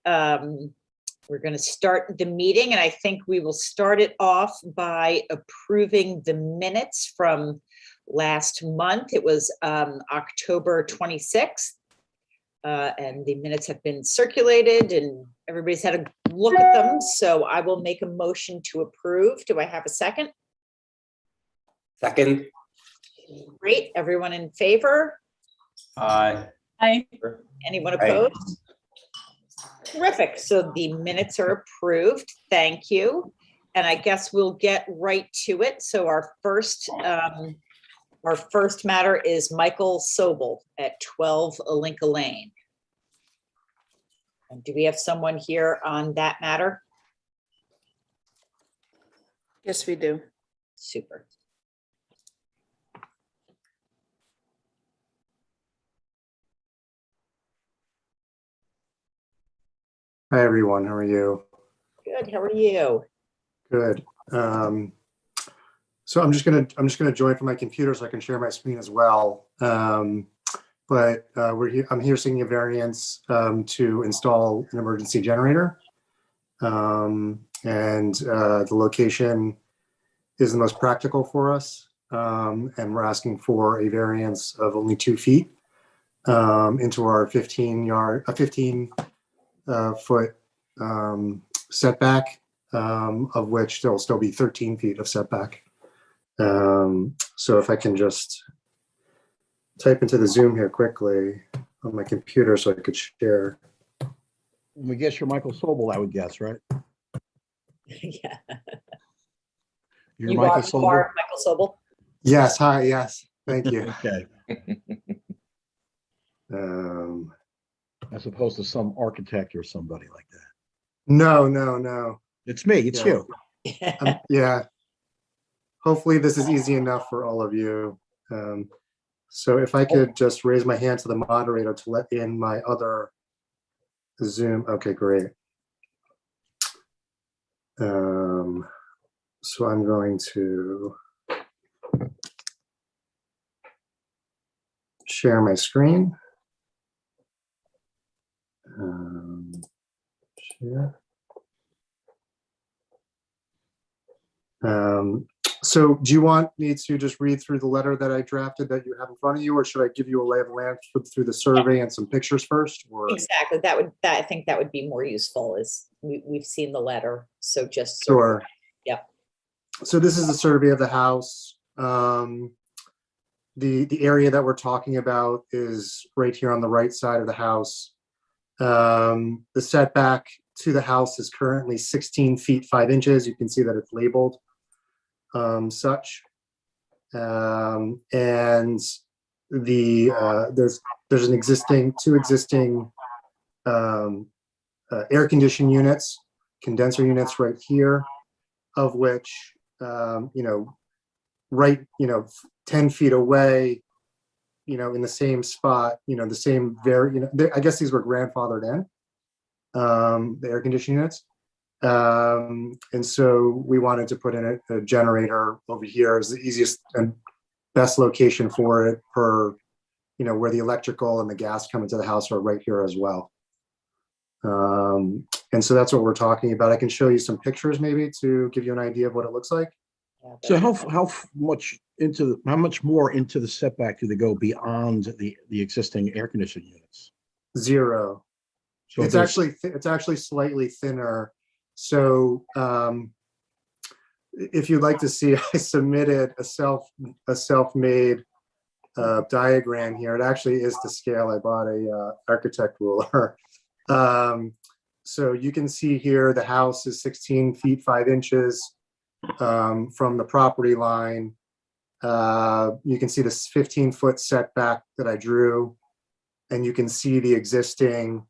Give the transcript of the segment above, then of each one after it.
We're going to start the meeting, and I think we will start it off by approving the minutes from last month. It was October 26th, and the minutes have been circulated and everybody's had a look at them. So I will make a motion to approve. Do I have a second? Second. Great. Everyone in favor? Aye. Aye. Anyone opposed? Terrific. So the minutes are approved. Thank you. And I guess we'll get right to it. So our first matter is Michael Sobel at 12 Alinka Lane. And do we have someone here on that matter? Yes, we do. Super. Hi everyone, how are you? Good. How are you? Good. So I'm just gonna join from my computer so I can share my screen as well. I'm here seeking a variance to install an emergency generator, and the location is the most practical for us, and we're asking for a variance of only 2 feet into our 15 foot setback, of which there will still be 13 feet of setback. So if I can just type into the Zoom here quickly on my computer so I could share. We guess you're Michael Sobel, I would guess, right? Yeah. You're You Michael are Sobel? Michael Sobel. Yes, hi, yes, thank you. Okay, as opposed to some architect or somebody like that. No. It's me, it's Yeah. you. Yeah. Hopefully this is easy enough for all of you. So if I could just raise my hand to the moderator to let in my other Zoom. Okay, great. So I'm going to share my screen. Share. So do you want me to just read through the letter that I drafted that you have in front of you, or should I give you a lay of the land through the survey and some pictures first? Or Exactly. I think that would be more useful, is we've seen the letter. So just sure. Yep. So this is the survey of the house. The area that we're talking about is right here on the right side of the house. The setback to the house is currently 16 feet 5 inches. You can see that it's labeled such. And there's two existing air conditioning units, condenser units right here, of which 10 feet away, in the same spot, the same I guess these were grandfathered in, the air conditioning units. And so we wanted to put in a generator over here as the easiest and best location for it, per, where the electrical and the gas come into the house are right here as well. And so that's what we're talking about. I can show you some pictures maybe to give you an idea of what it looks like. So how much more into the setback do they go beyond the existing air conditioning units? 0. So it's actually slightly thinner. So if you'd like to see, I submitted a self-made diagram here. It actually is to scale. I bought a architect ruler. So you can see here the house is 16 feet 5 inches from the property line. You can see this 15-foot setback that I drew, and you can see the existing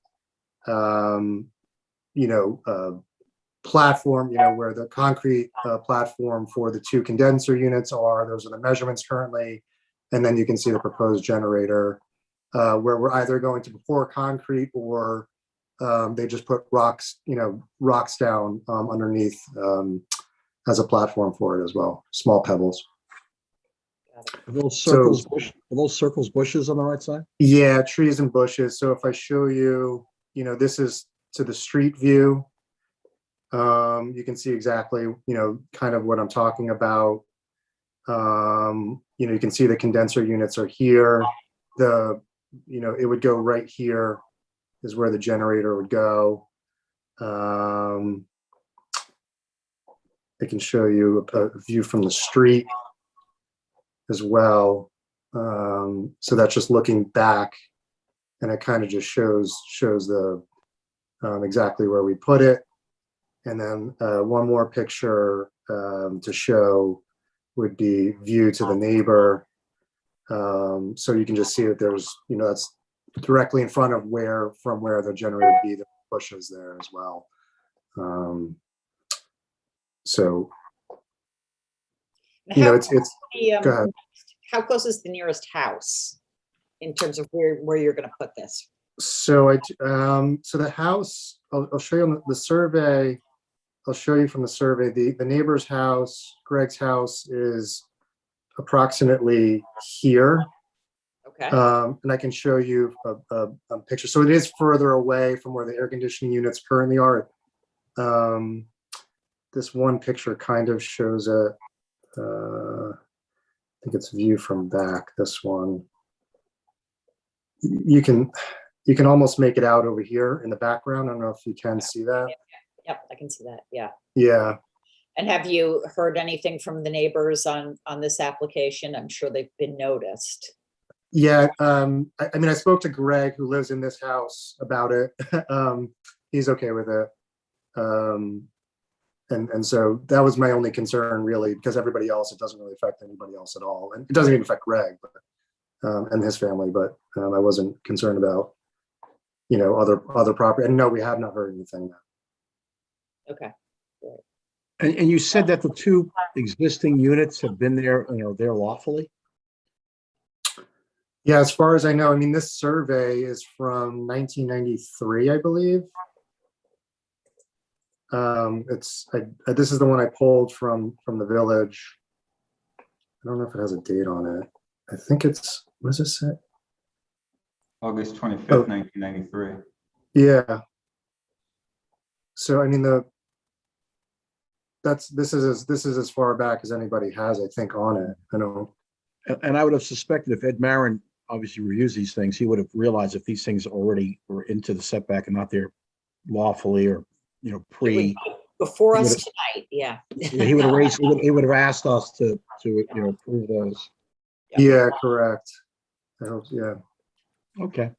platform, where the concrete platform for the 2 condenser units are. Those are the measurements currently. And then you can see the proposed generator, where we're either going to pour concrete, or they just put rocks down underneath as a platform for it as well, small pebbles. Are those circles, bushes on the right side? Yeah, trees and bushes. So if I show you, this is to the street view, you can see exactly, kind of what I'm talking about. You can see the condenser units are here. It would go right here is where the generator would go. I can show you a view from the street as well. So that's just looking back, and it kind of just shows the exactly where we put it. And then one more picture to show would be view to the neighbor. So you can just see that there's, that's directly in front of from where the generator would be, the bushes there as well. So, How it's, go ahead. How close is the nearest house in terms of where you're going to put this? So so the house, I'll show you on the survey. I'll show you from the survey, the neighbor's house, Greg's house, is approximately here. Okay. And I can show you a picture. So it is further away from where the air conditioning units currently are. This one picture kind of shows I think it's view from back, this one. You can almost make it out over here in the background. I don't know if you can see that. Yep, I can see that. Yeah. Yeah. And have you heard anything from the neighbors on this application? I'm sure they've been noticed. Yeah. I spoke to Greg, who lives in this house, about it. He's okay with it. And so that was my only concern, really, because everybody else, it doesn't really affect anybody else at all. And it doesn't even affect Greg, but and his family, but I wasn't concerned about, other property. And no, we have not heard anything. Okay. And you said that the two existing units have been there, there lawfully? Yeah, as far as I know, this survey is from 1993, I believe. This is the one I pulled from the village. I don't know if it has a date on it. I think it's, what does it say? August 25th, 1993. Yeah. So this is as far back as anybody has, I think, on it. I don't. And I would have suspected if Ed Marin obviously reviews these things, he would have realized if these things already were into the setback and not there lawfully or, pre. Before He us would've- tonight, yeah. He would have raised, he would have asked us to approve those. Yeah, correct. I hope, yeah. Okay.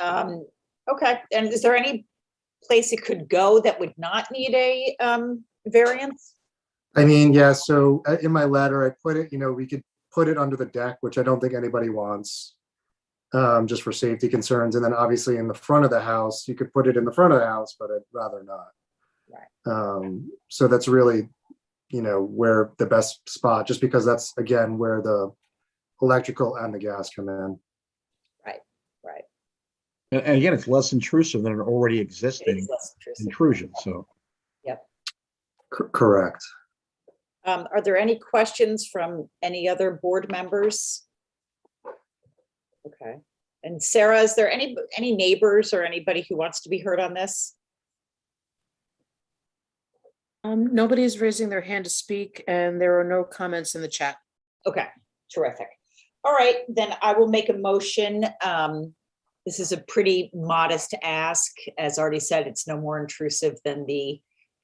Okay, and is there any place it could go that would not need a variance? Yeah, so in my letter, I put it, we could put it under the deck, which I don't think anybody wants, just for safety concerns. And then obviously in the front of the house, you could put it in the front of the house, but I'd rather not. Right. So that's really, where the best spot, just because that's, again, where the electrical and the gas come in. Right. And again, it's less intrusive than an already It existing is less intrusive. intrusion, so. Yep. Correct. Are there any questions from any other board members? Okay. And Sarah, is there any neighbors or anybody who wants to be heard on this? Nobody is raising their hand to speak, and there are no comments in the chat. Okay, terrific. All right, then I will make a motion. This is a pretty modest ask. As already said, it's no more intrusive than the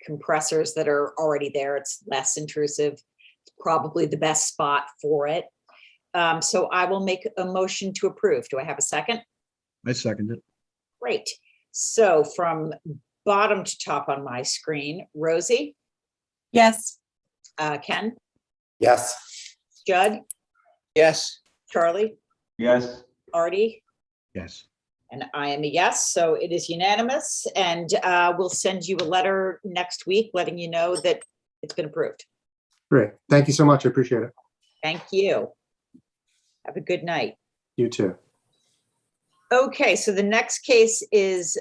compressors that are already there. It's less intrusive. It's probably the best spot for it. So I will make a motion to approve. Do I have a second? I second it. Great. So from bottom to top on my screen, Rosie, Yes. Ken, Yes. Judd, Yes. Charlie, Yes. Artie, Yes. and I am a yes. So it is unanimous, and we'll send you a letter next week letting you know that it's been approved. Great. Thank you so much. I appreciate it. Thank you. Have a good night. You too. Okay, so the next case is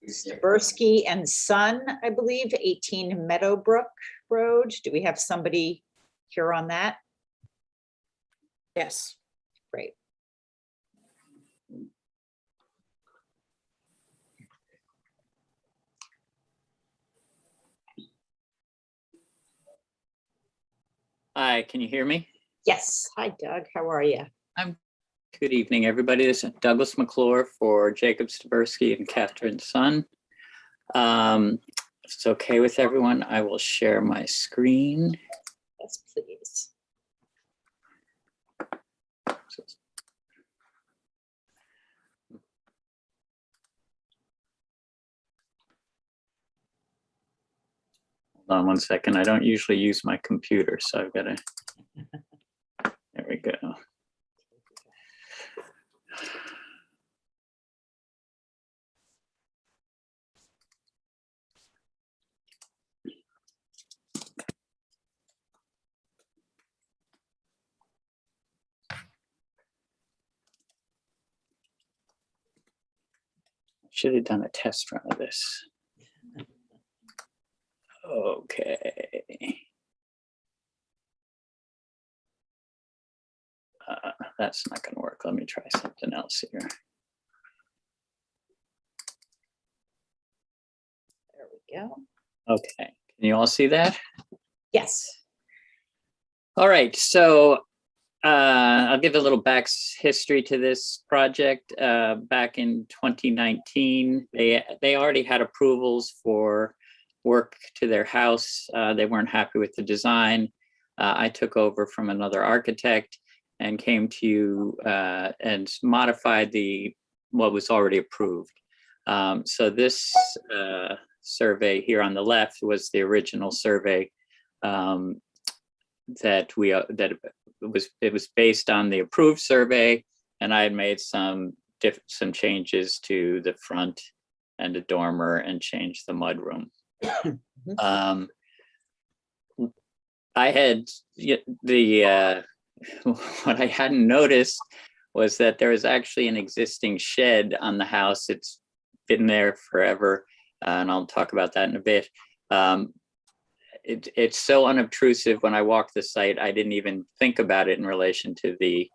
Staberski and Son, I believe, 18 Meadowbrook Road. Do we have somebody here on that? Yes. Great. Hi, can you hear me? Yes. Hi, Doug. How are you? Good evening, everybody. This is Douglas McClure for Jacob Staberski and Catherine Sun. If it's okay with everyone, I will share my screen. Yes, please. Hold on one second. I don't usually use my computer, so I've got to, there we go. Should have done a test run of this. Okay. That's not going to work. Let me try something else here. There we go. Okay. Can you all see that? Yes. All right. So I'll give a little back history to this project. Back in 2019, they already had approvals for work to their house. They weren't happy with the design. I took over from another architect and came to you and modified what was already approved. So this survey here on the left was the original survey that it was based on the approved survey, and I had made some changes to the front and the dormer and changed the mudroom. I had what I hadn't noticed was that there was actually an existing shed on the house. It's been there forever, and I'll talk about that in a bit. It's so unobtrusive when I walk the site, I didn't even think about it in relation to the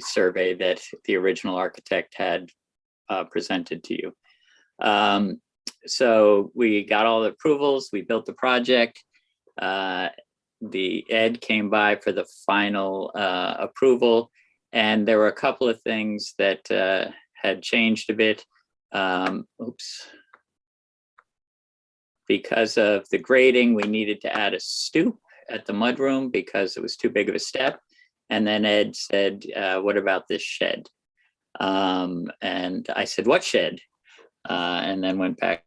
survey that the original architect had presented to you. So we got all the approvals, we built the project. The Ed came by for the final approval, and there were a couple of things that had changed a bit. Oops. Because of the grading, we needed to add a stoop at the mudroom because it was too big of a step. And then Ed said, what about this shed? And I said, what shed? And then went back.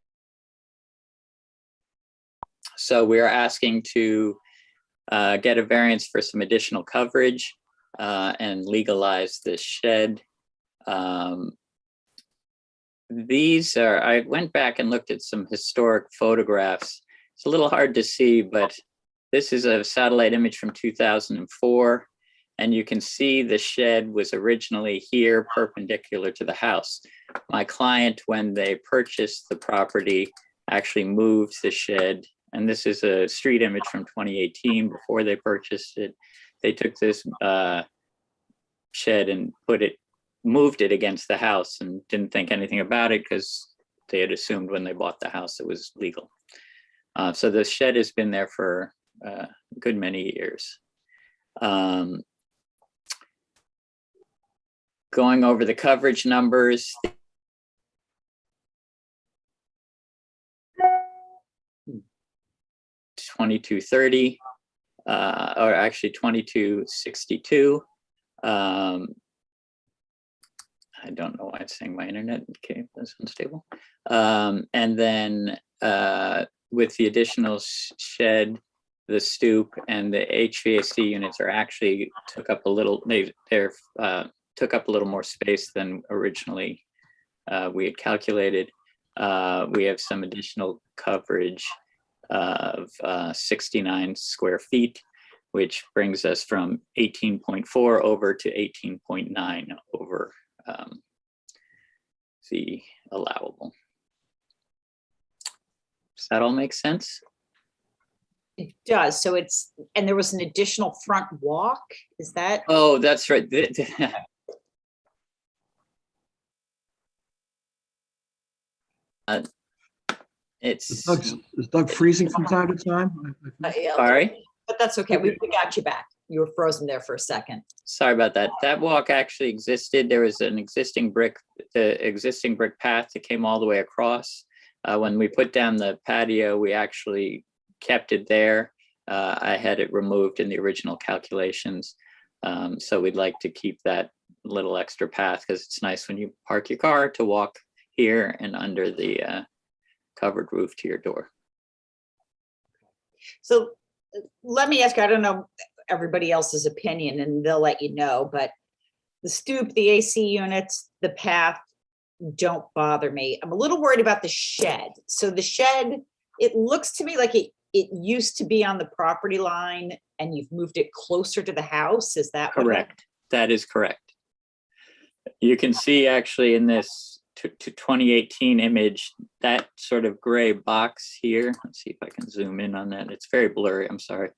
So we're asking to get a variance for some additional coverage and legalize this shed. I went back and looked at some historic photographs. It's a little hard to see, but this is a satellite image from 2004. And you can see the shed was originally here perpendicular to the house. My client, when they purchased the property, actually moved the shed. And this is a street image from 2018 before they purchased it. They took this shed and moved it against the house and didn't think anything about it because they had assumed when they bought the house it was legal. So the shed has been there for a good many years. Going over the coverage numbers. 2230, or actually 2262. I don't know why it's saying my internet. Okay, that's unstable. And then with the additional shed, the stoop, and the HVAC units are actually took up a little. Took up a little more space than originally we had calculated. We have some additional coverage of 69 square feet, which brings us from 18.4 over to 18.9 over the allowable. Does that all make sense? It does. So and there was an additional front walk. Is that? Oh, that's right. Is Doug freezing from time to time? Sorry. But that's okay. We got you back. You were frozen there for a second. Sorry about that. That walk actually existed. There was an existing brick path that came all the way across. When we put down the patio, we actually kept it there. I had it removed in the original calculations. So we'd like to keep that little extra path because it's nice when you park your car to walk here and under the covered roof to your door. So let me ask you, I don't know everybody else's opinion and they'll let you know, but the stoop, the AC units, the path don't bother me. I'm a little worried about the shed. So the shed, it looks to me like it used to be on the property line and you've moved it closer to the house. Is that correct? That is correct. You can see actually in this 2018 image, that sort of gray box here. Let's see if I can zoom in on that. It's very blurry. I'm sorry.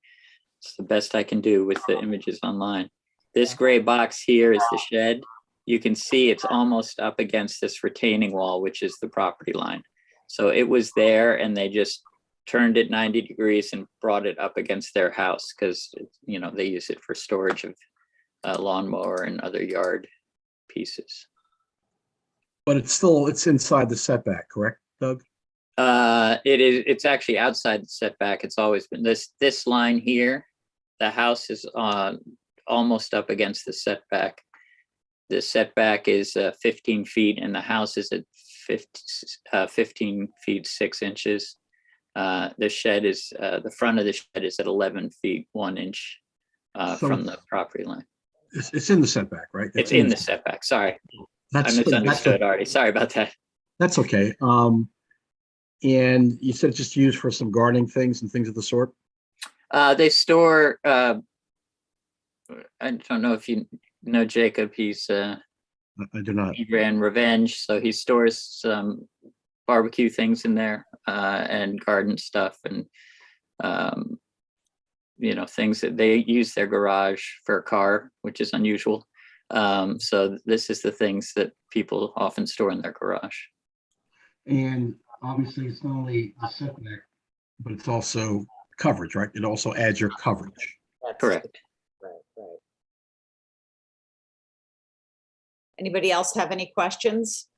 It's the best I can do with the images online. This gray box here is the shed. You can see it's almost up against this retaining wall, which is the property line. So it was there and they just turned it 90 degrees and brought it up against their house because, you know, they use it for storage of lawnmower and other yard pieces. But it's inside the setback, correct, Doug? It's actually outside the setback. It's always been this line here. The house is almost up against the setback. The setback is 15 feet and the house is at 15 feet 6 inches. The shed is the front of the shed is at 11 feet 1 inch from the property line. It's in the setback, right? It's in the setback. Sorry, I misunderstood already. Sorry about that. That's okay. And you said it's just used for some gardening things and things of the sort? They store, I don't know if you know Jacob, he's I do not. he ran Revenge, so he stores some barbecue things in there and garden stuff and you know, things that they use their garage for a car, which is unusual. So this is the things that people often store in their garage. And obviously it's not only the setback, but it's also coverage, right? It also adds your coverage. Correct. Right. Anybody else have any questions?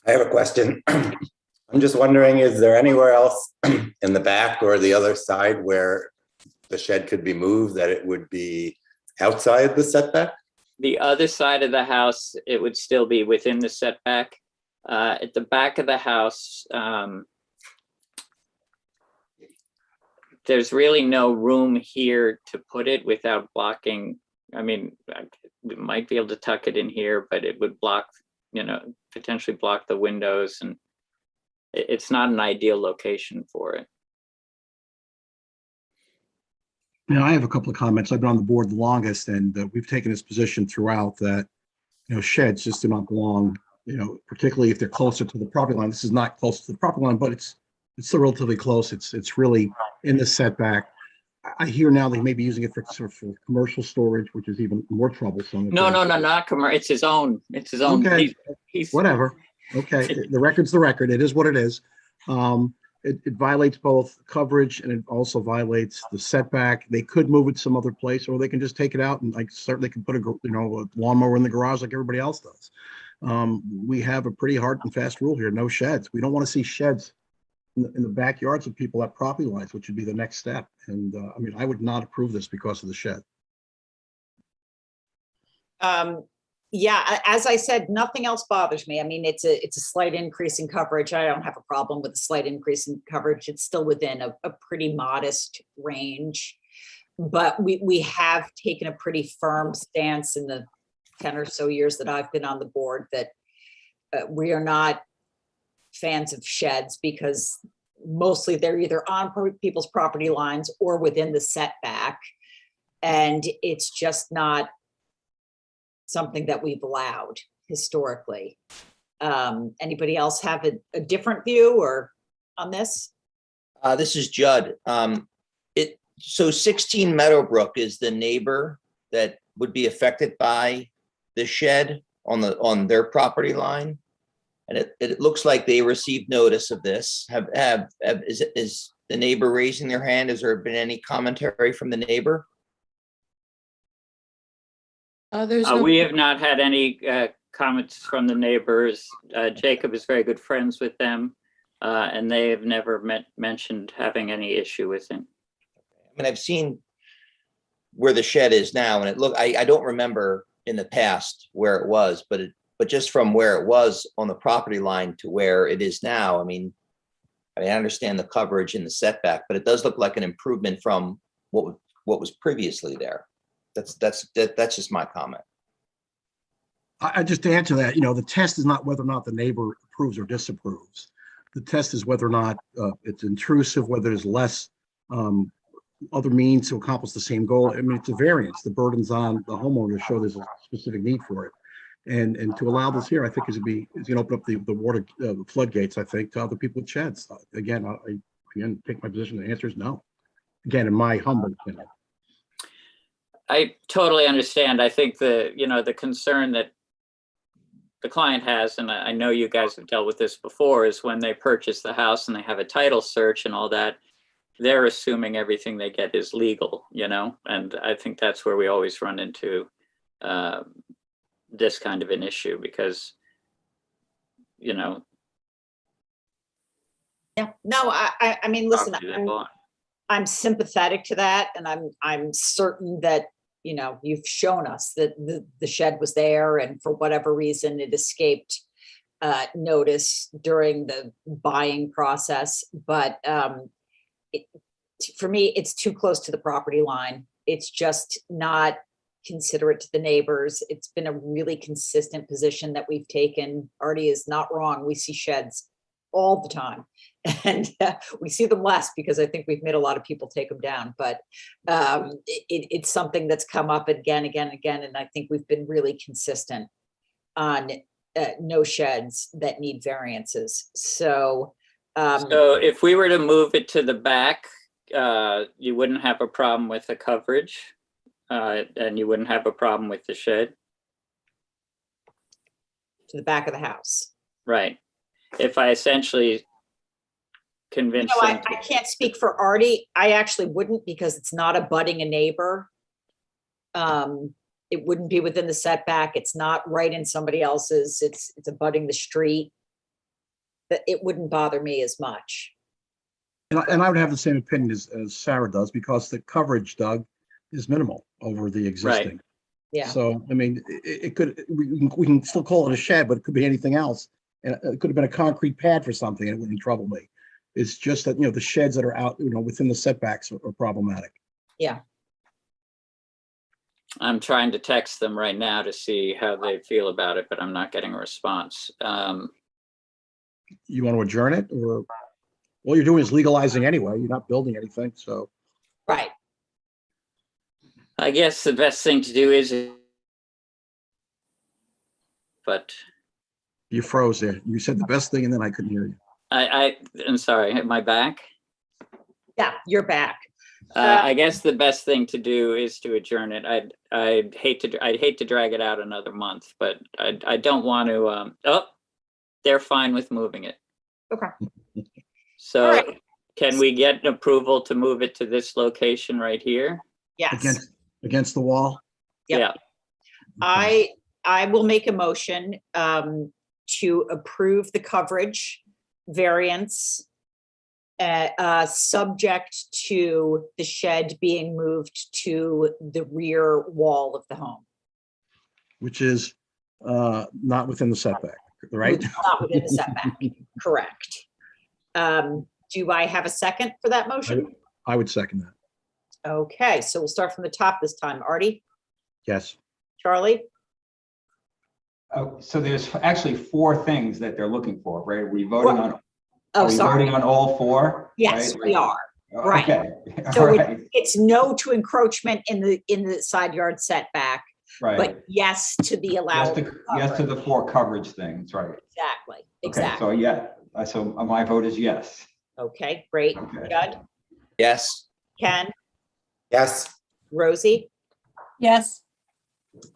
I have a question. I'm just wondering, is there anywhere else in the back or the other side where the shed could be moved that it would be outside the setback? The other side of the house, it would still be within the setback. At the back of the house, there's really no room here to put it without blocking. I mean, we might be able to tuck it in here, but it would block, you know, potentially block the windows, and it's not an ideal location for it. Now, I have a couple of comments. I've been on the board the longest, and we've taken this position throughout that, you know, sheds just do not belong, you know, particularly if they're closer to the property line. This is not close to the property line, but it's still relatively close. It's really in the setback. I hear now they may be using it for commercial storage, which is even more troublesome. No, not commercial. It's his own. It's his own. Okay. He's Whatever. Okay, the record's the record. It is what it is. It violates both coverage and it also violates the setback. They could move it some other place, or they can just take it out and certainly can put a lawnmower in the garage like everybody else does. We have a pretty hard and fast rule here: no sheds. We don't want to see sheds in the backyards of people at property lines, which would be the next step. And I mean, I would not approve this because of the shed. Yeah, as I said, nothing else bothers me. I mean, it's a slight increase in coverage. I don't have a problem with a slight increase in coverage. It's still within a pretty modest range. But we have taken a pretty firm stance in the 10 or so years that I've been on the board that we are not fans of sheds because mostly they're either on people's property lines or within the setback. And it's just not something that we've allowed historically. Anybody else have a different view or on this? This is Judd. So 16 Meadowbrook is the neighbor that would be affected by the shed on their property line. And it looks like they received notice of this. Is the neighbor raising their hand? Has there been any commentary from the neighbor? There's no, We have not had any comments from the neighbors. Jacob is very good friends with them, and they have never mentioned having any issue with him. I mean, I've seen where the shed is now, and I don't remember in the past where it was, but just from where it was on the property line to where it is now, I mean, I understand the coverage and the setback, but it does look like an improvement from what was previously there. That's just my comment. I just to answer that, the test is not whether or not the neighbor approves or disapproves. The test is whether or not it's intrusive, whether there's less other means to accomplish the same goal. I mean, it's a variance. The burden's on the homeowner to show there's a specific need for it. And to allow this here, I think is going to open up the water floodgates, I think, to other people with sheds. Again, I take my position. The answer is no. Again, in my humble opinion. I totally understand. I think the concern that the client has, and I know you guys have dealt with this before, is when they purchase the house and they have a title search and all that, they're assuming everything they get is legal, and I think that's where we always run into this kind of an issue because, Yeah, no, I mean, listen, property they bought. I'm sympathetic to that, and I'm certain that, you've shown us that the shed was there, and for whatever reason, it escaped notice during the buying process. But for me, it's too close to the property line. It's just not considerate to the neighbors. It's been a really consistent position that we've taken. Artie is not wrong. We see sheds all the time, and we see them less because I think we've made a lot of people take them down. But it's something that's come up again, and I think we've been really consistent on no sheds that need variances. So if we were to move it to the back, you wouldn't have a problem with the coverage, and you wouldn't have a problem with the shed, to the back of the house. right? If I essentially convince them, I can't speak for Artie. I actually wouldn't, because it's not abutting a neighbor. It wouldn't be within the setback. It's not right in somebody else's. It's abutting the street. But it wouldn't bother me as much. And I would have the same opinion as Sarah does, because the coverage, Doug, is minimal over the existing. Yeah. So, I mean, we can still call it a shed, but it could be anything else. And it could have been a concrete pad for something, and it wouldn't trouble me. It's just that, the sheds that are out, within the setbacks are problematic. Yeah. I'm trying to text them right now to see how they feel about it, but I'm not getting a response. You want to adjourn it, or all you're doing is legalizing anyway. You're not building anything, so. Right. I guess the best thing to do is, but You froze there. You said the best thing, and then I couldn't hear you. I'm sorry, am I back? Yeah, you're back. I guess the best thing to do is to adjourn it. I'd hate to drag it out another month, but I don't want to. They're fine with moving it. Okay. So All right. Can we get an approval to move it to this location right here? Yes. Against the wall? Yep. Yeah. I will make a motion to approve the coverage variance subject to the shed being moved to the rear wall of the home. Which is not within the setback, right? Which is not within the setback, correct. Do I have a second for that motion? I would second that. Okay, so we'll start from the top this time. Artie, Yes. Charlie, So there's actually 4 things that they're looking for, right? Are we voting on? oh, Are we sorry. voting on all 4? Yes, right? we are. Right. Okay. So All right. it's no to encroachment in the side yard setback, Right. but yes to the Yes allowed. to the 4 coverage things, right? Exactly, Okay, exactly. so yeah, so my vote is yes. Okay, great. Okay. Judd, Yes. Ken, Yes, Rosie, Yes,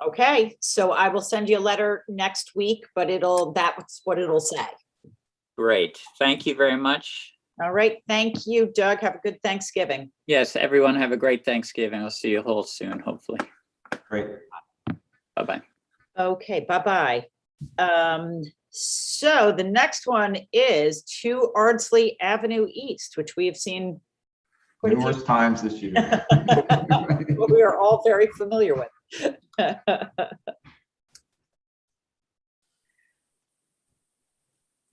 Okay, so I will send you a letter next week, but that's what it'll say. Great. Thank you very much. All right, thank you, Doug. Have a good Thanksgiving. Yes, everyone have a great Thanksgiving. I'll see you all soon, hopefully. Great. Bye-bye. Okay, bye-bye. So the next one is 2 Ardsley Avenue East, which we have seen quite a few, Numerous times this year. what we are all very familiar with.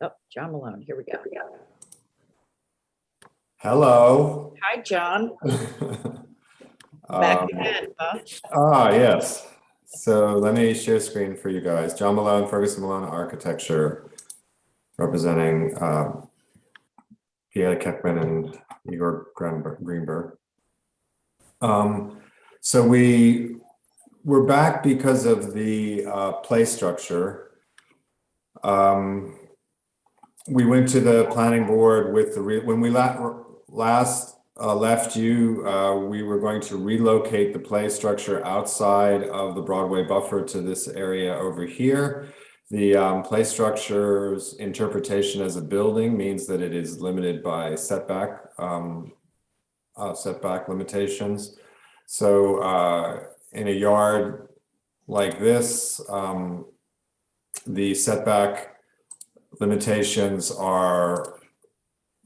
Oh, John Malone, here we go. Hello. Hi, John. Back again, huh? Yes. So let me share screen for you guys. John Malone, Ferguson Malone Architecture, representing Pierre Keckman and Igor Greenberg. So we're back because of the play structure. We went to the planning board with when we last left you, we were going to relocate the play structure outside of the Broadway buffer to this area over here. The play structure's interpretation as a building means that it is limited by setback limitations. So in a yard like this, the setback limitations are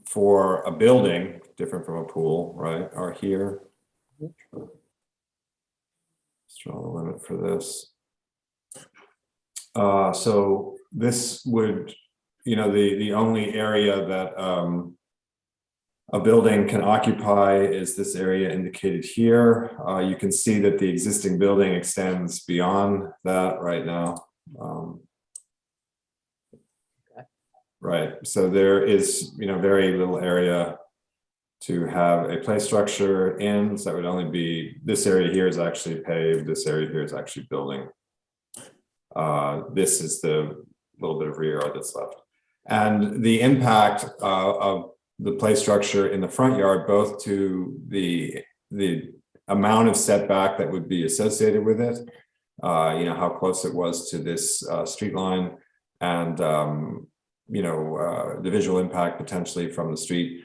for a building, different from a pool, right, are here. Let's draw the limit for this. So this would, the only area that a building can occupy is this area indicated here. You can see that the existing building extends beyond that right now. Right, so there is, very little area to have a play structure in. So that would only be, this area here is actually paved, this area here is actually building. This is the little bit of rear yard that's left. And the impact of the play structure in the front yard, both to the amount of setback that would be associated with it, how close it was to this street line, and the visual impact potentially from the street.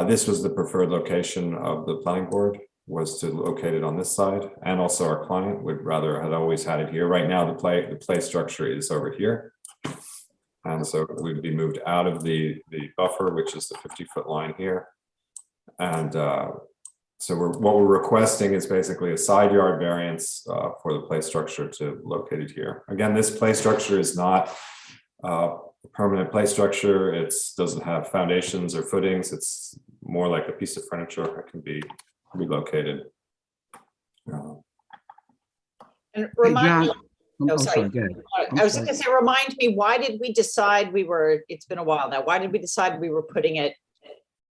This was the preferred location of the planning board, was to locate it on this side, and also our client would rather had always had it here. Right now, the play structure is over here, and so it would be moved out of the buffer, which is the 50-foot line here. And so what we're requesting is basically a side yard variance for the play structure to locate it here. Again, this play structure is not permanent play structure. It doesn't have foundations or footings. It's more like a piece of furniture. It can be relocated. And remind me, I'm sorry. sorry, go ahead. I was going to say, remind me, why did we decide it's been a while now, why did we decide we were putting it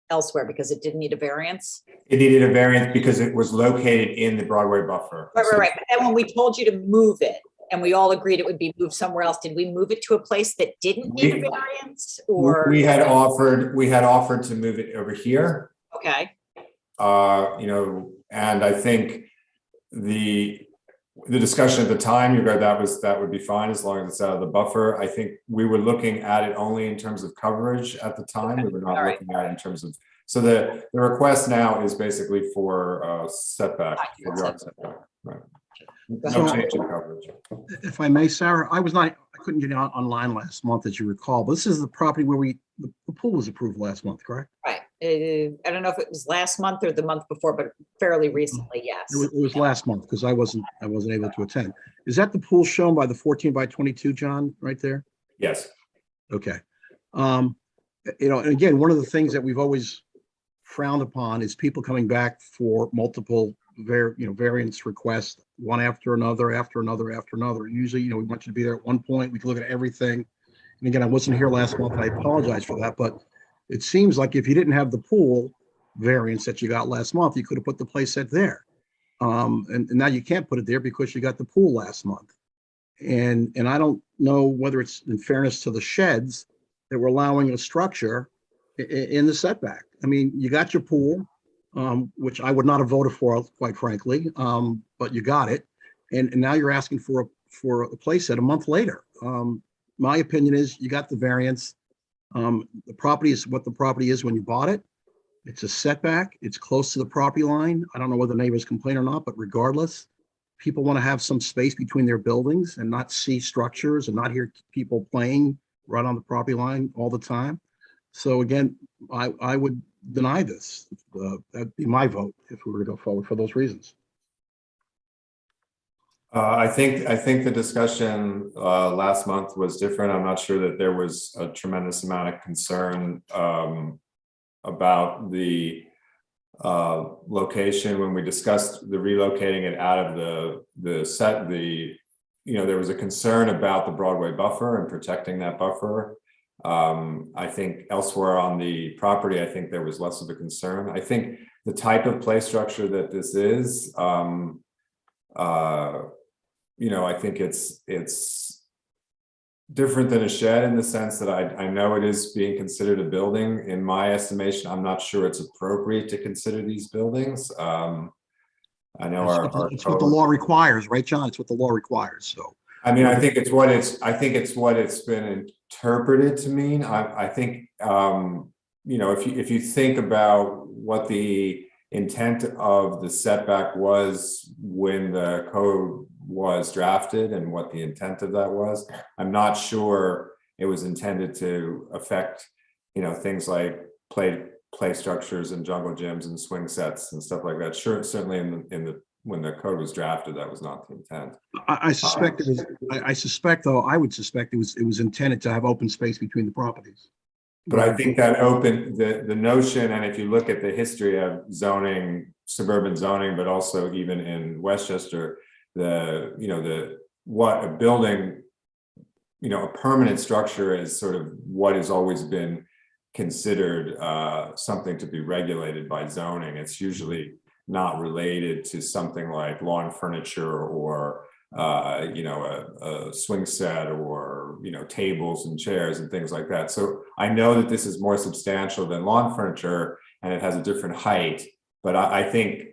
elsewhere? Because it didn't need a variance? It needed a variance because it was located in the Broadway buffer. Right. But then when we told you to move it, and we all agreed it would be moved somewhere else, did we move it to a place that didn't need a variance, or? We had offered to move it over here. Okay. And I think the discussion at the time, that would be fine as long as it's out of the buffer. I think we were looking at it only in terms of coverage at the time. We were not looking at it in terms of, so the request now is basically for setback, for yard setback, right? No change in coverage. If I may, Sarah, I couldn't get online last month, as you recall, but this is the property where the pool was approved last month, correct? Right. I don't know if it was last month or the month before, but fairly recently, yes. It was last month, because I wasn't able to attend. Is that the pool shown by the 14 by 22, John, right there? Yes. Okay. And again, one of the things that we've always frowned upon is people coming back for multiple variance requests, one after another. Usually, we want you to be there at one point. We can look at everything. And again, I wasn't here last month, and I apologize for that, but it seems like if you didn't have the pool variance that you got last month, you could have put the play set there. And now you can't put it there because you got the pool last month. And I don't know whether it's in fairness to the sheds that we're allowing a structure in the setback. I mean, you got your pool, which I would not have voted for, quite frankly, but you got it. and now you're asking for a playset a month later. My opinion is you got the variance. The property is what the property is when you bought it. It's a setback. It's close to the property line. I don't know whether neighbors complain or not, but regardless, people want to have some space between their buildings and not see structures and not hear people playing right on the property line all the time. So again, I would deny this. That'd be my vote if we were to go forward for those reasons. I think the discussion last month was different. I'm not sure that there was a tremendous amount of concern about the location when we discussed the relocating it out of the set. There was a concern about the Broadway buffer and protecting that buffer. I think elsewhere on the property, I think there was less of a concern. I think the type of play structure that this is, I think it's different than a shed in the sense that I know it is being considered a building. In my estimation, I'm not sure it's appropriate to consider these buildings. I know It's what the law requires, right, John? It's what the law requires. So I mean, I think it's what it's been interpreted to mean. I think if you think about what the intent of the setback was when the code was drafted and what the intent of that was, I'm not sure it was intended to affect, things like play structures and jungle gyms and swing sets and stuff like that. Sure, certainly when the code was drafted, that was not the intent. I suspect it was. I suspect, though, I would suspect it was intended to have open space between the properties. But I think that the notion, and if you look at the history of zoning, suburban zoning, but also even in Westchester, what a building, a permanent structure is sort of what has always been considered something to be regulated by zoning. It's usually not related to something like lawn furniture or a swing set or tables and chairs and things like that. So I know that this is more substantial than lawn furniture and it has a different height, but I think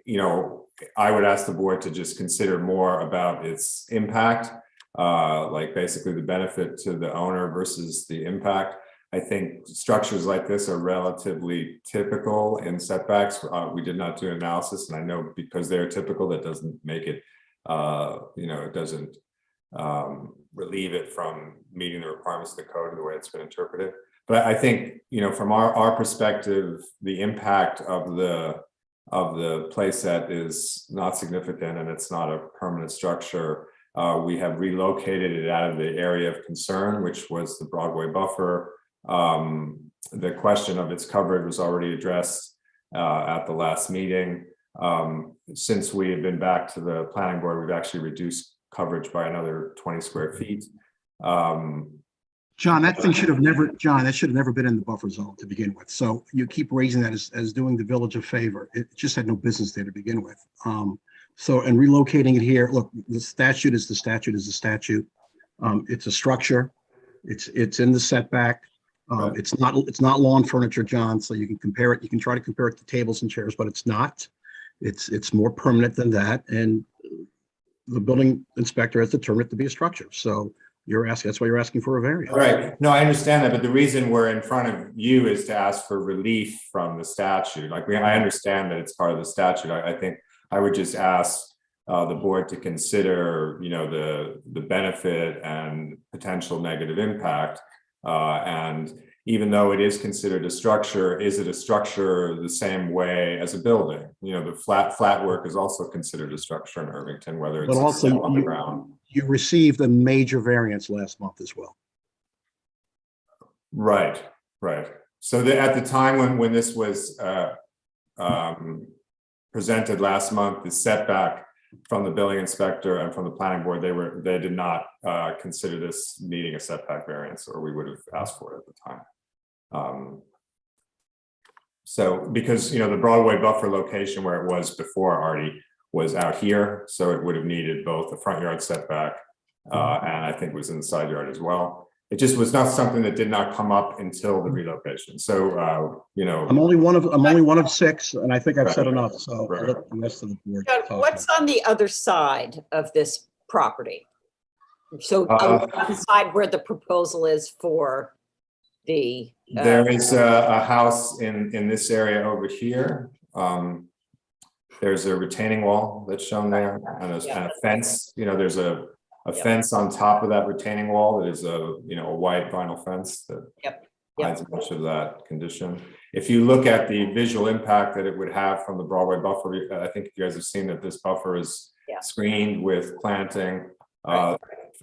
I would ask the board to just consider more about its impact, like basically the benefit to the owner versus the impact. I think structures like this are relatively typical in setbacks. We did not do an analysis, and I know because they're typical, that doesn't make it, it doesn't relieve it from meeting the requirements of the code in the way it's been interpreted. But I think, from our perspective, the impact of the playset is not significant, and it's not a permanent structure. We have relocated it out of the area of concern, which was the Broadway buffer. The question of its coverage was already addressed at the last meeting. Since we have been back to the planning board, we've actually reduced coverage by another 20 square feet. John, that should have never been in the buffer zone to begin with. So you keep raising that as doing the village a favor. It just had no business there to begin with. And relocating it here, look, the statute is the statute is the statute. It's a structure. It's in the setback. Right. It's not lawn furniture, John. So you can compare it. You can try to compare it to tables and chairs, but it's not. It's more permanent than that. And the building inspector has determined it to be a structure. So that's why you're asking for a variance. Right. No, I understand that, but the reason we're in front of you is to ask for relief from the statute. I understand that it's part of the statute. I think I would just ask the board to consider, the benefit and potential negative impact. And even though it is considered a structure, is it a structure the same way as a building? The flat work is also considered a structure in Irvington, whether it's on the ground. You received a major variance last month as well. Right. So at the time when this was presented last month, the setback from the building inspector and from the planning board, they did not consider this needing a setback variance, or we would have asked for it at the time. So because the Broadway buffer location where it was before Artie was out here, so it would have needed both a front yard setback and I think it was in the side yard as well. It just was not something that did not come up until the relocation. So I'm only one of six, and I think I've said enough. So I'll let the rest of the board talk. What's on the other side of this property? So Uh, alongside where the proposal is for the. There is a house in this area over here. There's a retaining wall that's shown there and a fence. You know, there's a fence on top of that retaining wall that is a white vinyl fence that hides much of that condition. If you look at the visual impact that it would have from the Broadway buffer, I think you guys have seen that this buffer is screened with planting.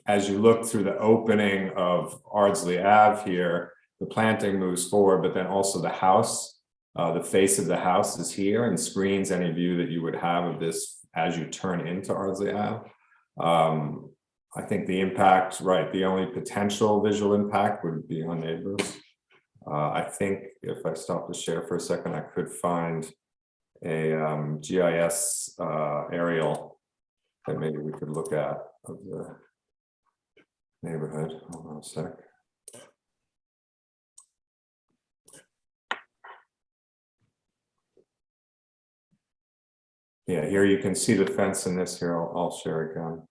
As you look through the opening of Ardsley Ave here, the planting moves forward, but then also the house, the face of the house is here and screens any view that you would have of this as you turn into Ardsley Ave. I think the impact, the only potential visual impact would be on neighbors. I think if I stop to share for a second, I could find a GIS aerial that maybe we could look at of the neighborhood. Hold on a sec. Yeah, here you can see the fence in this here. I'll share again.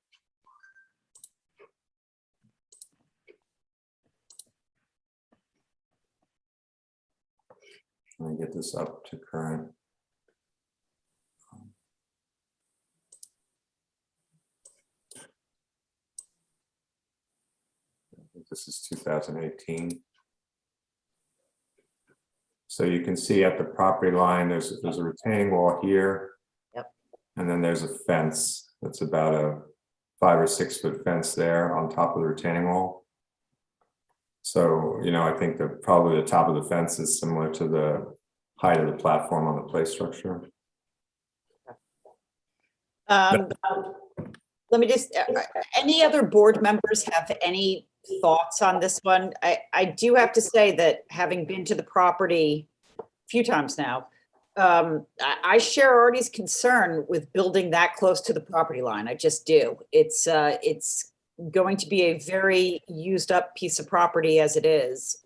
Let me get this up to current. I think this is 2018. So you can see at the property line, there's a retaining wall here. And then there's a fence that's about a 5 or 6 foot fence there on top of the retaining wall. So, I think that probably the top of the fence is similar to the height of the platform on the play structure. Let me just, any other board members have any thoughts on this one? I do have to say that having been to the property a few times now, I share Artie's concern with building that close to the property line. I just do. It's going to be a very used up piece of property as it is.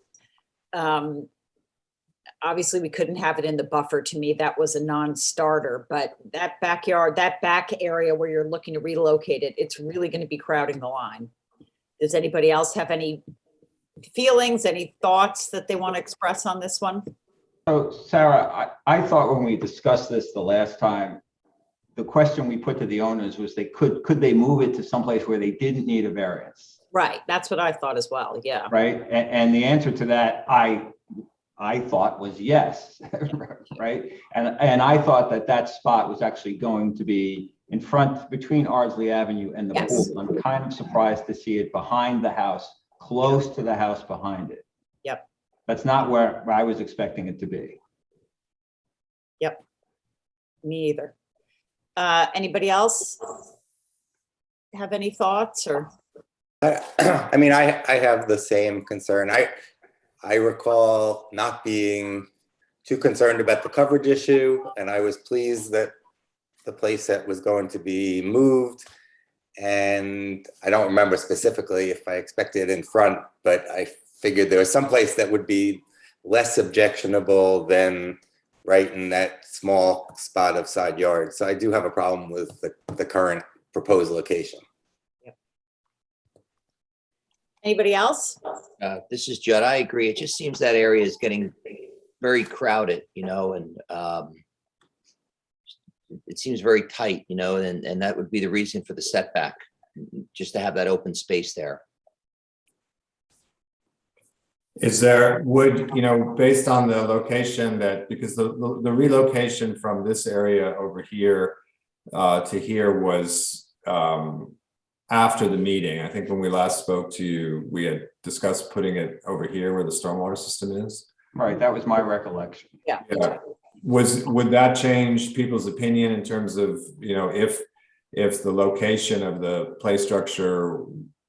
Obviously we couldn't have it in the buffer. To me, that was a non-starter, but that backyard, that back area where you're looking to relocate it, it's really going to be crowding the line. Does anybody else have any feelings, any thoughts that they want to express on this one? So Sarah, I thought when we discussed this the last time, the question we put to the owners was could they move it to someplace where they didn't need a variance? Right, that's what I thought as well, yeah. Right, and the answer to that, I thought was yes, right? And I thought that spot was actually going to be in front between Ardsley Avenue and the pool. I'm kind of surprised to see it behind the house, close to the house behind it. Yep. That's not where I was expecting it to be. Yep, me either. Anybody else have any thoughts or? I mean, I have the same concern. I recall not being too concerned about the coverage issue, and I was pleased that the playset was going to be moved. And I don't remember specifically if I expected it in front, but I figured there was some place that would be less objectionable than right in that small spot of side yard. So I do have a problem with the current proposed location. Yep. Anybody else? This is Judd. I agree. It just seems that area is getting very crowded, and it seems very tight, and that would be the reason for the setback, just to have that open space there. Is there, based on the location because the relocation from this area over here to here was after the meeting. I think when we last spoke to you, we had discussed putting it over here where the stormwater system is. Right, that was my recollection. Yeah. Would that change people's opinion in terms of, if the location of the play structure,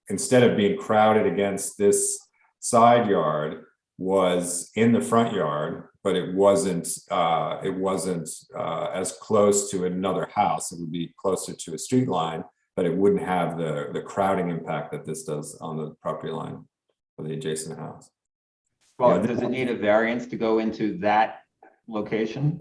instead of being crowded against this side yard, was in the front yard, but it wasn't as close to another house? It would be closer to a street line, but it wouldn't have the crowding impact that this does on the property line of the adjacent house. Well, does it need a variance to go into that location?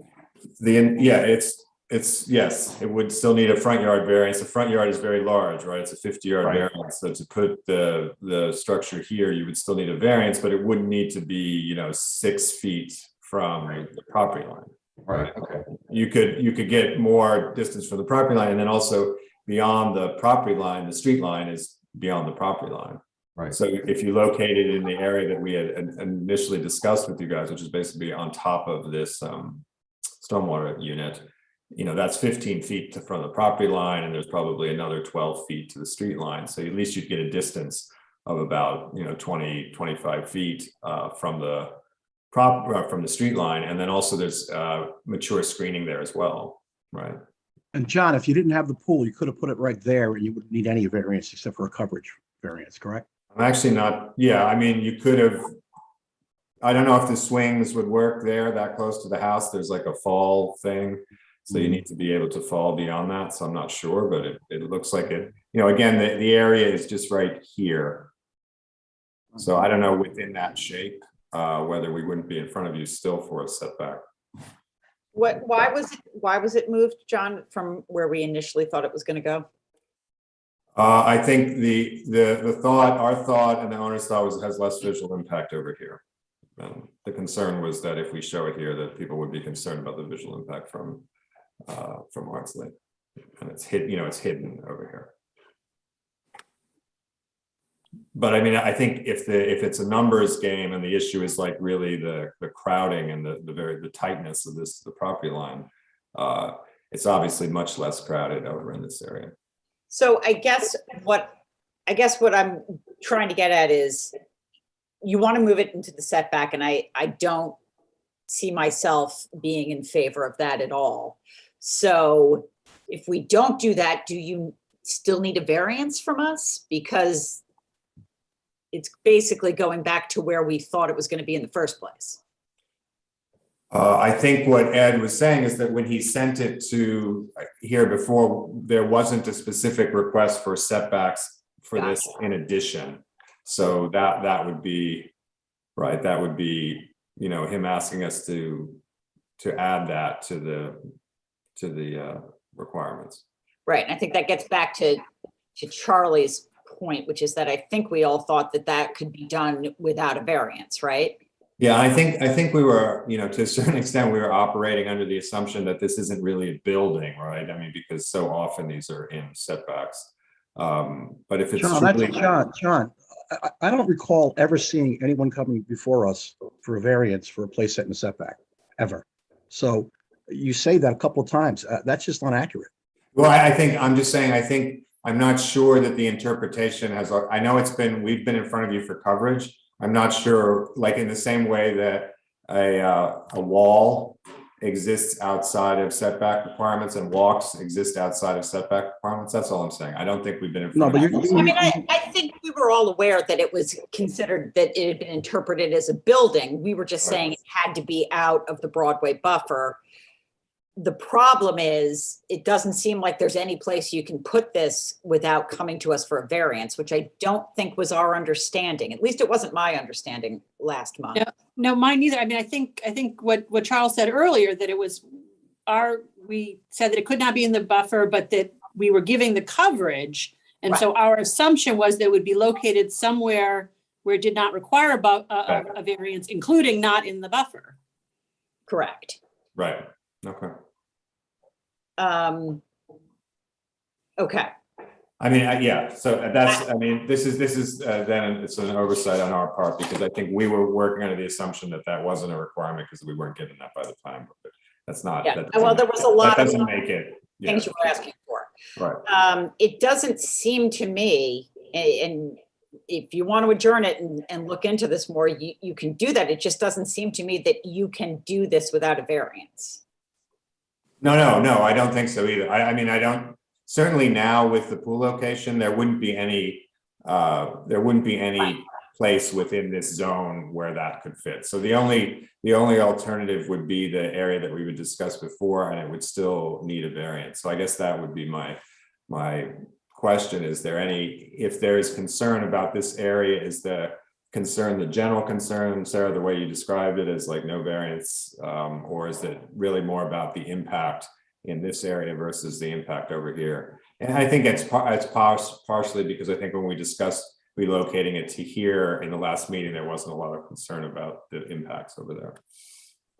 It's yes, it would still need a front yard variance. The front yard is very large, right? It's a 50-yard Right. variance. So to put the structure here, you would still need a variance, but it wouldn't need to be, 6 feet from the property line. Right, okay. You could get more distance from the property line, and then also beyond the property line, the street line is beyond the property line. Right. So if you locate it in the area that we had initially discussed with you guys, which is basically on top of this stormwater unit, that's 15 feet from the property line, and there's probably another 12 feet to the street line. So at least you'd get a distance of about 20, 25 feet from the street line, and then also there's mature screening there as well, right? And John, if you didn't have the pool, you could have put it right there and you wouldn't need any variance except for a coverage variance, correct? I'm actually not, yeah, I mean, you could have, I don't know if the swings would work there that close to the house. There's like a fall thing. So you need to be able to fall beyond that. So I'm not sure, but it looks like it, again, the area is just right here. So I don't know within that shape, whether we wouldn't be in front of you still for a setback. Why was it moved, John, from where we initially thought it was going to go? I think our thought and the owner's thought was it has less visual impact over here. The concern was that if we show it here, that people would be concerned about the visual impact from Artsley, and it's hidden over here. But I mean, I think if it's a numbers game and the issue is like really the crowding and the tightness of the property line, it's obviously much less crowded over in this area. So I guess what I'm trying to get at is you want to move it into the setback, and I don't see myself being in favor of that at all. So if we don't do that, do you still need a variance from us? Because it's basically going back to where we thought it was going to be in the first place. I think what Ed was saying is that when he sent it to here before, there wasn't a specific request for setbacks for this in addition. So that would be, right, that would be, him asking us to add that to the requirements. Right, and I think that gets back to Charlie's point, which is that I think we all thought that could be done without a variance, right? Yeah, I think we were, to a certain extent, we were operating under the assumption that this isn't really a building, right? I mean, because so often these are in setbacks. But if it's John, I don't recall ever seeing anyone coming before us for a variance for a place set in a setback, ever. So you say that a couple of times. That's just not accurate. Well, I'm just saying, I'm not sure that the interpretation has, I know we've been in front of you for coverage. I'm not sure, like in the same way that a wall exists outside of setback requirements and walks exist outside of setback requirements. That's all I'm saying. I don't think we've been in front of you. I mean, I think we were all aware that it was considered, that it had been interpreted as a building. We were just saying it had to be out of the Broadway buffer. The problem is, it doesn't seem like there's any place you can put this without coming to us for a variance, which I don't think was our understanding. At least it wasn't my understanding last month. No, mine neither. I mean, I think what Charles said earlier, that it was we said that it could not be in the buffer, but that we were giving the coverage. And so our assumption was that it would be located somewhere where it did not require a variance, including not in the buffer. Correct. Right. Okay. Okay. I mean, yeah, so that's, I mean, this is then it's an oversight on our part, because I think we were working under the assumption that wasn't a requirement because we weren't given that by the plan book. That's not. Yeah. Well, there was a lot of things you were asking for. Right. It doesn't seem to me, and if you want to adjourn it and look into this more, you can do that. It just doesn't seem to me that you can do this without a variance. No, I don't think so either. I mean, I don't. Certainly now with the pool location, there wouldn't be any place within this zone where that could fit. So the only alternative would be the area that we would discuss before, and it would still need a variance. So I guess that would be my question. Is there if there is concern about this area, is the general concern, Sarah, the way you described it, as like no variance, or is it really more about the impact in this area versus the impact over here. And I think it's partially because I think when we discussed relocating it to here in the last meeting, there wasn't a lot of concern about the impacts over there.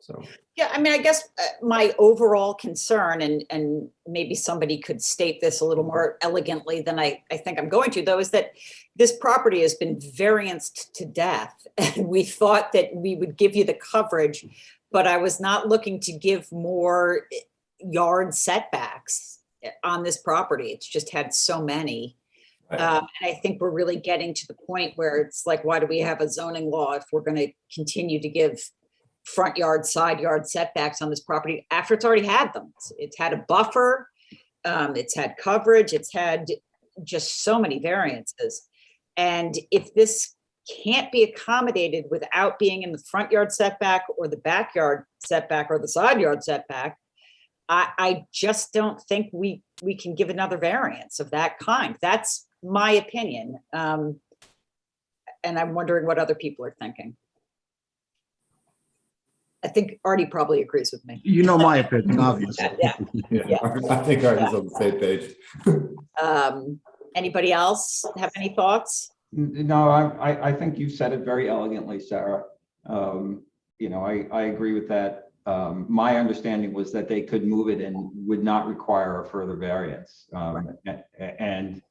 So. Yeah, I mean, I guess my overall concern, and maybe somebody could state this a little more elegantly than I think I'm going to, though, is that this property has been varianced to death. And we thought that we would give you the coverage, but I was not looking to give more yard setbacks on this property. It's just had so many. Right. And I think we're really getting to the point where it's like, why do we have a zoning law if we're going to continue to give front yard, side yard setbacks on this property after it's already had them? It's had a buffer, it's had coverage, it's had just so many variances. And if this can't be accommodated without being in the front yard setback or the backyard setback or the side yard setback, I just don't think we can give another variance of that kind. That's my opinion. And I'm wondering what other people are thinking. I think Artie probably agrees with me. You know my opinion, obviously. Yeah. I think Artie's on the same page. Anybody else have any thoughts? No, I think you said it very elegantly, Sarah. You know, I agree with that. My understanding was that they could move it and would not require a further variance. And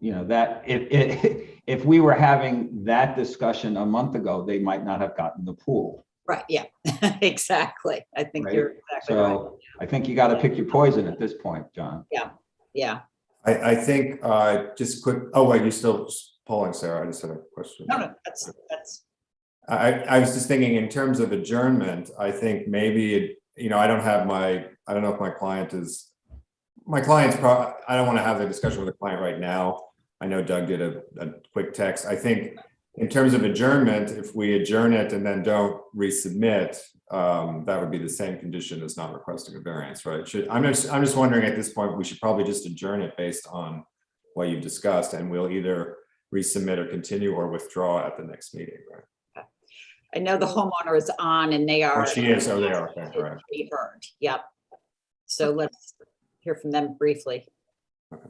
you know, that if we were having that discussion a month ago, they might not have gotten the pool. Right, yeah, exactly. I think Right. you're exactly right. So I think you got to pick your poison at this point, John. Yeah. I think just quick. Oh, wait, you still polling, Sarah? I just had a question. No, that's. I was just thinking in terms of adjournment. I think maybe you know I don't know if my client's I don't want to have the discussion with the client right now. I know Doug did a quick text. I think in terms of adjournment, if we adjourn it and then don't resubmit, that would be the same condition as not requesting a variance, right? I'm just wondering at this point, we should probably just adjourn it based on what you've discussed, and we'll either resubmit or continue or withdraw at the next meeting, right? I know the homeowner is on and they are. Oh, she is. Oh, they are. Okay, all right. Be heard. Yep. So let's hear from them briefly. Okay.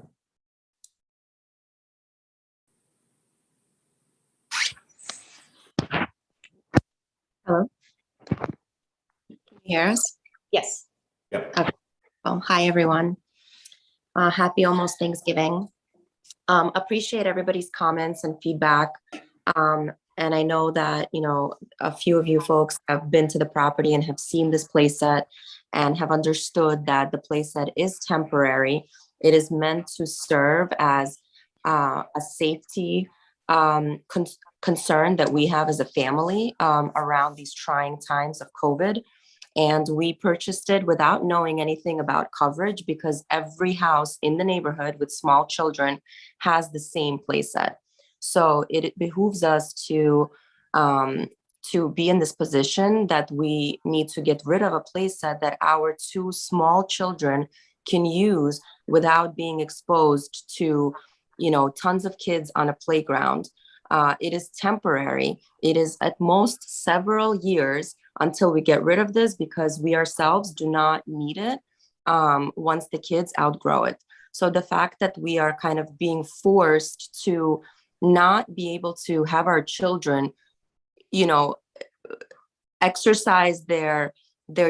Hello. Can you hear us? Yes. Yep. Okay. Well, hi, everyone. Happy almost Thanksgiving. Appreciate everybody's comments and feedback. And I know that, you know, a few of you folks have been to the property and have seen this playset and have understood that the playset is temporary. It is meant to serve as a safety concern that we have as a family around these trying times of COVID. And we purchased it without knowing anything about coverage because every house in the neighborhood with small children has the same playset. So it behooves us to be in this position that we need to get rid of a playset that our two small children can use without being exposed to, you know, tons of kids on a playground. It is temporary. It is at most several years until we get rid of this because we ourselves do not need it once the kids outgrow it. So the fact that we are kind of being forced to not be able to have our children, you know, exercise their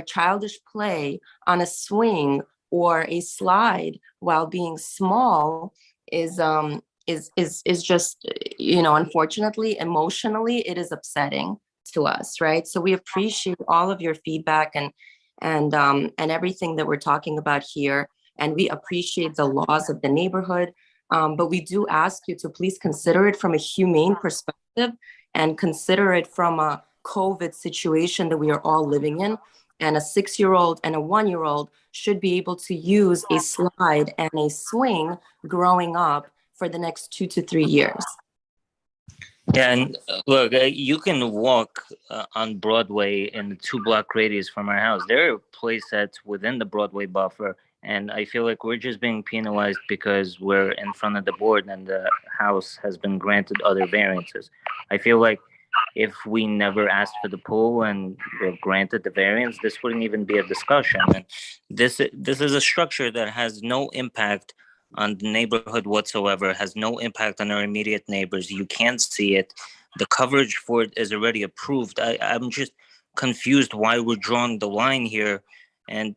childish play on a swing or a slide while being small is just, you know, unfortunately, emotionally, it is upsetting to us, right? So we appreciate all of your feedback and everything that we're talking about here, and we appreciate the laws of the neighborhood. But we do ask you to please consider it from a humane perspective and consider it from a COVID situation that we are all living in. And a 6-year-old and a 1-year-old should be able to use a slide and a swing growing up for the next 2 to 3 years. Yeah, and look, you can walk on Broadway in the 2-block radius from our house. There are playsets within the Broadway buffer, and I feel like we're just being penalized because we're in front of the board and the house has been granted other variances. I feel like if we never asked for the pool and were granted the variance, this wouldn't even be a discussion. And this is a structure that has no impact on the neighborhood whatsoever, has no impact on our immediate neighbors. You can't see it. The coverage for it is already approved. I'm just confused why we're drawing the line here. And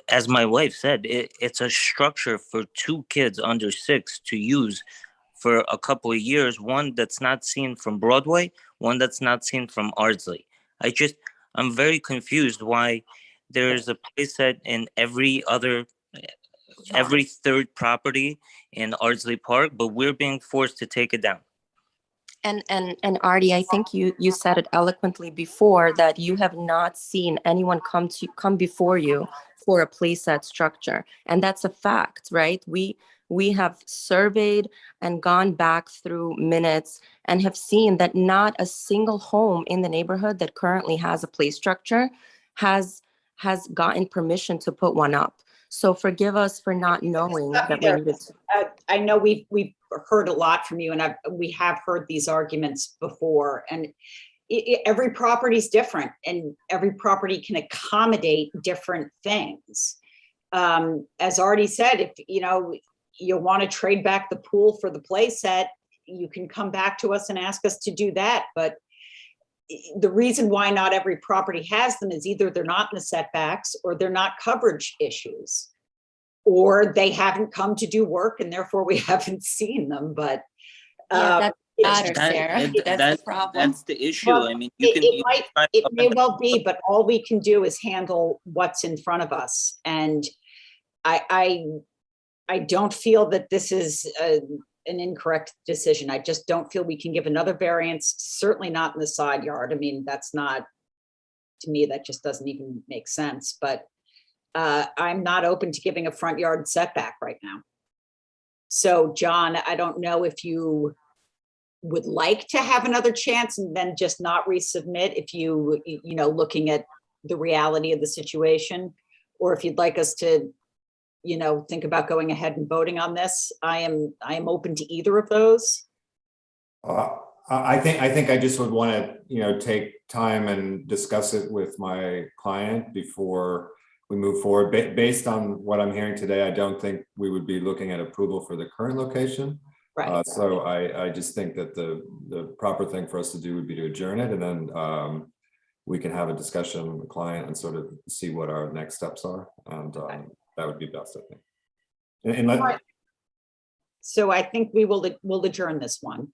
as my wife said, it's a structure for 2 kids under 6 to use for a couple of years. One that's not seen from Broadway, one that's not seen from Ardsley. I'm very confused why there's a playset in every 3rd property in Ardsley Park, but we're being forced to take it down. And Artie, I think you said it eloquently before that you have not seen anyone come before you for a playset structure, and that's a fact, right? We have surveyed and gone back through minutes and have seen that not a single home in the neighborhood that currently has a play structure has gotten permission to put one up. So forgive us for not knowing that we needed to. I know we've heard a lot from you, and we have heard these arguments before, and every property is different, and every property can accommodate different things. As Artie said, if you want to trade back the pool for the play set, you can come back to us and ask us to do that. But the reason why not every property has them is either they're not in the setbacks, or they're not coverage issues, or they haven't come to do work and therefore we haven't seen them. But That's the problem. That's the issue. Well, I mean, it may well be, but all we can do is handle what's in front of us. And I don't feel that this is an incorrect decision. I just don't feel we can give another variance, certainly not in the side yard. I mean, that's not, to me, that just doesn't even make sense. But I'm not open to giving a front yard setback right now. So John, I don't know if you would like to have another chance and then just not resubmit if looking at the reality of the situation, or if you'd like us to think about going ahead and voting on this. I am open to either of those. I think I just would want to, take time and discuss it with my client before we move forward. Based on what I'm hearing today, I don't think we would be looking at approval for the current location. Right. So I just think that the proper thing for us to do would be to adjourn it, and then we can have a discussion with the client and sort of see what our next steps are. And that would be best, I think. So I think we'll adjourn this one.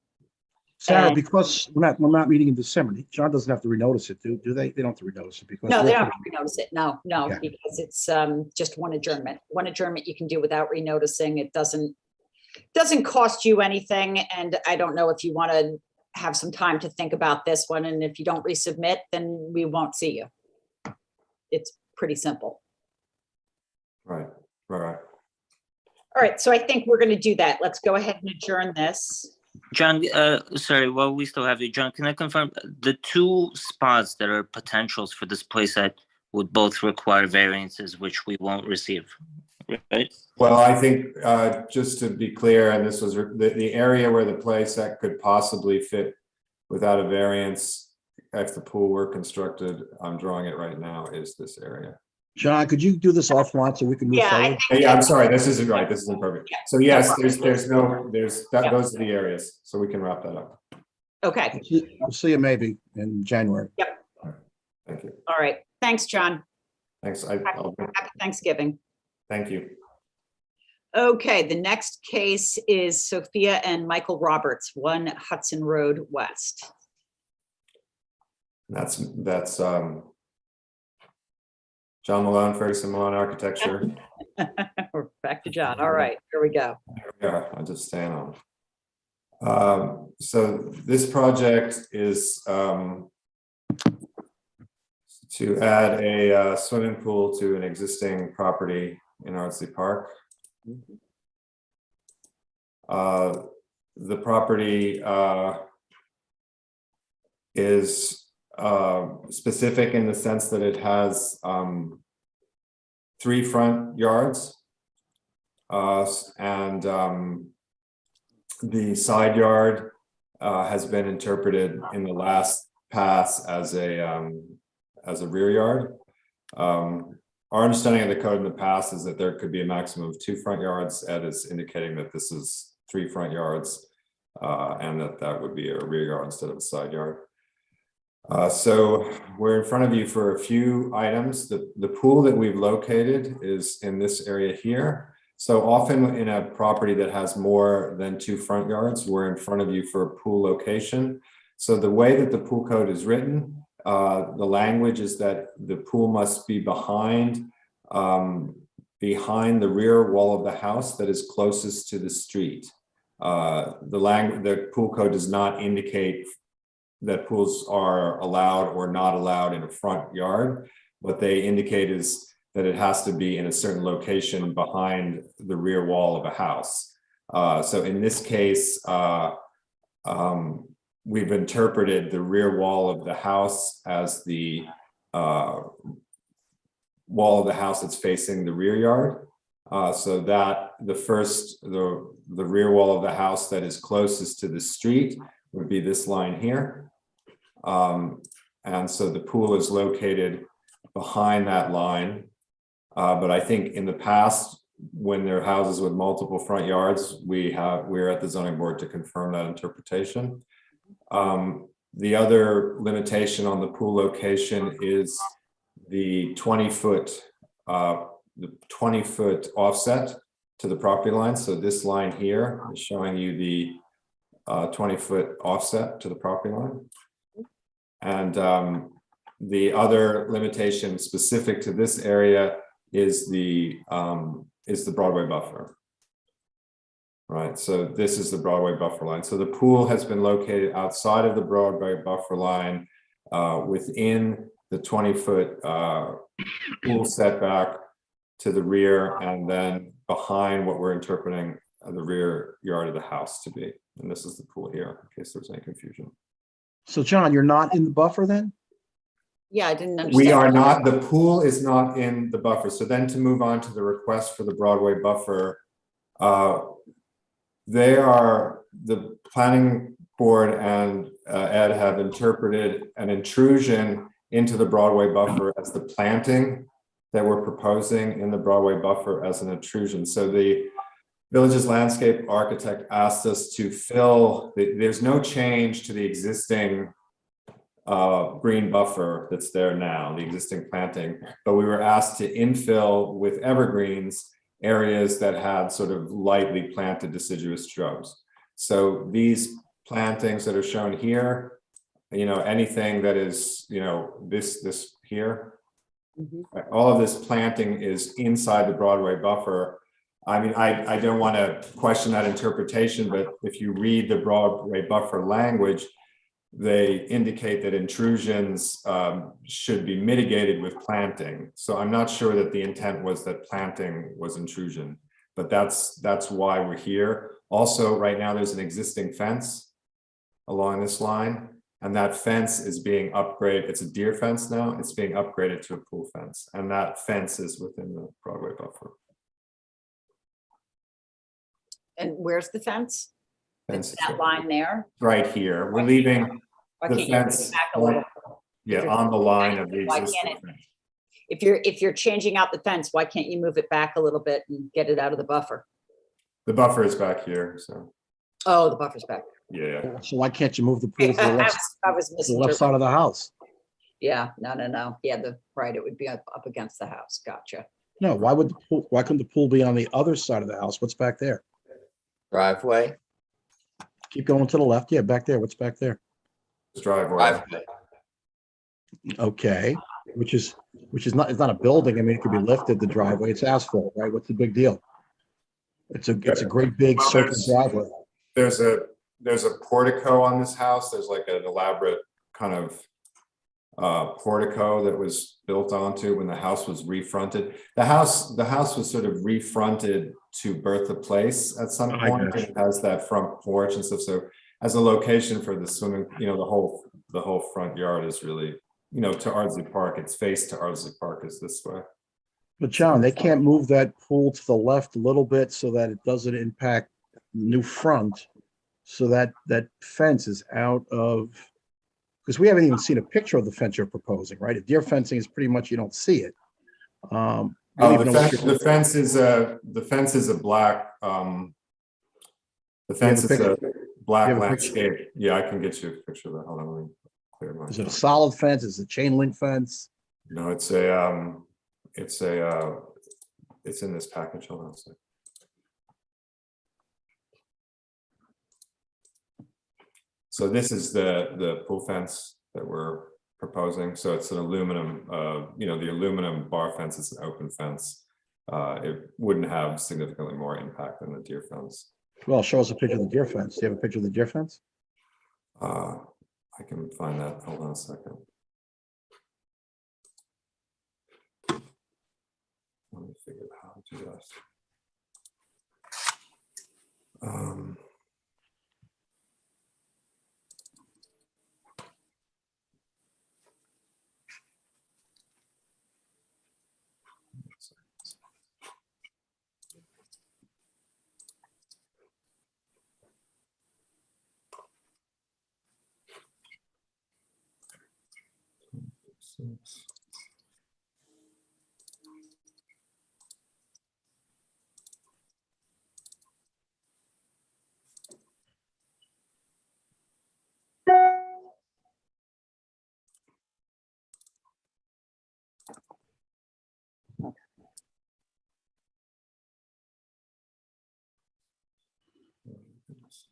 Sarah, because we're not meeting in December, John doesn't have to renotice it, do they? They don't have to renotice it because. No, they don't have to renotice it. No, Yeah. because it's just one adjournment. One adjournment you can do without renoticing. It doesn't cost you anything. And I don't know if you want to have some time to think about this one. And if you don't resubmit, then we won't see you. It's pretty simple. Right. All right, so I think we're going to do that. Let's go ahead and adjourn this. John, sorry, while we still have you, John, can I confirm the 2 spots that are potentials for this playset would both require variances, which we won't receive, right? Well, I think just to be clear, and this was the area where the playset could possibly fit without a variance if the pool were constructed, I'm drawing it right now, is this area. John, could you do this offline so we can move forward? Yeah, I'm sorry, this isn't right. This isn't perfect. So yes, those are the areas. So we can wrap that up. Okay. We'll see you maybe in January. Yep. Thank you. All right. Thanks, John. Thanks. Happy Thanksgiving. Thank you. Okay, the next case is Sophia and Michael Roberts, 1 Hudson Road West. That's John Malone, Ferguson Malone Architecture. We're back to John. All right, here we go. Yeah, I'll just stand on. So this project is to add a swimming pool to an existing property in Artsy Park. The property is specific in the sense that it has 3 front yards and the side yard has been interpreted in the last pass as a rear yard. Our understanding of the code in the past is that there could be a maximum of 2 front yards. Ed is indicating that this is 3 front yards, and that would be a rear yard instead of a side yard. So we're in front of you for a few items. The pool that we've located is in this area here. So often in a property that has more than 2 front yards, we're in front of you for a pool location. So the way that the pool code is written, the language is that the pool must be behind the rear wall of the house that is closest to the street. The pool code does not indicate that pools are allowed or not allowed in a front yard. What they indicate is that it has to be in a certain location behind the rear wall of a house. So in this case, we've interpreted the rear wall of the house as the wall of the house that's facing the rear yard. So that the rear wall of the house that is closest to the street would be this line here. And so the pool is located behind that line. But I think in the past, when there are houses with multiple front yards, we're at the zoning board to confirm that interpretation. The other limitation on the pool location is the 20-foot offset to the property line. So this line here is showing you the 20-foot offset to the property line. And the other limitation specific to this area is the Broadway buffer. Right, so this is the Broadway buffer line. So the pool has been located outside of the Broadway buffer line within the 20-foot pool setback to the rear, and then behind what we're interpreting the rear yard of the house to be. And this is the pool here, in case there's any confusion. So John, you're not in the buffer then? Yeah, I didn't understand. We are not, the pool is not in the buffer. So then to move on to the request for the Broadway buffer, the planning board and Ed have interpreted an intrusion into the Broadway buffer as the planting that we're proposing in the Broadway buffer as an intrusion. So the village's landscape architect asked us to fill, there's no change to the existing green buffer that's there now, the existing planting, but we were asked to infill with evergreens areas that had sort of lightly planted deciduous shrubs. So these plantings that are shown here, anything that is, this here, all of this planting is inside the Broadway buffer. I mean, I don't want to question that interpretation, but if you read the Broadway buffer language, they indicate that intrusions should be mitigated with planting. So I'm not sure that the intent was that planting was intrusion, but that's why we're here. Also, right now there's an existing fence along this line, and that fence is being upgraded. It's a deer fence now. It's being upgraded to a pool fence, and that fence is within the Broadway buffer. And where's the fence? Fence It's that line there? right here. We're leaving Why the can't you move fence it back a little? yeah, on the line of the Why existing can't it- fence. If you're changing out the fence, why can't you move it back a little bit and get it out of the buffer? The buffer is back here, so Oh, the buffer's back. yeah. So why can't you move the pool to the left, I was to the left misinterpreting. side of the house? Yeah, no. Yeah, right, it would be up against the house. Gotcha. No, why couldn't the pool be on the other side of the house? What's back there? Driveway. Keep going to the left. Yeah, back there. What's back there? This driveway. Driveway. Okay, which is not, it's not a building. I mean, it could be lifted, the driveway. It's asphalt, right? What's the big deal? It's a great big Well, circular driveway. There's a portico on this house. There's like an elaborate kind of portico that was built onto when the house was refronted. The house was sort of refronted to Bertha Place at some I point. got It has that front porch and stuff. So as a location for the swimming, the whole front yard is really, to Ardsley Park. Its face to Ardsley Park is this way. But John, they can't move that pool to the left a little bit so that it doesn't impact the new front, So that fence is out of, because we haven't even seen a picture of the fence you're proposing, right? A deer fencing is pretty much, you don't see it. We don't even know what you're- The fence is a black, the fence is a black have a picture? landscape. Yeah, I can get you a picture of that. Hold on, let me clear my. Is it a solid fence? Is it a chain link fence? No, it's in this package. Hold on a second. So this is the pool fence that we're proposing. So it's an aluminum, the aluminum bar fence is an open fence. It wouldn't have significantly more impact than the deer fence. Well, show us a picture of the deer fence. Do you have a picture of the deer fence? I can find that. Hold on a second. Let me figure out how to do that.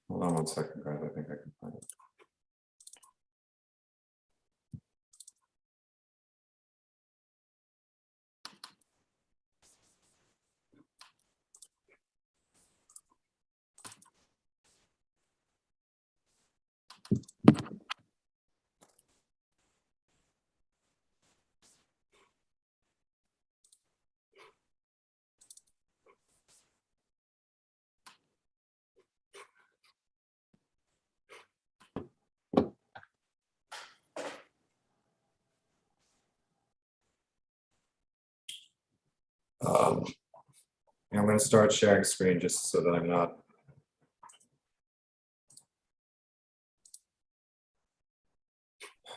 Hold on one second, guys. I think I can find it. I'm going to start sharing screen just so that I'm not.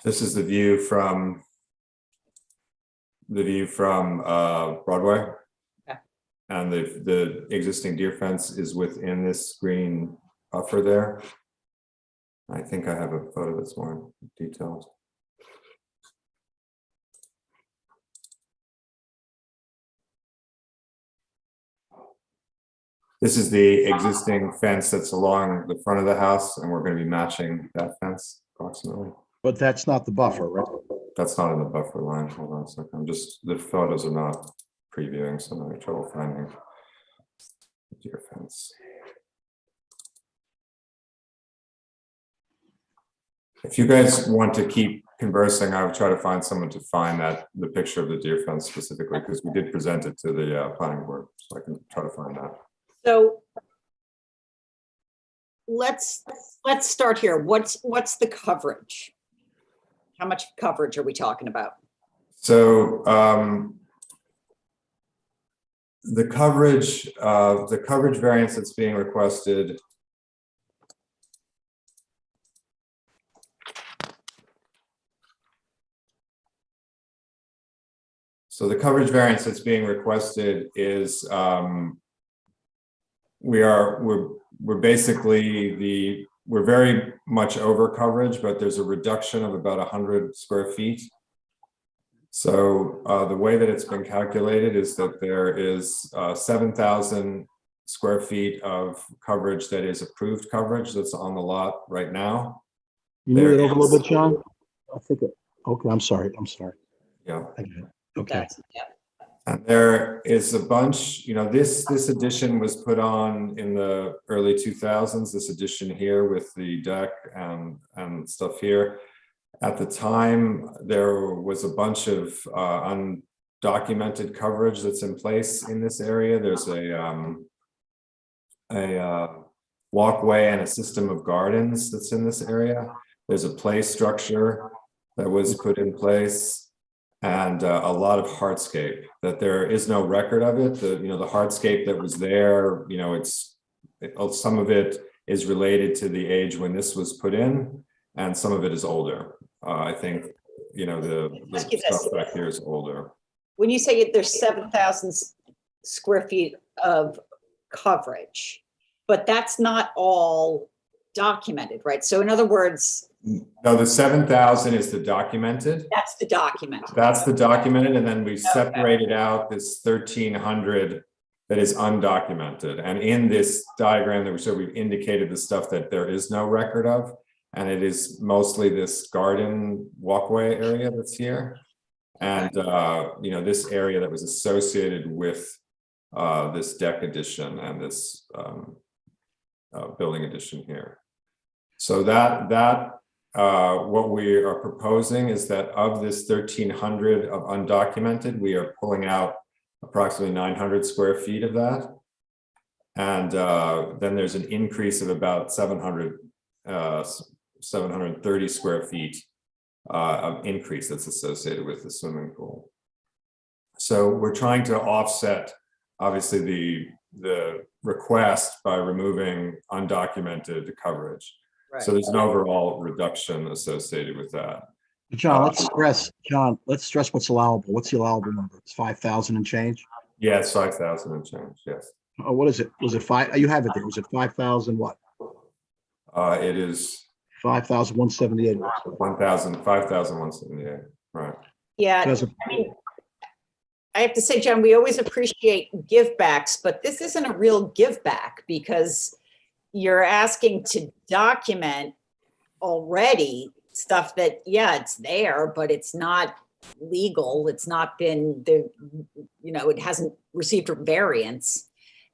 This is the view from Broadway. Okay. And the existing deer fence is within this green buffer there. I think I have a photo that's more detailed. This is the existing fence that's along the front of the house, and we're going to be matching that fence approximately. But that's not the buffer, right? That's not in the buffer line. Hold on a second. The photos are not previewing, so I'm having trouble finding the deer fence. If you guys want to keep conversing, I would try to find someone to find the picture of the deer fence specifically, because we did present it to the planning board, so I can try to find that. So let's start here. What's the coverage? How much coverage are we talking about? So the coverage variance that's being requested. So the coverage variance that's being requested is we're basically we're very much over coverage, but there's a reduction of about 100 square feet. So the way that it's been calculated is that there is 7,000 square feet of coverage that is approved coverage that's on the lot right now. You move it over a little bit, John? I think okay, I'm sorry. Yeah. Okay. Yeah. And there is a bunch, this addition was put on in the early 2000s, this addition here with the deck and stuff here. At the time, there was a bunch of undocumented coverage that's in place in this area. There's a walkway and a system of gardens that's in this area. There's a play structure that was put in place. And a lot of hardscape that there is no record of it. The hardscape that was there, some of it is related to the age when this was put in, and some of it is older. I think, you know, the Ask you this. stuff back here is older. When you say there's 7,000 square feet of coverage, but that's not all documented, right? So in other words, No, the 7,000 is the documented. that's the document. That's the documented, and then we separated out this 1,300 that is undocumented. And in this diagram that we showed, we've indicated the stuff that there is no record of, and it is mostly this garden walkway area that's here. And, you know, this area that was associated with this deck addition and this building addition here. So what we are proposing is that of this 1,300 of undocumented, we are pulling out approximately 900 square feet of that. And then there's an increase of about 730 square feet of increase that's associated with the swimming pool. So we're trying to offset, obviously, the request by removing undocumented coverage. Right. So there's an overall reduction associated with that. John, let's stress what's allowable. What's the allowable number? It's 5,000 and change? Yeah, it's 5,000 and change, yes. Oh, what is it? Was it five? You have it there. Was it 5,000 what? It is 5,178. 5,178, right. Yeah, I mean, I have to say, John, we always appreciate give backs, but this isn't a real give back because you're asking to document already stuff that, yeah, it's there, but it's not legal. It's not been you know, it hasn't received a variance.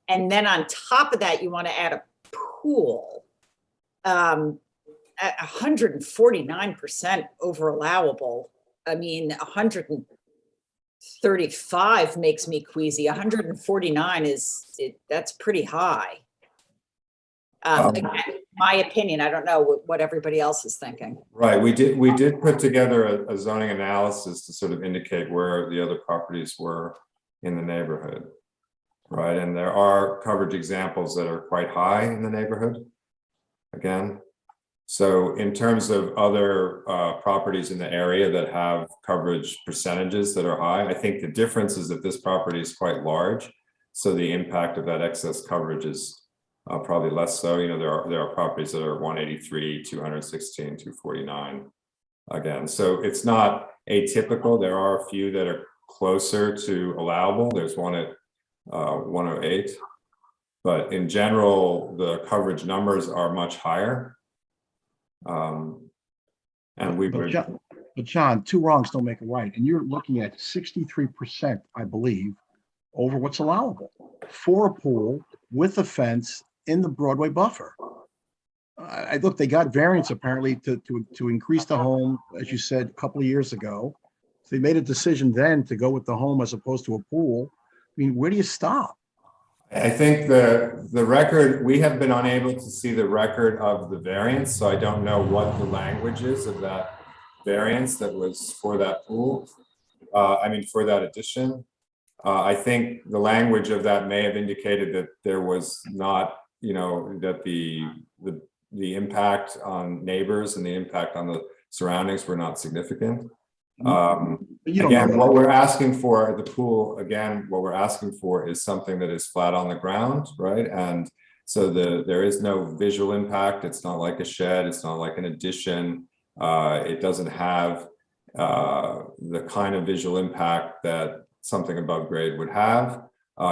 And then on top of that, you want to add a pool. 149% over allowable. I mean, 135 makes me queasy. 149 that's pretty high. Again, my opinion, I don't know what everybody else is thinking. Right, we did put together a zoning analysis to sort of indicate where the other properties were in the neighborhood. Right, and there are coverage examples that are quite high in the neighborhood. Again, so in terms of other properties in the area that have coverage percentages that are high, I think the difference is that this property is quite large. So the impact of that excess coverage is probably less so. You know, there are properties that are 183, 216, 249 again. So it's not atypical. There are a few that are closer to allowable. There's one at 108. But in general, the coverage numbers are much higher. And we would. But John, two wrongs don't make a right. And you're looking at 63%, I believe, over what's allowable for a pool with a fence in the Broadway buffer. I look, they got variance apparently to increase the home, as you said, a couple of years ago. So they made a decision then to go with the home as opposed to a pool. I mean, where do you stop? I think the record, we have been unable to see the record of the variance, so I don't know what the language is of that variance that was for that pool. I mean, for that addition. I think the language of that may have indicated that there was not, you know, that the impact on neighbors and the impact on the surroundings were not significant. Again, what we're asking for the pool, again, what we're asking for is something that is flat on the ground, right? And so there is no visual impact. It's not like a shed. It's not like an addition. It doesn't have the kind of visual impact that something above grade would have.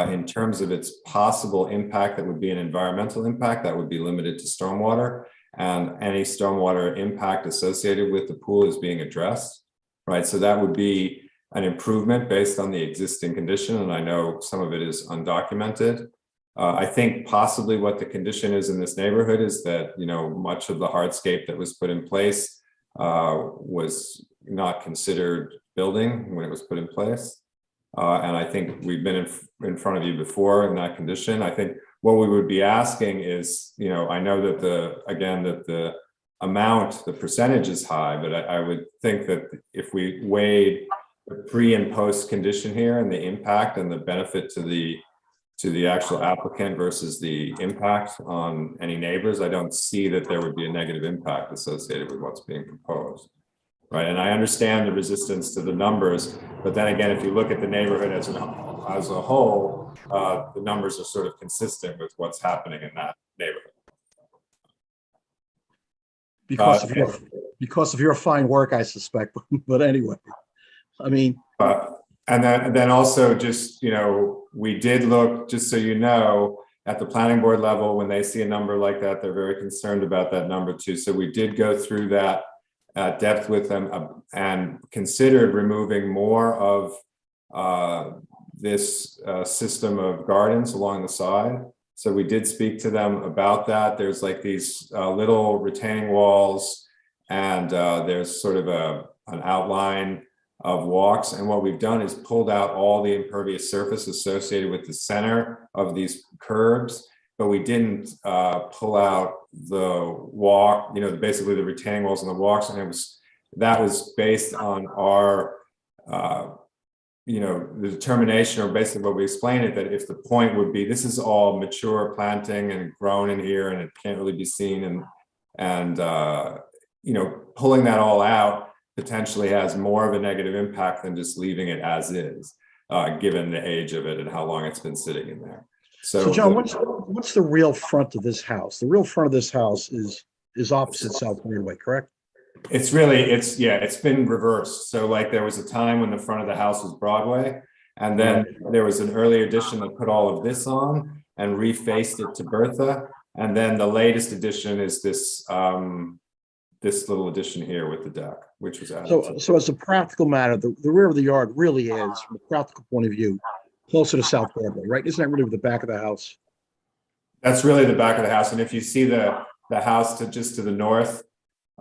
In terms of its possible impact, that would be an environmental impact that would be limited to stormwater, and any stormwater impact associated with the pool is being addressed. Right, so that would be an improvement based on the existing condition, and I know some of it is undocumented. I think possibly what the condition is in this neighborhood is that, you know, much of the hardscape that was put in place was not considered building when it was put in place. And I think we've been in front of you before in that condition. I think what we would be asking is, you know, I know that the amount, the percentage is high, but I would think that if we weighed the pre and post condition here and the impact and the benefit to the to the actual applicant versus the impact on any neighbors, I don't see that there would be a negative impact associated with what's being proposed. Right, and I understand the resistance to the numbers, but then again, if you look at the neighborhood as a whole, the numbers are sort of consistent with what's happening in that neighborhood. Because of your fine work, I suspect, but anyway, I mean. And then also just, we did look, just so you know, at the planning board level, when they see a number like that, they're very concerned about that number too. So we did go through that at depth with them and considered removing more of this system of gardens along the side. So we did speak to them about that. There's like these little retaining walls, and there's sort of an outline of walks. And what we've done is pulled out all the impervious surface associated with the center of these curbs, but we didn't pull out the walk, basically the retaining walls and the walks. And that was based on our, the determination, or basically what we explained it, that if the point would be, this is all mature planting and grown in here and it can't really be seen, and pulling that all out potentially has more of a negative impact than just leaving it as is, given the age of it and how long it's been sitting in there. So John, what's the real front of this house? The real front of this house is opposite South Greenway, correct? It's been reversed. So like there was a time when the front of the house was Broadway, and then there was an earlier edition that put all of this on and refaced it to Bertha. And then the latest edition is this this little addition here with the deck, which was added. So as a practical matter, the rear of the yard really is, from a practical point of view, closer to South Broadway, right? Isn't that really the back of the house? That's really the back of the house. And if you see the house just to the north,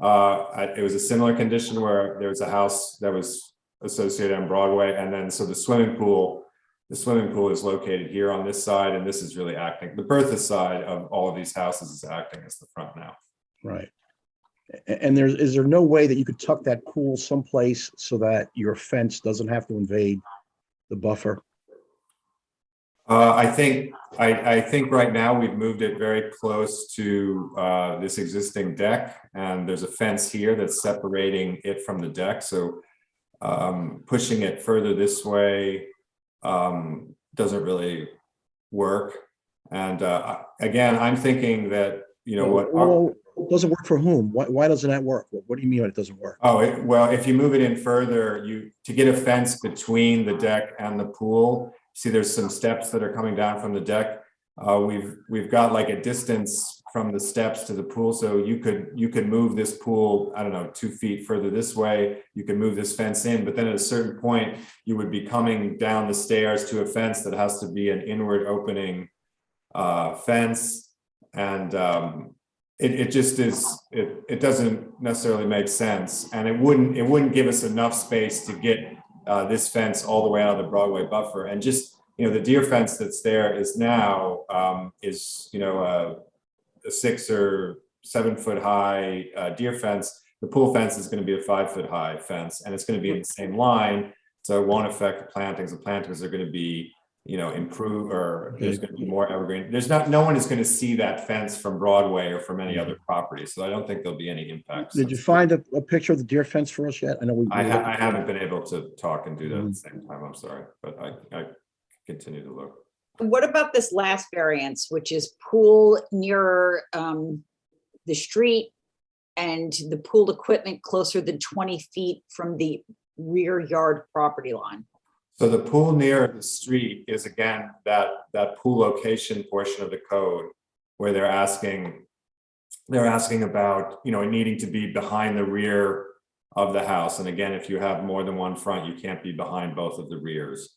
it was a similar condition where there was a house that was associated on Broadway. And then so the swimming pool is located here on this side, and this is really acting. The Bertha side of all of these houses is acting as the front now. Right. And is there no way that you could tuck that pool someplace so that your fence doesn't have to invade the buffer? I think right now we've moved it very close to this existing deck, and there's a fence here that's separating it from the deck. So pushing it further this way doesn't really work. And again, I'm thinking that, It doesn't work for whom? Why doesn't that work? What do you mean it doesn't work? Well, if you move it in further, to get a fence between the deck and the pool, see there's some steps that are coming down from the deck. We've got like a distance from the steps to the pool. So you could move this pool, I don't know, 2 feet further this way. You could move this fence in, but then at a certain point, you would be coming down the stairs to a fence that has to be an inward opening fence. And it just is, it doesn't necessarily make sense. And it wouldn't give us enough space to get this fence all the way out of the Broadway buffer. And just, the deer fence that's there is now a 6 or 7 foot high deer fence. The pool fence is going to be a 5 foot high fence, and it's going to be in the same line. So it won't affect the plantings. The plantings are going to be, improve, or there's going to be more evergreen. No one is going to see that fence from Broadway or from any other property. So I don't think there'll be any impacts. Did you find a picture of the deer fence for us yet? I know I haven't been able to talk and do that at the same time. I'm sorry, but I continue to look. What about this last variance, which is pool near the street and the pool equipment closer than 20 feet from the rear yard property line? So the pool near the street is, again, that pool location portion of the code where they're asking about, needing to be behind the rear of the house. And again, if you have more than one front, you can't be behind both of the rears.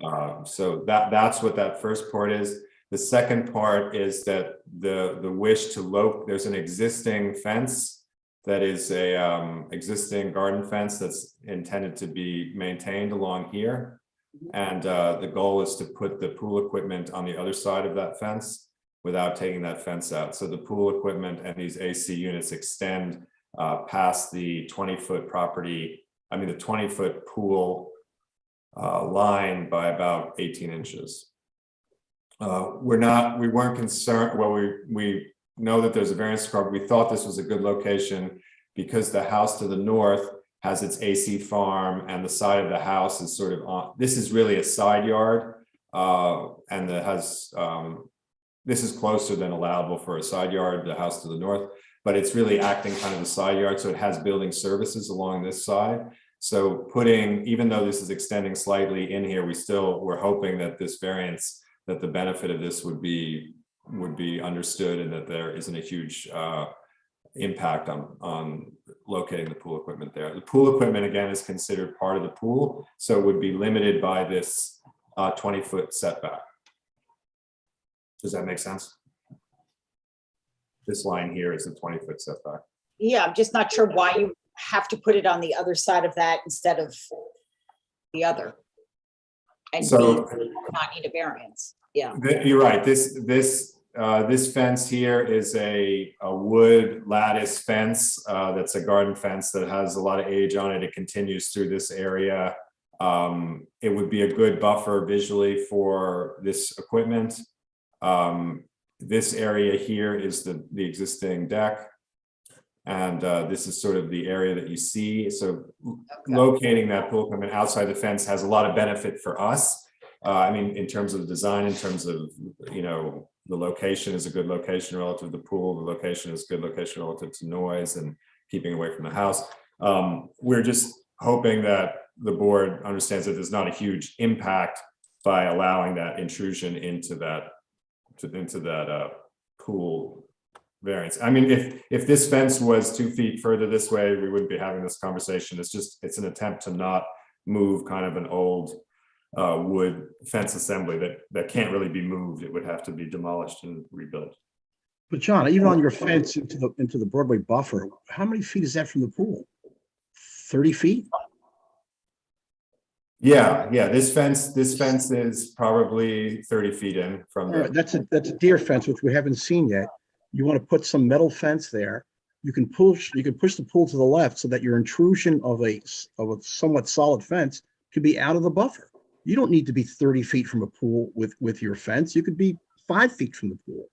Right. So that's what that first part is. The second part is that the wish to there's an existing fence that is a existing garden fence that's intended to be maintained along here. And the goal is to put the pool equipment on the other side of that fence without taking that fence out. So the pool equipment and these AC units extend past the 20-foot property, the 20-foot pool line by about 18 inches. we weren't concerned, well, we know that there's a variance requirement. We thought this was a good location because the house to the north has its AC farm and the side of the house is sort of on, this is really a side yard. And that has, this is closer than allowable for a side yard, the house to the north, but it's really acting kind of a side yard. So it has building services along this side. So putting, even though this is extending slightly in here, we're hoping that this variance, that the benefit of this would be understood and that there isn't a huge impact on locating the pool equipment there. The pool equipment, again, is considered part of the pool, so it would be limited by this 20-foot setback. Does that make sense? This line here is a 20-foot setback. Yeah, I'm just not sure why you have to put it on the other side of that instead of the other. And So not need a variance. Yeah. You're right. This fence here is a wood lattice fence. That's a garden fence that has a lot of age on it. It continues through this area. It would be a good buffer visually for this equipment. This area here is the existing deck. And this is sort of the area that you see. So locating that pool equipment outside the fence has a lot of benefit for us. I mean, in terms of the design, in terms of, you know, the location is a good location relative to the pool. The location is a good location relative to noise and keeping away from the house. We're just hoping that the board understands that there's not a huge impact by allowing that intrusion into that pool variance. I mean, if this fence was 2 feet further this way, we wouldn't be having this conversation. It's an attempt to not move kind of an old wood fence assembly that can't really be moved. It would have to be demolished and rebuilt. But John, even on your fence into the Broadway buffer, how many feet is that from the pool? 30 feet? Yeah. This fence is probably 30 feet in from All right, that's a deer fence, which we haven't seen yet. You want to put some metal fence there. You can push the pool to the left so that your intrusion of a somewhat solid fence could be out of the buffer. You don't need to be 30 feet from a pool with your fence. You could be 5 feet from the pool.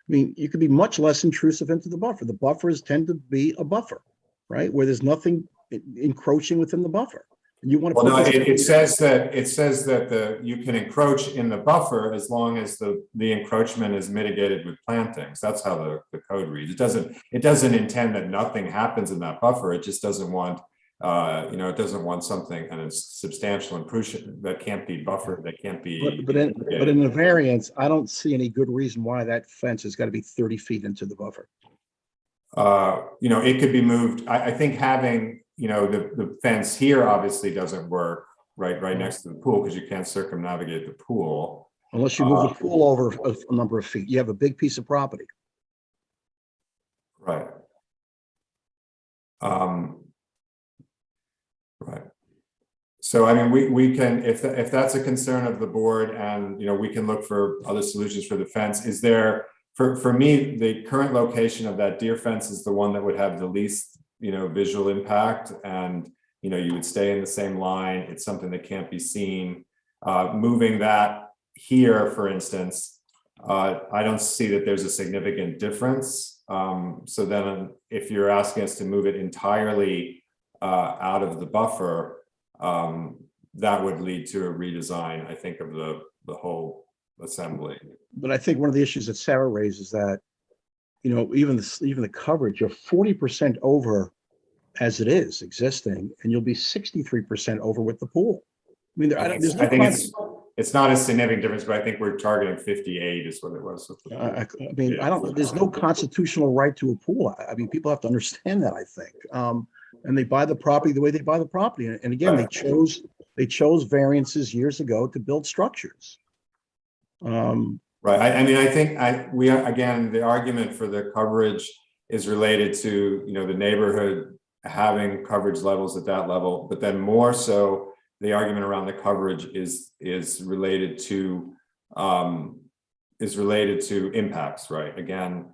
I mean, you could be much less intrusive into the buffer. The buffers tend to be a buffer, right? Where there's nothing encroaching within the buffer. And you want to it says that you can encroach in the buffer as long as the encroachment is mitigated with plantings. That's how the code reads. It doesn't intend that nothing happens in that buffer. It just doesn't want it doesn't want something and it's substantial intrusion that can't be buffered, that can't be. But in the variance, I don't see any good reason why that fence has got to be 30 feet into the buffer. It could be moved. I think having, the fence here obviously doesn't work right next to the pool because you can't circumnavigate the pool. Unless you move the pool over a number of feet. You have a big piece of property. Right. Right. So, I mean, we can, if that's a concern of the board and, we can look for other solutions for the fence. Is there, for me, the current location of that deer fence is the one that would have the least, visual impact and, you would stay in the same line. It's something that can't be seen. Moving that here, for instance, I don't see that there's a significant difference. So then if you're asking us to move it entirely out of the buffer, that would lead to a redesign, I think, of the whole assembly. But I think one of the issues that Sarah raises that, even the coverage, you're 40% over as it is existing, and you'll be 63% over with the pool. I mean, I think it's not a significant difference, but I think we're targeting 58 is what it was. There's no constitutional right to a pool. I mean, people have to understand that, I think. And they buy the property the way they buy the property. And again, they chose variances years ago to build structures. Right. I mean, I think again, the argument for the coverage is related to, the neighborhood having coverage levels at that level, but then more so the argument around the coverage is related to impacts, right? Again,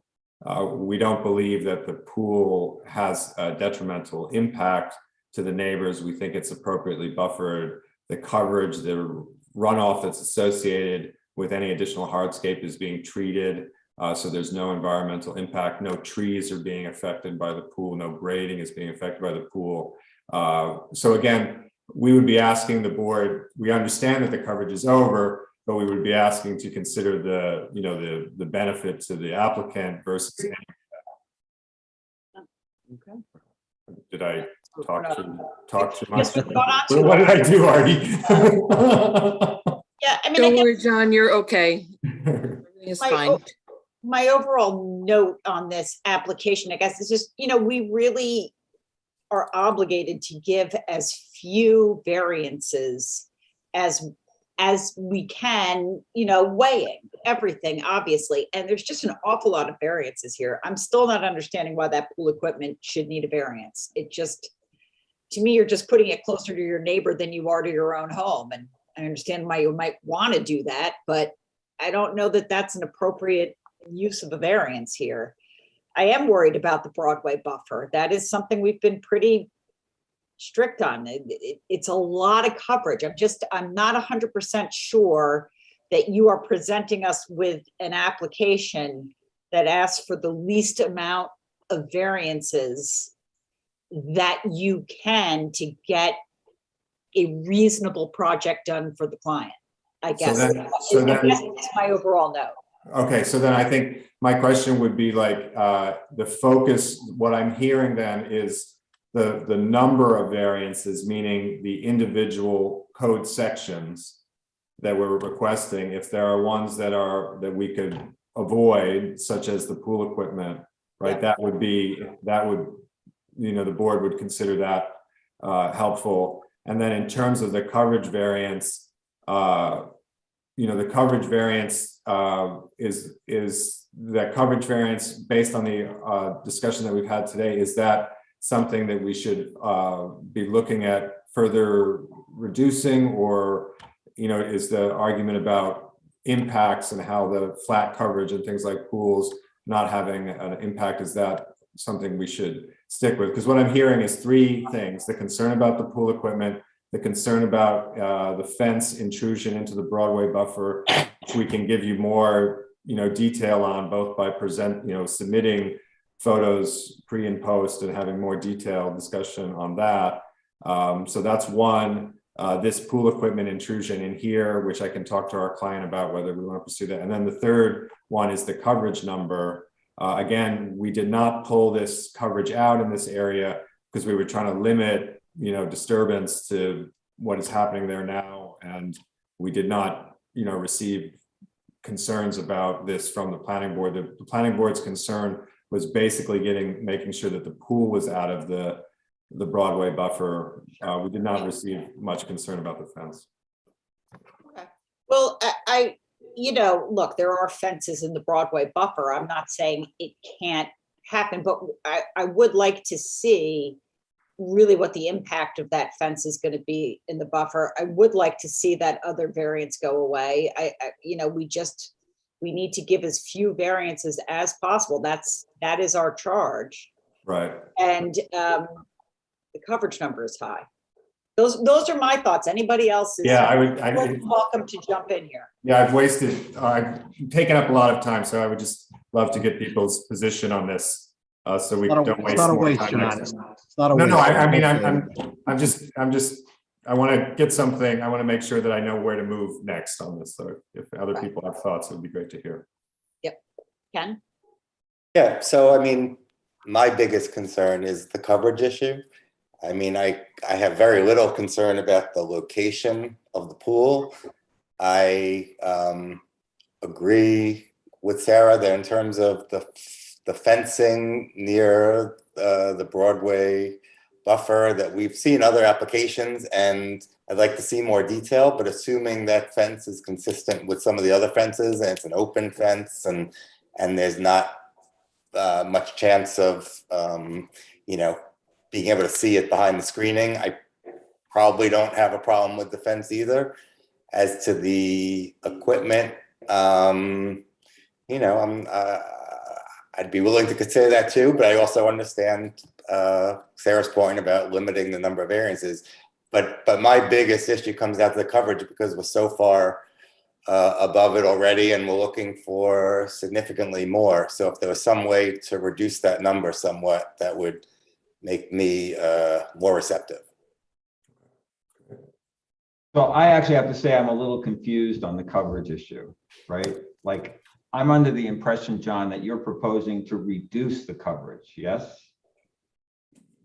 we don't believe that the pool has a detrimental impact to the neighbors. We think it's appropriately buffered. The coverage, the runoff that's associated with any additional hardscape is being treated. So there's no environmental impact, no trees are being affected by the pool, no grading is being affected by the pool. So again, we would be asking the board, we understand that the coverage is over, but we would be asking to consider the, you know, the benefit to the applicant versus. Okay. Did I talk too much? Yes, we've gone on too What did long. I do, Artie? Yeah, I mean, Don't I guess worry, John, you're okay. Everything is My fine. my overall note on this application, I guess, is just, you know, we really are obligated to give as few variances as we can, you know, weighing everything, obviously. And there's just an awful lot of variances here. I'm still not understanding why that pool equipment should need a variance. It just, to me, you're just putting it closer to your neighbor than you are to your own home. And I understand why you might want to do that, but I don't know that that's an appropriate use of a variance here. I am worried about the Broadway buffer. That is something we've been pretty strict on. It's a lot of coverage. I'm not 100% sure that you are presenting us with an application that asks for the least amount of variances that you can to get a reasonable project done for the client, I guess. So That's my overall note. Okay, so then I think my question would be like, the focus, what I'm hearing then is the number of variances, meaning the individual code sections that we're requesting. If there are ones that we could avoid, such as the pool equipment, right? Yeah. That would, you know, the board would consider that helpful. And then in terms of the coverage variance, you know, the coverage variance is that coverage variance based on the discussion that we've had today, is that something that we should be looking at further reducing, or, you know, is the argument about impacts and how the flat coverage and things like pools not having an impact, is that something we should stick with? Because what I'm hearing is three things: the concern about the pool equipment, the concern about the fence intrusion into the Broadway buffer, which we can give you more, you know, detail on, both by submitting photos pre and post and having more detailed discussion on that. So that's one. This pool equipment intrusion in here, which I can talk to our client about whether we want to pursue that. And then the third one is the coverage number. Again, we did not pull this coverage out in this area because we were trying to limit, you know, disturbance to what is happening there now. And we did not, you know, receive concerns about this from the planning board. The planning board's concern was basically making sure that the pool was out of the Broadway buffer. We did not receive much concern about the fence. Okay. Well, I you know, look, there are fences in the Broadway buffer. I'm not saying it can't happen, but I would like to see really what the impact of that fence is going to be in the buffer. I would like to see that other variance go away. You know, we need to give as few variances as possible. That is our charge. Right. And the coverage number is high. Those are my thoughts. Anybody else is welcome to jump in here. Yeah, I've taken up a lot of time, so I would just love to get people's position on this. So we don't waste more time. It's not a waste. No, I mean, I want to get something. I want to make sure that I know where to move next on this. So if other people have thoughts, it would be great to hear. Yep. Ken? Yeah, so I mean, my biggest concern is the coverage issue. I mean, I have very little concern about the location of the pool. I agree with Sarah that in terms of the fencing near the Broadway buffer, that we've seen other applications, and I'd like to see more detail, but assuming that fence is consistent with some of the other fences and it's an open fence and there's not much chance of, you know, being able to see it behind the screening, I probably don't have a problem with the fence either. As to the equipment, you know, I'd be willing to consider that too, but I also understand Sarah's point about limiting the number of variances. But my biggest issue comes down to the coverage, because we're so far above it already, and we're looking for significantly more. So if there was some way to reduce that number somewhat, that would make me more receptive. So I actually have to say I'm a little confused on the coverage issue, right? Like, I'm under the impression, John, that you're proposing to reduce the coverage, yes?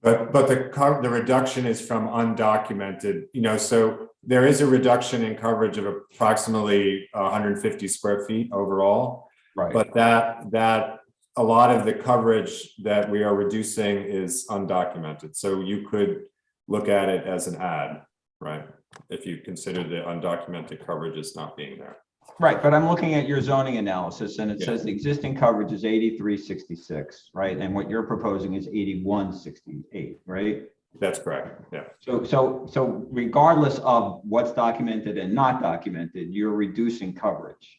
But the reduction is from undocumented, so there is a reduction in coverage of approximately 150 square feet overall. Right. But that a lot of the coverage that we are reducing is undocumented. So you could look at it as an add, right? If you consider the undocumented coverage as not being there. Right, but I'm looking at your zoning analysis and it says the existing coverage is 8366, right? And what you're proposing is 8168, right? That's correct, yeah. So regardless of what's documented and not documented, you're reducing coverage.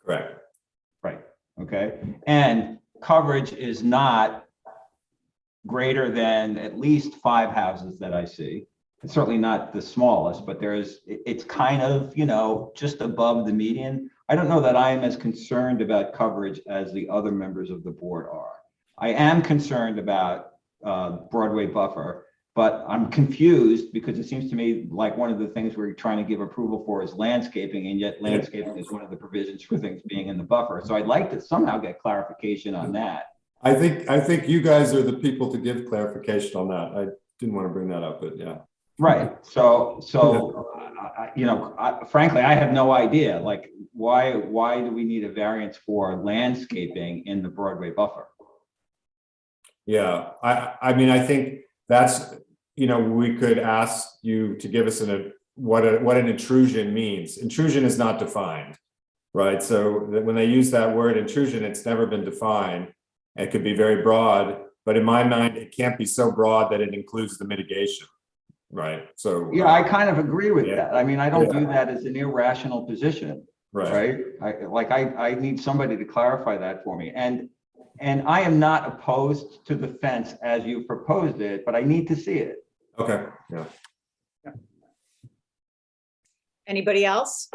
Correct. Right, okay. And coverage is not greater than at least 5 houses that I see. It's certainly not the smallest, but it's kind of, just above the median. I don't know that I am as concerned about coverage as the other members of the board are. I am concerned about Broadway buffer, but I'm confused because it seems to me like one of the things we're trying to give approval for is landscaping, and yet landscaping is one of the provisions for things being in the buffer. So I'd like to somehow get clarification on that. I think you guys are the people to give clarification on that. I didn't want to bring that up, but yeah. Right. So frankly, I have no idea. Like, why do we need a variance for landscaping in the Broadway buffer? Yeah, I mean, I think that's, we could ask you to give us what an intrusion means. Intrusion is not defined, right? So when they use that word intrusion, it's never been defined. It could be very broad, but in my mind, it can't be so broad that it includes the mitigation. Right. So yeah, I kind of agree with that. I mean, I don't view that as an irrational position. Right. I need somebody to clarify that for me. And I am not opposed to the fence as you proposed it, but I need to see it. Okay. Yeah. Anybody else?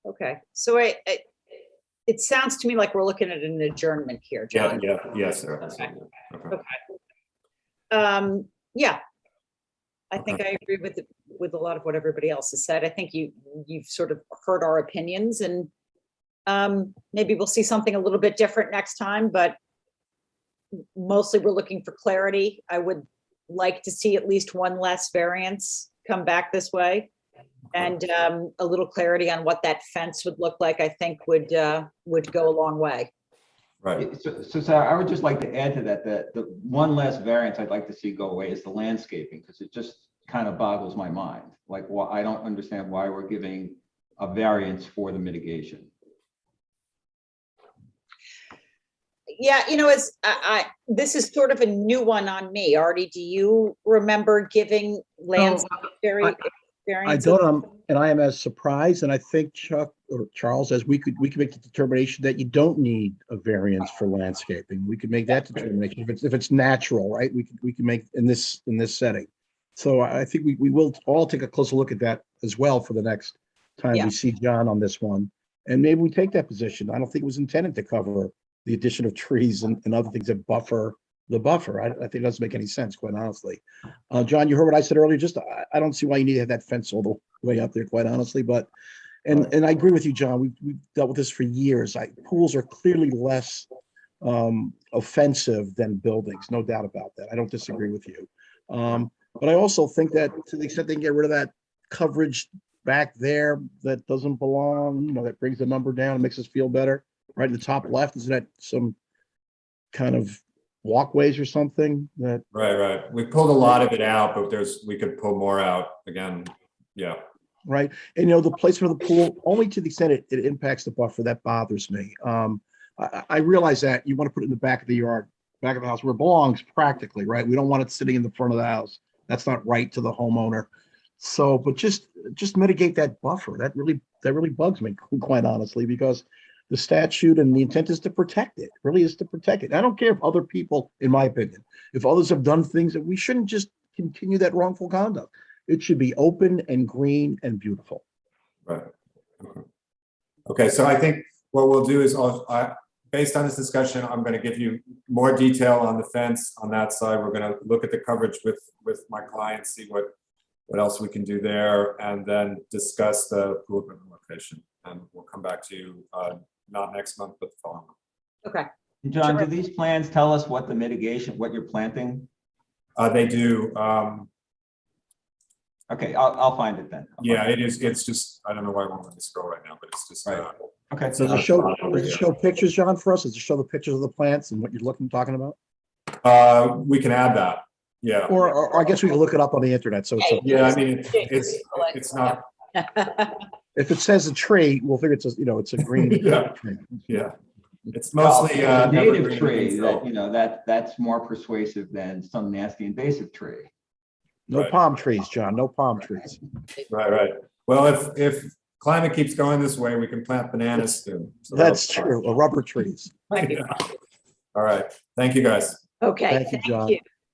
Okay, so it sounds to me like we're looking at an adjournment here, John. Yeah. Yes, sir. Okay. Yeah, I think I agree with a lot of what everybody else has said. I think you've sort of heard our opinions, and maybe we'll see something a little bit different next time, but mostly we're looking for clarity. I would like to see at least one less variance come back this way, and a little clarity on what that fence would look like, I think would go a long way. Right. So Sarah, I would just like to add to that the one less variance I'd like to see go away is the landscaping, because it just kind of boggles my mind. Like, I don't understand why we're giving a variance for the mitigation. Yeah, this is sort of a new one on me. Artie, do you remember giving landscape variance? I don't, and I am as surprised, and I think Chuck or Charles, as we could make the determination that you don't need a variance for landscaping. We could make that determination if it's natural, right? We can make in this setting. So I think we will all take a closer look at that as well for the next time we see John on this one, and maybe we take that position. I don't think it was intended to cover the addition of trees and other things that buffer the buffer. I think it doesn't make any sense, quite honestly. John, you heard what I said earlier. Just I don't see why you need to have that fence all the way up there, quite honestly. But and I agree with you, John. We've dealt with this for years. Pools are clearly less offensive than buildings, no doubt about that. I don't disagree with you. But I also think that to the extent they can get rid of that coverage back there that doesn't belong, that brings the number down and makes us feel better. Right at the top left, isn't that some kind of walkways or something that? Right. We pulled a lot of it out, but we could pull more out again. Yeah. Right. And the placement of the pool, only to the extent it impacts the buffer, that bothers me. I realize that you want to put it in the back of the yard, back of the house where it belongs practically, right? We don't want it sitting in the front of the house. That's not right to the homeowner. So, but just mitigate that buffer. That really bugs me, quite honestly, because the statute and the intent is to protect it. Really is to protect it. I don't care if other people, in my opinion, if others have done things that we shouldn't just continue that wrongful conduct. It should be open and green and beautiful. Right. Okay, so I think what we'll do is, based on this discussion, I'm going to give you more detail on the fence on that side. We're going to look at the coverage with my client, see what else we can do there, and then discuss the pool equipment location. And we'll come back to you, not next month, but the following month. Okay. John, do these plans tell us what the mitigation, what you're planting? They do. Okay, I'll find it then. Yeah, it is. It's just, I don't know why I won't let me scroll right now, but it's just. Right. Okay. Does it show pictures, John, for us? Does it show the pictures of the plants and what you're talking about? We can add that. Yeah. Or I guess we can look it up on the internet. So it's Yeah, I mean, it's not. if it says a tree, we'll figure it's a green Yeah. tree. Yeah. It's mostly native evergreen tree and that's more persuasive than some nasty invasive tree. No Right. palm trees, John, no palm trees. Right. Well, if climate keeps going this way, we can plant bananas soon. So That's that'll- true, or rubber trees. Yeah. All right. Thank you, guys. Okay, Thank you, John.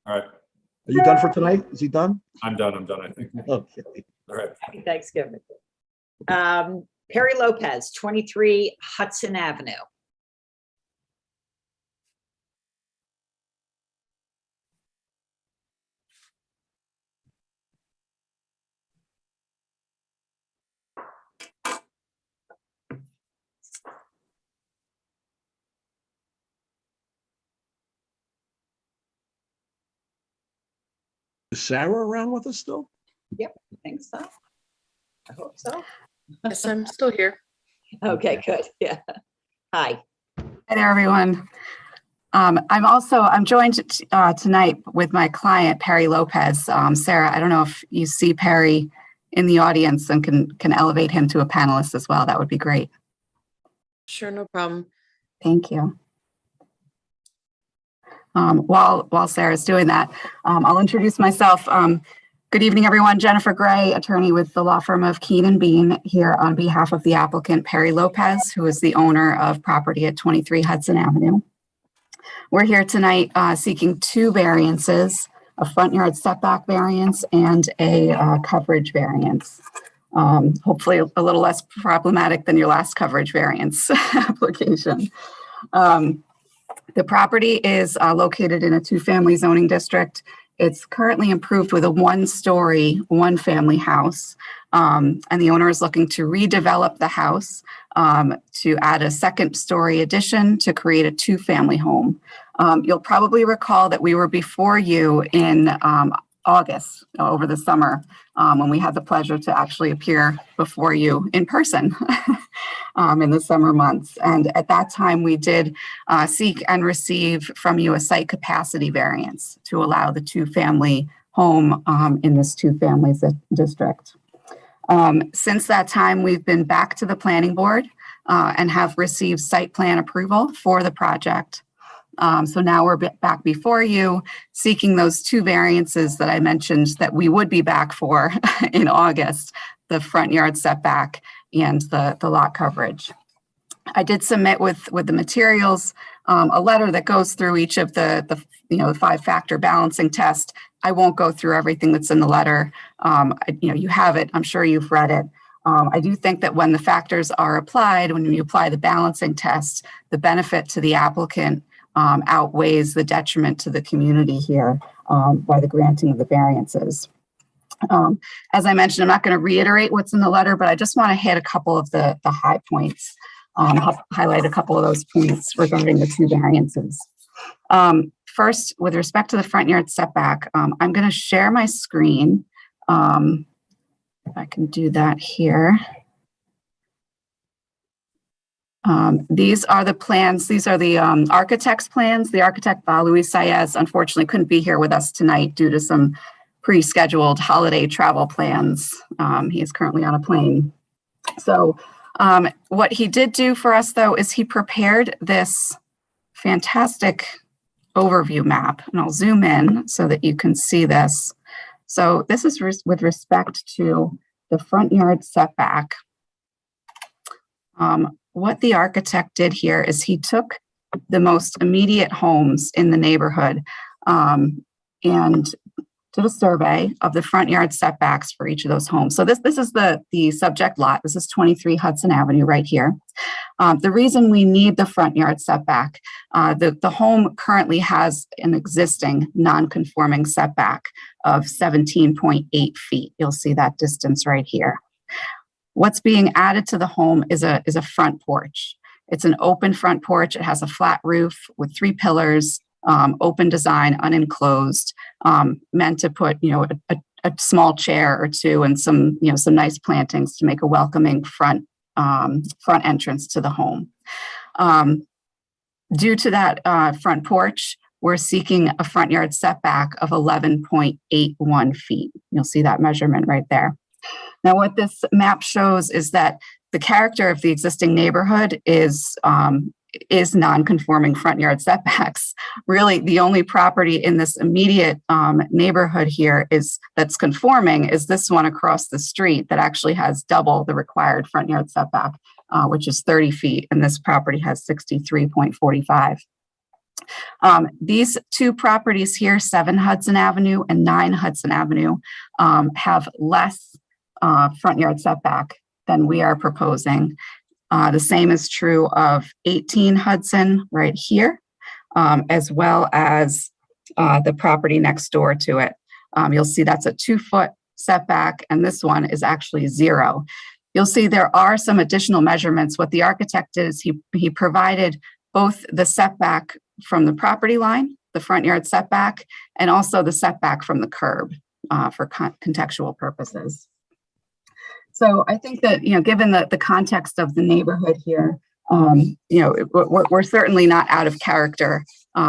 All right. Are you done for tonight? Is he done? I'm done, I think. Okay. All right. Happy Thanksgiving. Perry Lopez, 23 Hudson Avenue. Is Sarah around with us still? Yep, I think so. I hope so. Yes, I'm still here. Okay, good. Yeah. Hi. Hi there, everyone. I'm joined tonight with my client, Perry Lopez. Sarah, I don't know if you see Perry in the audience and can elevate him to a panelist as well. That would be great. Sure, no problem. Thank you. While Sarah's doing that, I'll introduce myself. Good evening, everyone. Jennifer Gray, attorney with the law firm of Keen & Bean, here on behalf of the applicant, Perry Lopez, who is the owner of property at 23 Hudson Avenue. We're here tonight seeking two variances, a front yard setback variance and a coverage variance. Hopefully a little less problematic than your last coverage variance application. The property is located in a two-family zoning district. It's currently improved with a one-story, one-family house, and the owner is looking to redevelop the house to add a second-story addition to create a two-family home. You'll probably recall that we were before you in August, over the summer, when we had the pleasure to actually appear before you in person in the summer months. And at that time, we did seek and receive from you a site capacity variance to allow the two-family home in this two-family district. Since that time, we've been back to the planning board and have received site plan approval for the project. So now we're back before you, seeking those two variances that I mentioned that we would be back for in August, the front yard setback and the lot coverage. I did submit with the materials a letter that goes through each of the 5-factor balancing test. I won't go through everything that's in the letter. You have it. I'm sure you've read it. I do think that when the factors are applied, when you apply the balancing test, the benefit to the applicant outweighs the detriment to the community here by the granting of the variances. As I mentioned, I'm not going to reiterate what's in the letter, but I just want to hit a couple of the high points, highlight a couple of those points regarding the two variances. First, with respect to the front yard setback, I'm going to share my screen. If I can do that here. These are the plans. These are the architect's plans. The architect, Luis Saez, unfortunately couldn't be here with us tonight due to some pre-scheduled holiday travel plans. He is currently on a plane. So what he did do for us, though, is he prepared this fantastic overview map. And I'll zoom in so that you can see this. So this is with respect to the front yard setback. What the architect did here is he took the most immediate homes in the neighborhood and did a survey of the front yard setbacks for each of those homes. So this is the subject lot. This is 23 Hudson Avenue right here. The reason we need the front yard setback, the home currently has an existing non-conforming setback of 17.8 feet. You'll see that distance right here. What's being added to the home is a front porch. It's an open front porch. It has a flat roof with 3 pillars, open design, unenclosed, meant to put, a small chair or 2 and some nice plantings to make a welcoming front entrance to the home. Due to that front porch, we're seeking a front yard setback of 11.81 feet. You'll see that measurement right there. Now, what this map shows is that the character of the existing neighborhood is non-conforming front yard setbacks. Really, the only property in this immediate neighborhood here that's conforming is this one across the street that actually has double the required front yard setback, which is 30 feet, and this property has 63.45. These 2 properties here, 7 Hudson Avenue and 9 Hudson Avenue, have less front yard setback than we are proposing. The same is true of 18 Hudson right here, as well as the property next door to it. You'll see that's a 2-foot setback, and this one is actually 0. You'll see there are some additional measurements. What the architect did is he provided both the setback from the property line, the front yard setback, and also the setback from the curb for contextual purposes. So I think that, given the context of the neighborhood here, we're certainly not out of character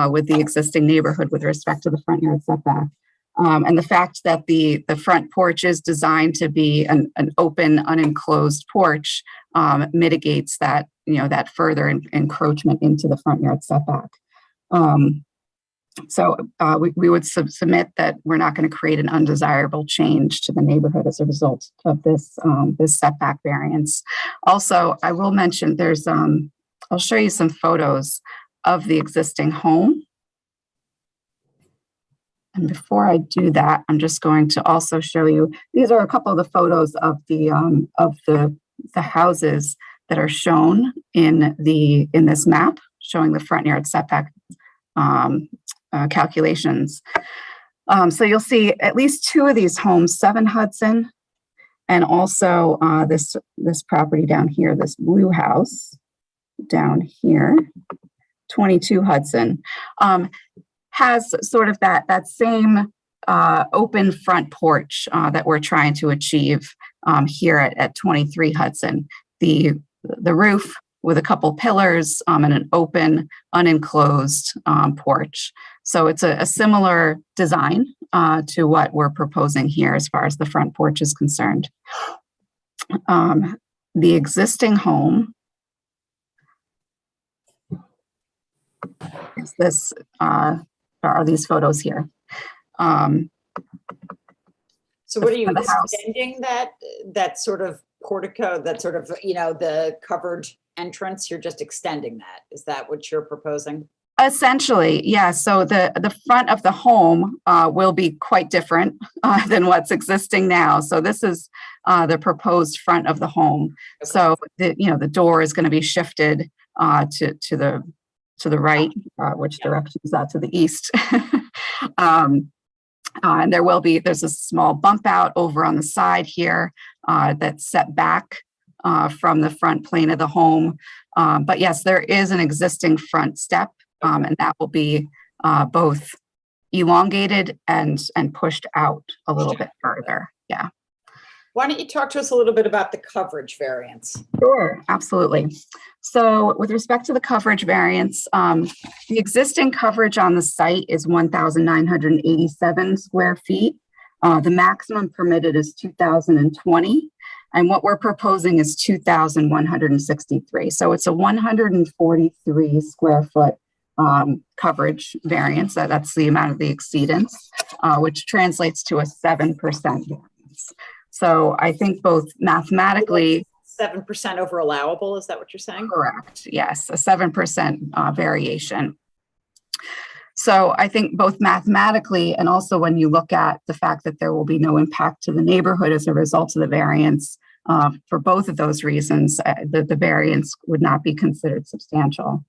with the existing neighborhood with respect to the front yard setback. And the fact that the front porch is designed to be an open, unenclosed porch mitigates that, that further encroachment into the front yard setback. So we would submit that we're not going to create an undesirable change to the neighborhood as a result of this setback variance. Also, I will mention there's, I'll show you some photos of the existing home. And before I do that, I'm just going to also show you, these are a couple of the photos of the houses that are shown in this map, showing the front yard setback calculations. So you'll see at least 2 of these homes, 7 Hudson, and also this property down here, this blue house down here, 22 Hudson, has sort of that same open front porch that we're trying to achieve here at 23 Hudson. The roof with a couple pillars and an open, unenclosed porch. So it's a similar design to what we're proposing here as far as the front porch is concerned. The existing home is this, are these photos here. So what are you extending that sort of portico, that sort of, the covered entrance? You're just extending that. Is that what you're proposing? Essentially, yeah. So the front of the home will be quite different than what's existing now. So this is the proposed front of the home. Okay. So the door is going to be shifted to the right, which direction is that? To the east. And there's a small bump out over on the side here that's set back from the front plane of the home. But yes, there is an existing front step, and that will be both elongated and pushed out a little bit further. Yeah. Why don't you talk to us a little bit about the coverage variance? Sure, absolutely. So with respect to the coverage variance, the existing coverage on the site is 1,987 square feet. The maximum permitted is 2,020. And what we're proposing is 2,163. So it's a 143 square foot coverage variance. That's the amount of the exceedance, which translates to a 7% variance. So I think both mathematically 7% over allowable, is that what you're saying? Correct. Yes, a 7% variation. So So I think both mathematically and also when you look at the fact that there will be no impact to the neighborhood as a result of the variance, for both of those reasons, the variance would not be considered substantial.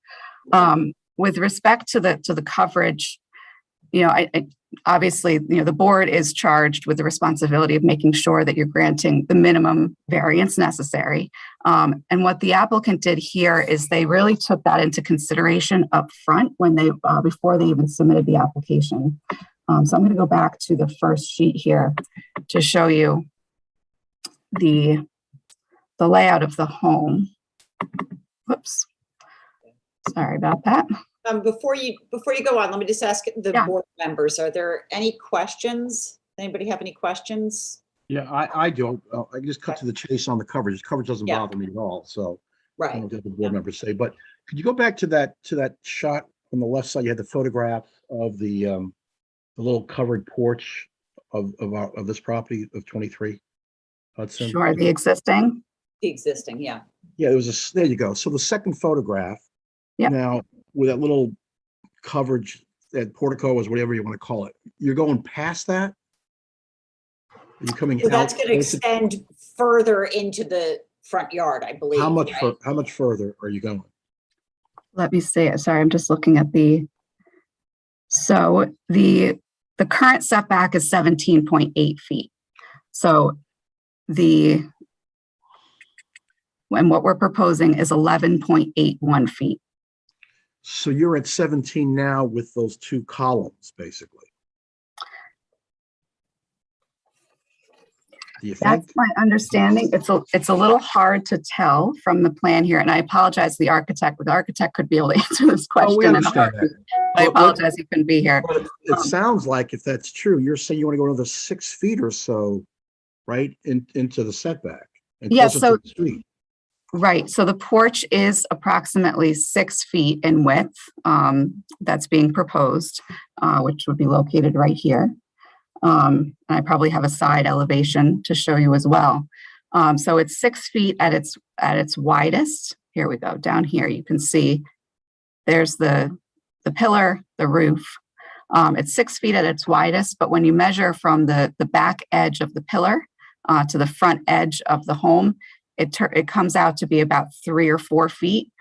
With respect to the coverage, I obviously, the board is charged with the responsibility of making sure that you're granting the minimum variance necessary. And what the applicant did here is they really took that into consideration up front when they, before they even submitted the application. So I'm going to go back to the first sheet here to show you the layout of the home. Whoops. Sorry about that. Before you go on, let me just ask the board members, are there any questions? Anybody have any questions? Yeah, I do. I can just cut to the chase on the coverage. Coverage doesn't bother me at all. So I don't know what the other board members say, but could you go back to that shot on the left side? You had the photograph of the little covered porch of this property of 23 Hudson. Sure, the existing. The existing, yeah. Yeah, there you go. So the second photograph. Yep. Now with that little coverage, that portico is whatever you want to call it, you're going past that? Are you coming out? That's going to extend further into the front yard, I believe. How much right? how much further are you going? Let me see. Sorry, I'm just looking at so the current setback is 17.8 feet. So and what we're proposing is 11.81 feet. So you're at 17 now with those two columns, basically. Do you think? That's my understanding. It's a little hard to tell from the plan here, and I apologize to the architect, but the architect could be able to answer this question. Oh, we understand that. I apologize he couldn't be here. It sounds like if that's true, you're saying you want to go another 6 feet or so, right, into the setback. And Yeah, closer so to the street. Right. So the porch is approximately 6 feet in width. That's being proposed, which would be located right here. And I probably have a side elevation to show you as well. So it's 6 feet at its widest. Here we go. Down here, you can see there's the pillar, the roof. It's 6 feet at its widest, but when you measure from the back edge of the pillar to the front edge of the home, it comes out to be about 3 or 4 feet,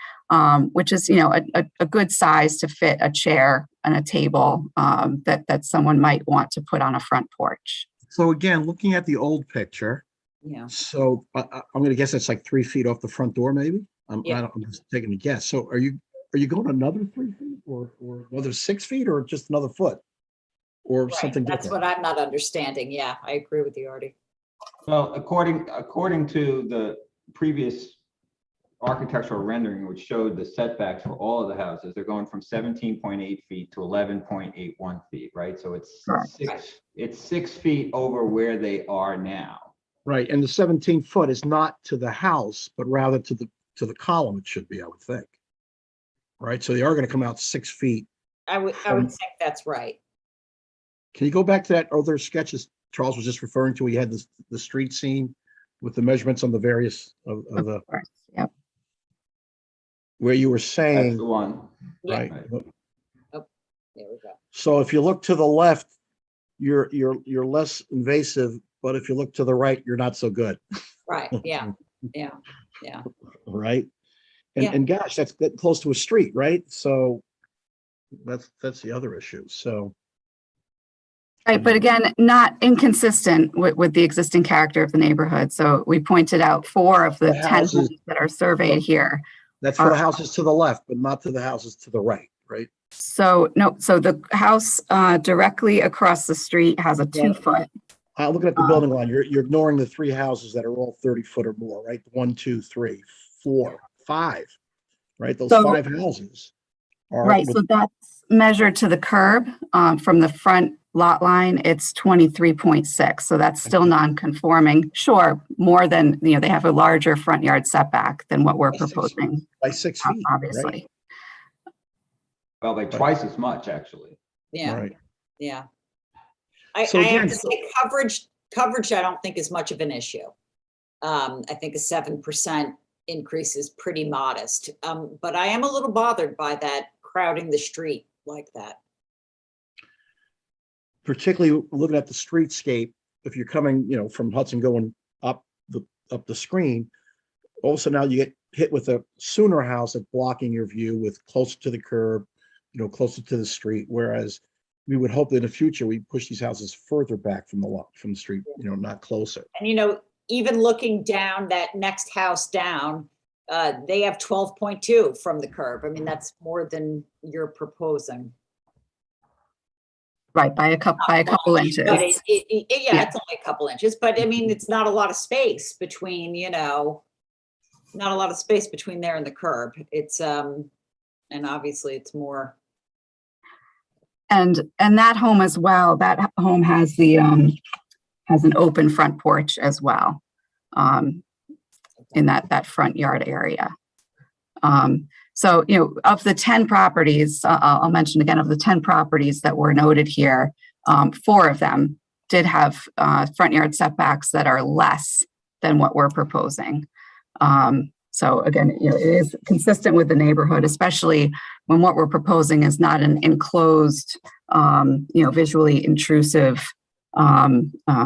which is, a good size to fit a chair and a table that someone might want to put on a front porch. So again, looking at the old picture, Yeah. so I'm going to guess that's like 3 feet off the front door, maybe. I'm just taking a guess. So are you going another 3 feet or another 6 feet or just another foot or Right. something different? That's what I'm not understanding. Yeah, I agree with you, Artie. Well, according to the previous architectural rendering, which showed the setbacks for all of the houses, they're going from 17.8 feet to 11.81 feet, right? So it's it's 6 feet over where they are now. Right, and the 17 foot is not to the house, but rather to the column. It should be, I would think. Right, so they are going to come out 6 feet. I would think that's right. Can you go back to that other sketches Charles was just referring to? We had the street scene with the measurements on the various of the. Yep. Where you were saying. That's the one. Right. Oh, there we go. So if you look to the left, you're less invasive, but if you look to the right, you're not so good. Right. Yeah. Right. And Yeah. and gosh, that's close to a street, right? So that's the other issue. So. Right, but again, not inconsistent with the existing character of the neighborhood. So we pointed out 4 of the 10 homes that are surveyed here. That's for the houses to the left, but not to the houses to the right, right? So no, so the house directly across the street has a 2 foot. Looking at the building line, you're ignoring the 3 houses that are all 30 foot or more, right? 1, 2, 3, 4, 5, right? Those 5 houses are Right, so that's measured to the curb from the front lot line. It's 23.6, so that's still non-conforming. Sure, more than, they have a larger front yard setback than what we're proposing. By 6 feet, obviously. right? Well, like twice as much, actually. Yeah. Right. Yeah. So I have again, to say coverage, I don't think is much of an issue. I think a 7% increase is pretty modest. But I am a little bothered by that crowding the street like that. particularly looking at the streetscape, if you're coming, from Hudson going up the screen, also now you get hit with a sooner house that's blocking your view with closer to the curb, closer to the street. Whereas we would hope that in the future we push these houses further back from the street, not closer. And even looking down that next house down, they have 12.2 from the curb. I mean, that's more than you're proposing. Right, by a couple inches. But it's only a couple inches, but I mean, it's not a lot of space between, not a lot of space between there and the curb. It's, and obviously it's more. And that home as well, that home has has an open front porch as well, in that front yard area. So, of the 10 properties, I'll mention again, of the 10 properties that were noted here, 4 of them did have front yard setbacks that are less than what we're proposing. So again, it is consistent with the neighborhood, especially when what we're proposing is not an enclosed, visually intrusive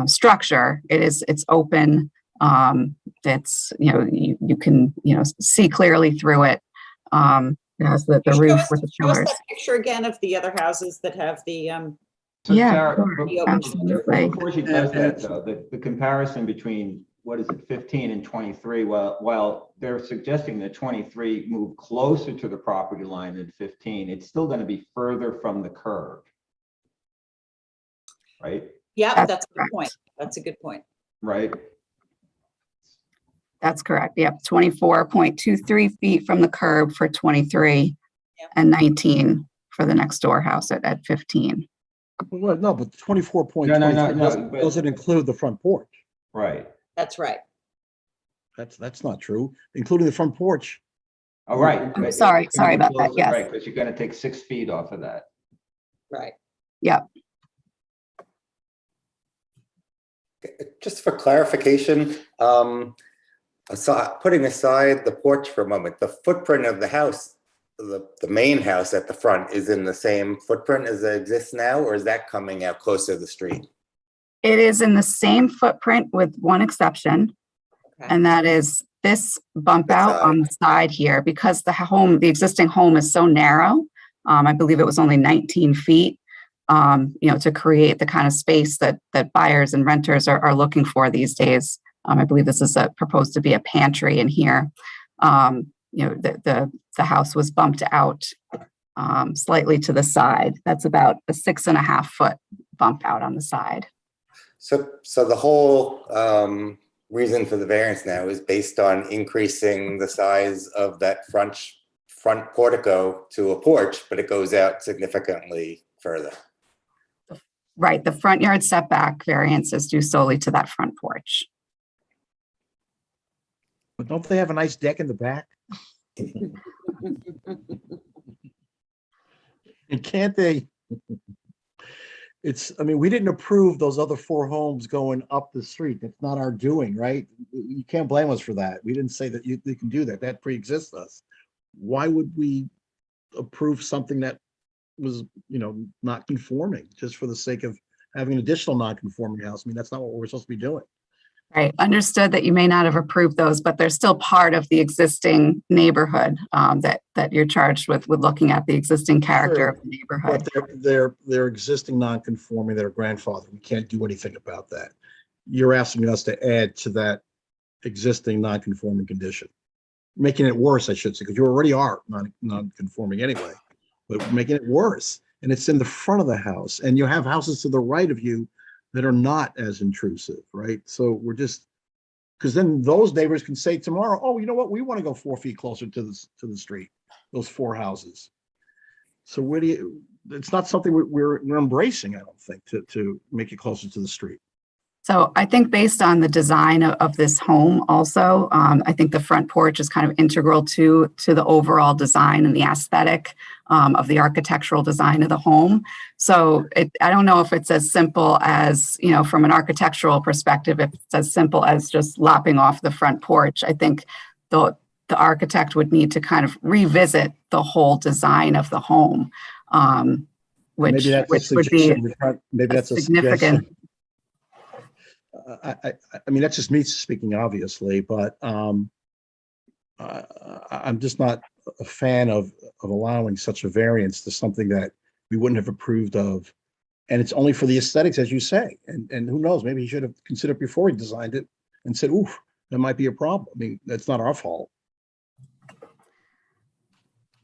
structure. It's open. It's, you can, see clearly through it. It has the roof with the Show us pillars. that picture again of the other houses that have the, So Yeah, Sarah, sure, absolutely. before she does that, though, the comparison between, 15 and 23, while they're suggesting that 23 move closer to the property line than 15, it's still going to be further from the curb. Right? yeah, that's a good correct. point. That's a good point. Right. That's correct. Yep, 24.23 feet from the curb for 23 and 19 for the next door house at 15. Well, no, but 24.23 No, but- doesn't include the front porch. Right. That's right. That's not true. Including the front porch. Oh, right. I'm sorry about that, yes. Right, because you're going to take 6 feet off of that. Right. Yep. Just for clarification, putting aside the porch for a moment, the footprint of the house, the main house at the front is in the same footprint as it exists now, or is that coming out closer to the street? It is in the same footprint with one exception, Okay. and that is this bump out on the side here, because the existing home is so narrow. I believe it was only 19 feet, to create the kind of space that buyers and renters are looking for these days. I believe this is proposed to be a pantry in here. The house was bumped out slightly to the side. That's about a 6.5 foot bump out on the side. So the whole reason for the variance now is based on increasing the size of that front portico to a porch, but it goes out significantly further. Right, the front yard setback variance is due solely to that front porch. But don't they have a nice deck in the back? And can't they? We didn't approve those other 4 homes going up the street. That's not our doing, right? You can't blame us for that. We didn't say that you can do that. That pre-exists us. Why would we approve something that was, not conforming just for the sake of having an additional non-conforming house? That's not what we're supposed to be doing. Right, understood that you may not have approved those, but they're still part of the existing neighborhood that you're charged with looking at the existing character of the neighborhood. But they're existing non-conforming, they're grandfathered. We can't do anything about that. You're asking us to add to that existing non-conforming condition, making it worse, I should say, because you already are non-conforming anyway, but making it worse. And it's in the front of the house, and you have houses to the right of you that are not as intrusive, right? So we're just, because then those neighbors can say tomorrow, oh, you know what? We want to go 4 feet closer to the street, those 4 houses. So it's not something we're embracing, I don't think, to make it closer to the street. So I think based on the design of this home also, I think the front porch is kind of integral to the overall design and the aesthetic of the architectural design of the home. So I don't know if it's as simple as, from an architectural perspective, if it's as simple as just lopping off the front porch. I think the architect would need to kind of revisit the whole design of the home. Maybe which, that's a which would be suggestion. Maybe that's a significant. suggestion. I mean, that's just me speaking, obviously, but I'm just not a fan of allowing such a variance to something that we wouldn't have approved of. And it's only for the aesthetics, as you say. And who knows, maybe he should have considered before he designed it and said, oof, that might be a problem. I mean, that's not our fault.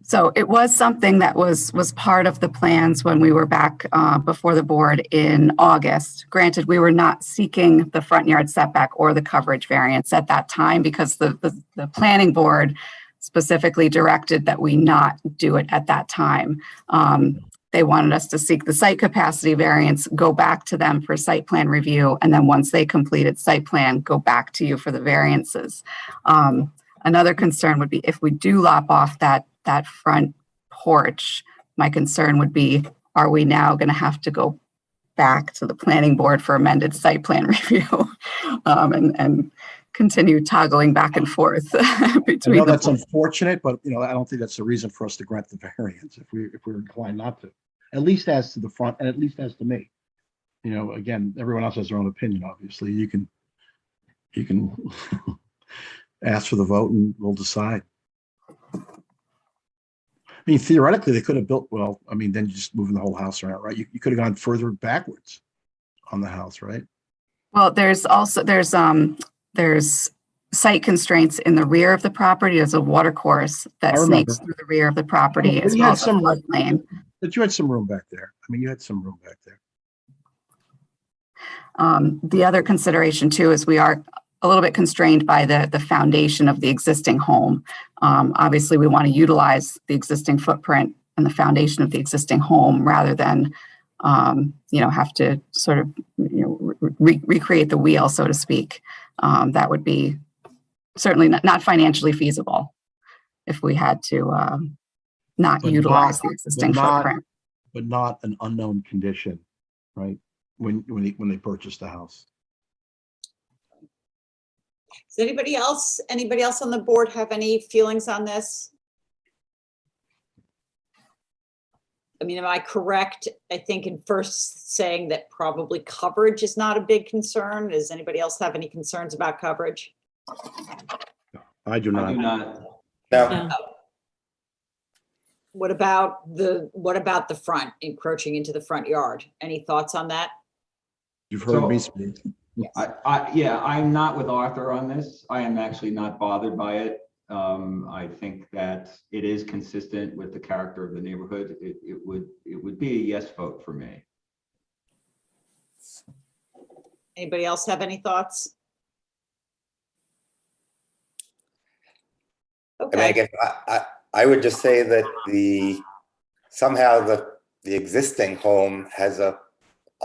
So it was something that was part of the plans when we were back before the board in August. Granted, we were not seeking the front yard setback or the coverage variance at that time because the planning board specifically directed that we not do it at that time. They wanted us to seek the site capacity variance, go back to them for site plan review, and then once they completed site plan, go back to you for the variances. Another concern would be if we do lop off that front porch, my concern would be, are we now going to have to go back to the planning board for amended site plan review and continue toggling back and forth between I know that's unfortunate, but I don't think that's a reason for us to grant the variance if we're inclined not to, at least as to the front and at least as to me. Again, everyone else has their own opinion, obviously. You can ask for the vote and we'll decide. I mean, theoretically, they could have built, well, I mean, then you're just moving the whole house around, right? You could have gone further backwards on the house, right? Well, there's site constraints in the rear of the property. There's a water course that snakes through the rear of the property as well as a floodplain. But you had some room back there. I mean, you had some room back there. The other consideration too is we are a little bit constrained by the foundation of the existing home. Obviously, we want to utilize the existing footprint and the foundation of the existing home rather than, have to sort of, recreate the wheel, so to speak. That would be certainly not financially feasible if we had to not utilize the existing footprint. But not an unknown condition, right? When they purchased the house. Does anybody else on the board have any feelings on this? I mean, am I correct, I think, in first saying that probably coverage is not a big concern? Does anybody else have any concerns about coverage? I do not. I do not. No, What about the front, encroaching into the front yard? Any thoughts on that? You've heard me speak. I'm not with Arthur on this. I am actually not bothered by it. I think that it is consistent with the character of the neighborhood. It would be a yes vote for me. Anybody else have any thoughts? I mean, Okay. I guess I would just say that somehow the existing home has a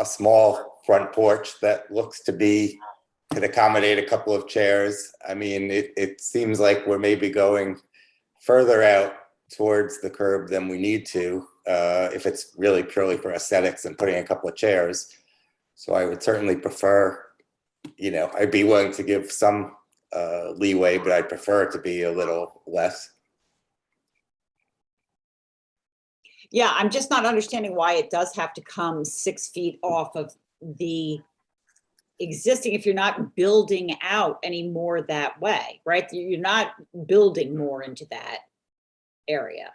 small front porch that looks to could accommodate a couple of chairs. I mean, it seems like we're maybe going further out towards the curb than we need to, if it's really purely for aesthetics and putting a couple of chairs. So I would certainly prefer, I'd be willing to give some leeway, but I'd prefer it to be a little less. Yeah, I'm just not understanding why it does have to come 6 feet off of the existing, if you're not building out any more that way, right? You're not building more into that area.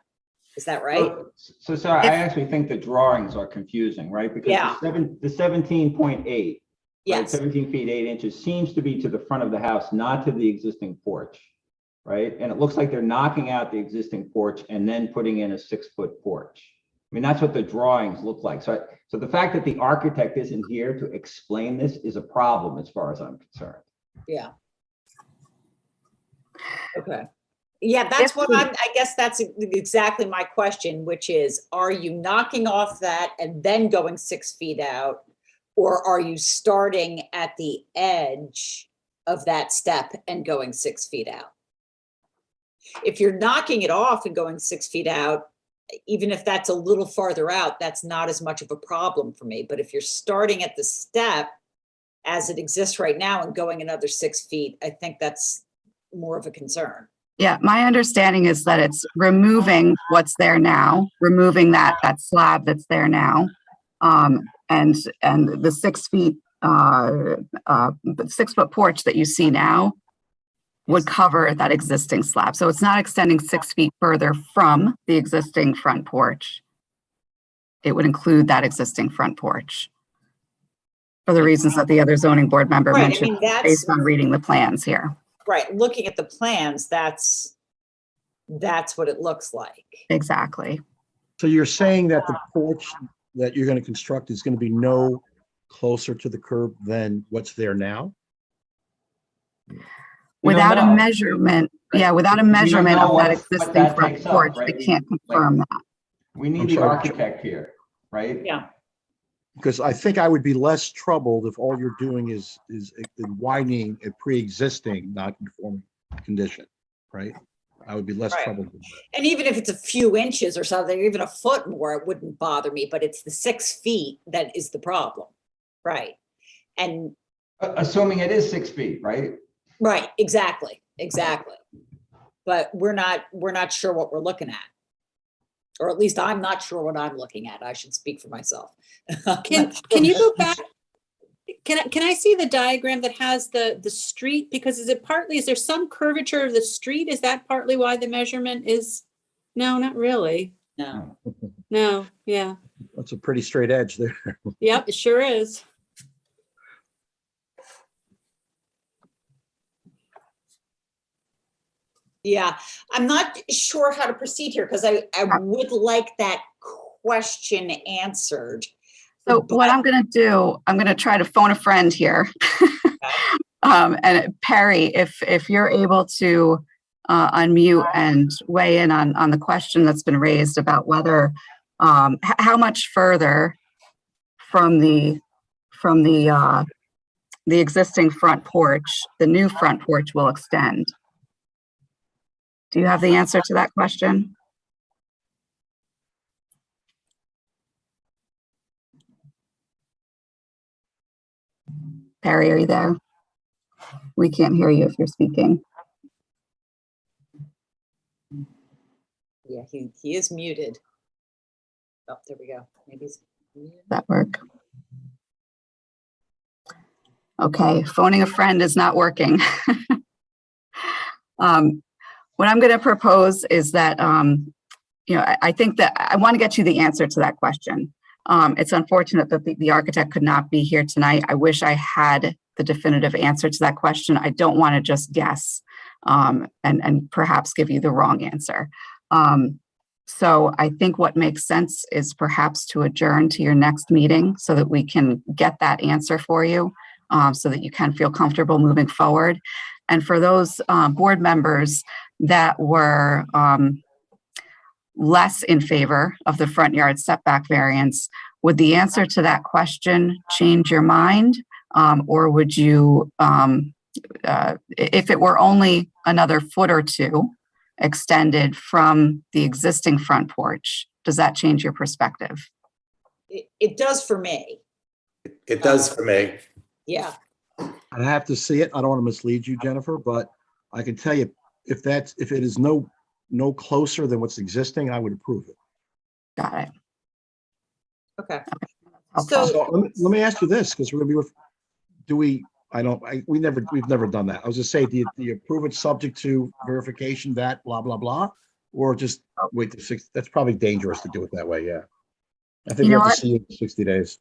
Is that right? So Sarah, I actually think the drawings are confusing, right? Because the 17.8, yes, 17 feet 8 inches seems to be to the front of the house, not to the existing porch, right? And it looks like they're knocking out the existing porch and then putting in a 6-foot porch. I mean, that's what the drawings look like. So the fact that the architect isn't here to explain this is a problem as far as I'm concerned. yeah. Okay. Yeah, that's what I guess that's exactly my question, which is, are you knocking off that and then going 6 feet out? Or are you starting at the edge of that step and going 6 feet out? If you're knocking it off and going 6 feet out, even if that's a little farther out, that's not as much of a problem for me. But if you're starting at the step as it exists right now and going another 6 feet, I think that's more of a concern. Yeah, my understanding is that it's removing what's there now, removing that slab that's there now. And the 6 feet, 6 foot porch that you see now would cover that existing slab. So it's not extending 6 feet further from the existing front porch. It would include that existing front porch. For the reasons that the other zoning board member Right, I mentioned, mean, that's based on reading the plans here. right. Looking at the plans, that's what it looks like. Exactly. So you're saying that the porch that you're going to construct is going to be no closer to the curb than what's there now? We don't Without a know. measurement, Right. yeah, without a We don't measurement know of that what existing that front takes up, porch, right? they can't confirm that. We need I'm the sorry. architect here, right? Yeah. Because I think I would be less troubled if all you're doing is widening a pre-existing non-conforming condition, right? I would be less Right. troubled with that. And even if it's a few inches or something, even a foot more, it wouldn't bother me, but it's the 6 feet that is the problem. Right. And Assuming it is 6 feet, right? right, exactly. But we're not sure what we're looking at. Or at least I'm not sure what I'm looking at. I should speak for myself. Can you go back? Can I see the diagram that has the street? Because is there some curvature of the street? Is that partly why the measurement is? No, not really. No. No, yeah. That's a pretty straight edge there. Yep, it sure is. Yeah, I'm not sure how to proceed here because I would like that question answered. So what I'm going to do, I'm going to try to phone a friend here. And Perry, if you're able to unmute and weigh in on the question that's been raised about whether, how much further from the existing front porch, the new front porch will extend. Do you have the answer to that question? Perry, are you there? We can't hear you if you're speaking. Yeah, he is muted. Oh, there we go. Maybe he's muted. Does that work? Okay, phoning a friend is not working. What I'm going to propose is that, I think that I want to get you the answer to that question. It's unfortunate that the architect could not be here tonight. I wish I had the definitive answer to that question. I don't want to just guess and perhaps give you the wrong answer. So I think what makes sense is perhaps to adjourn to your next meeting so that we can get that answer for you, so that you can feel comfortable moving forward. And for those board members that were less in favor of the front yard setback variance, would the answer to that question change your mind? Or would you, if it were only another foot or two extended from the existing front porch, does that change your perspective? It does for me. It does for me. Yeah. I have to see it. I don't want to mislead you, Jennifer, but I can tell you if it is no closer than what's existing, I would approve it. Got it. Okay. Helpful. So let me ask you this, because we're gonna be, we've never done that. I was just saying, do you approve it subject to verification that blah, blah, blah? Or just wait to 6? That's probably dangerous to do it that way. Yeah. I think we have to see it in 60 days.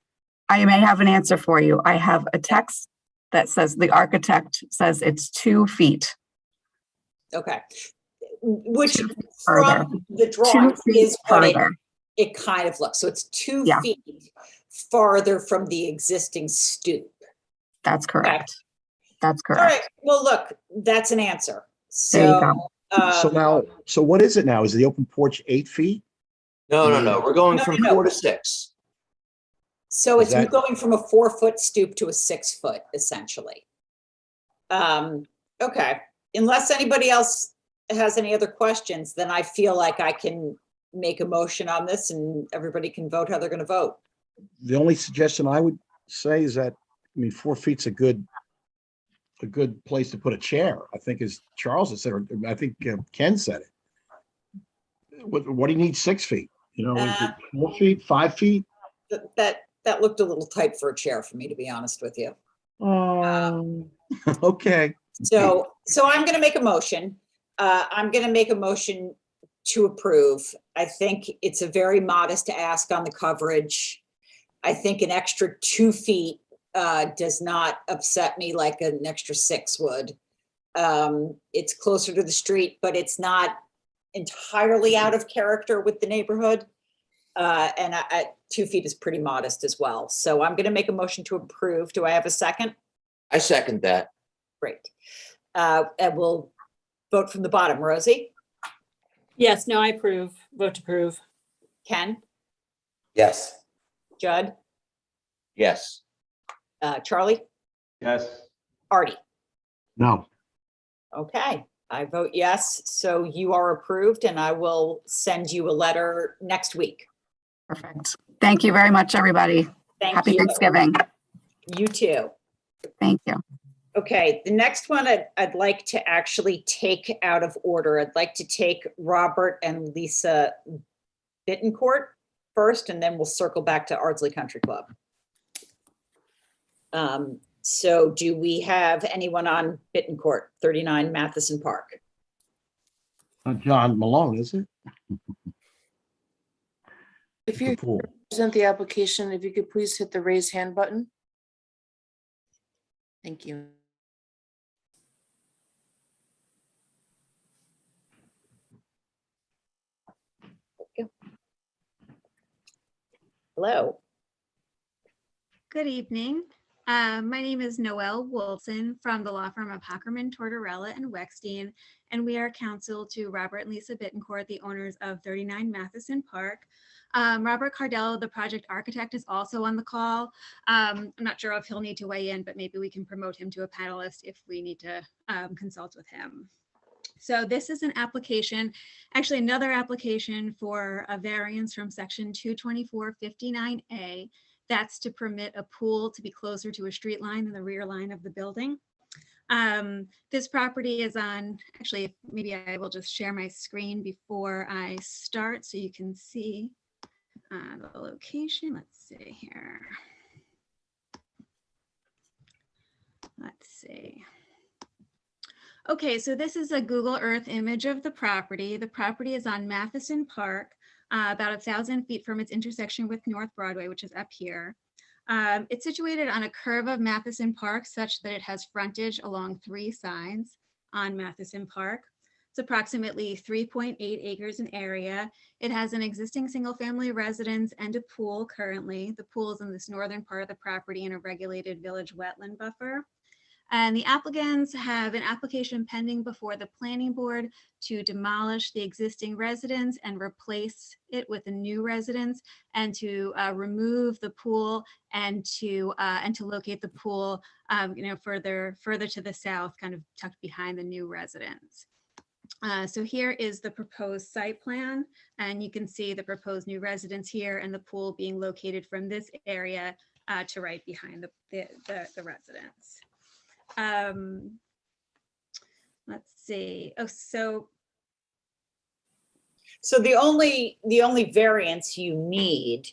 I may have an answer for you. I have a text that says the architect says it's 2 feet. Okay. Which further. from the drawing 2 feet is what further. it kind of looks. So it's 2 Yeah. feet farther from the existing stoop. That's correct. That's All correct. right. Well, look, that's an answer. There you So, go. So what is it now? Is the open porch 8 feet? No. We're going No, from no. 4 to 6. so Is it's that- going from a 4-foot stoop to a 6-foot, essentially. Okay. Unless anybody else has any other questions, then I feel like I can make a motion on this and everybody can vote how they're going to vote. The only suggestion I would say is that, 4 feet's a good a good place to put a chair, I think, as Charles has said, or I think Ken said it. What do you need 6 feet? You know, is it 4 feet, 5 feet? That looked a little tight for a chair for me, to be honest with you. Okay. So I'm gonna make a motion. I'm gonna make a motion to approve. I think it's a very modest ask on the coverage. I think an extra 2 feet does not upset me like an extra 6 would. It's closer to the street, but it's not entirely out of character with the neighborhood. And 2 feet is pretty modest as well. So I'm gonna make a motion to approve. Do I have a second? I second that. Great. And we'll vote from the bottom. Rosie, Yes, no, I approve. Vote to approve. Ken, Yes. Judd, Yes. Charlie, Yes. Artie. No. Okay, I vote yes. So you are approved and I will send you a letter next week. Perfect. Thank you very much, everybody. Thank Happy you. Thanksgiving. You too. Thank you. Okay, the next one I'd like to actually take out of order. I'd like to take Robert and Lisa Bittencourt first, and then we'll circle back to Ardsley Country Club. So do we have anyone on Bittencourt, 39 Matheson Park? John Malone, is it? If you The pool. present the application, if you could please hit the raise hand button. Thank you. Hello. Good evening. My name is Noelle Wilson from the law firm of Hockerman, Tortorella, and Wexstein, and we are counsel to Robert and Lisa Bittencourt, the owners of 39 Matheson Park. Robert Cardell, the project architect, is also on the call. I'm not sure if he'll need to weigh in, but maybe we can promote him to a panelist if we need to consult with him. So this is an application, actually another application for a variance from section 22459A. That's to permit a pool to be closer to a street line than the rear line of the building. This property is on, actually, maybe I will just share my screen before I start so you can see the location. Let's see here. Let's see. Okay, so this is a Google Earth image of the property. The property is on Matheson Park, about 1,000 feet from its intersection with North Broadway, which is up here. It's situated on a curve of Matheson Park such that it has frontage along 3 sides on Matheson Park. It's approximately 3.8 acres in area. It has an existing single-family residence and a pool currently. The pool is in this northern part of the property in a regulated village wetland buffer. And the applicants have an application pending before the planning board to demolish the existing residence and replace it with a new residence, and to remove the pool and to locate the pool, further to the south, kind of tucked behind the new residence. So here is the proposed site plan, and you can see the proposed new residence here and the pool being located from this area to right behind the residence. Let's see. Oh, so the only variance you need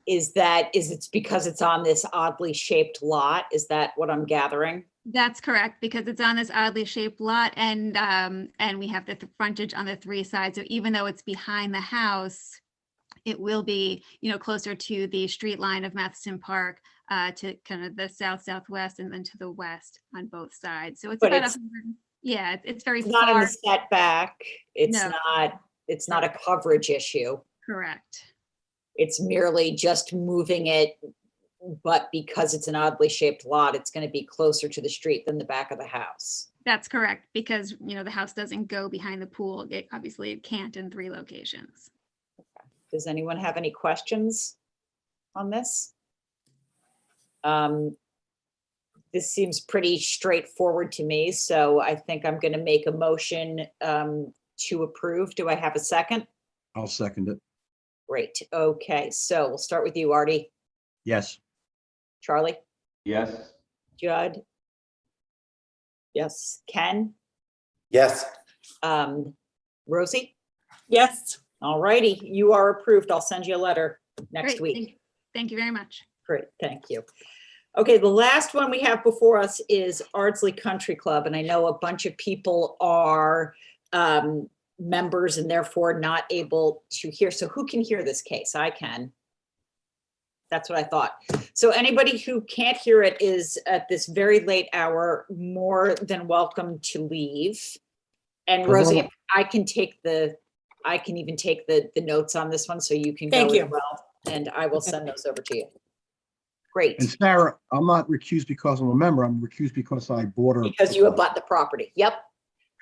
is it's because it's on this oddly shaped lot. Is that what I'm gathering? that's correct, because it's on this oddly shaped lot, and we have the frontage on the 3 sides. So even though it's behind the house, it will be, closer to the street line of Matheson Park, to kind of the southwest and then to the west on both sides. So it's But about it's- 100. Yeah, it's very It's not in far. the setback. It's No. not a coverage issue. Correct. It's merely just moving it, but because it's an oddly shaped lot, it's going to be closer to the street than the back of the house. That's correct, because the house doesn't go behind the pool. Obviously it can't in 3 locations. Does anyone have any questions on this? This seems pretty straightforward to me, so I think I'm going to make a motion to approve. Do I have a second? I'll second it. Great. Okay, so we'll start with you, Artie. Yes. Charlie, Yes. Judd, Yes. Ken? Yes. Rosie? Yes. All righty, you are approved. I'll send you a letter next Great, week. thank you very much. Great, thank you. Okay, the last one we have before us is Ardsley Country Club, and I know a bunch of people are members and therefore not able to hear. So who can hear this case? I can. That's what I thought. So anybody who can't hear it is at this very late hour more than welcome to leave. And Rosie, I can even take the notes on this one so you can go Thank you. as well. And I will send those over to you. Great. And Sarah, I'm not recused because I'm a member. I'm recused because I bought her. Because you have bought the property. Yep.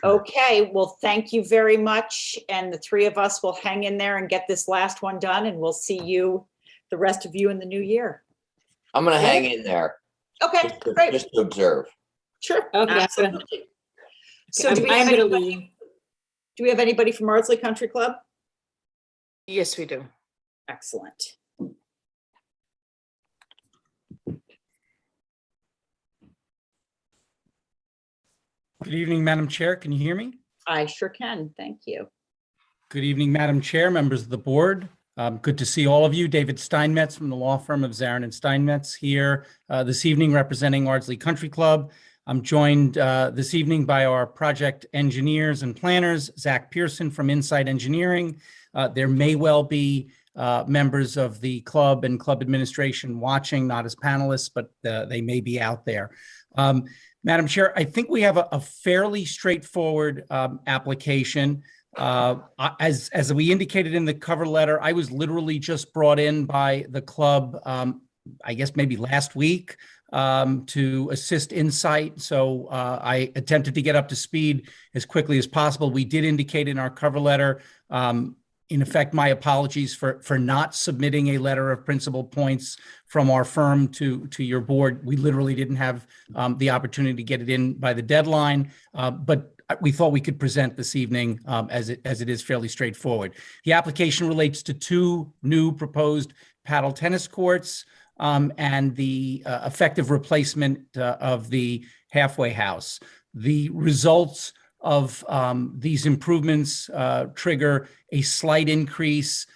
Okay, well, thank you very much. And the three of us will hang in there and get this last one done, and we'll see you, the rest of you, in the new year. I'm gonna hang in there. Okay, great. Just to observe. Sure. Okay, Absolutely. So I'm do we have gonna anybody, leave. do we have anybody from Ardsley Country Club? Yes, we do. Excellent. Good evening, Madam Chair. Can you hear me? I sure can. Thank you. Good evening, Madam Chair, members of the board. Good to see all of you. David Steinmetz from the law firm of Zarin and Steinmetz here this evening representing Ardsley Country Club. I'm joined this evening by our project engineers and planners, Zach Pearson from Insight Engineering. There may well be members of the club and club administration watching, not as panelists, but they may be out there. Madam Chair, I think we have a fairly straightforward application. As we indicated in the cover letter, I was literally just brought in by the club, I guess maybe last week, to assist Insight. So I attempted to get up to speed as quickly as possible. We did indicate in our cover letter, in effect, my apologies for not submitting a letter of principal points from our firm to your board. We literally didn't have the opportunity to get it in by the deadline, but we thought we could present this evening as it is fairly straightforward. The application relates to two new proposed paddle tennis courts and the effective replacement of the halfway house. The results of these improvements trigger a slight increase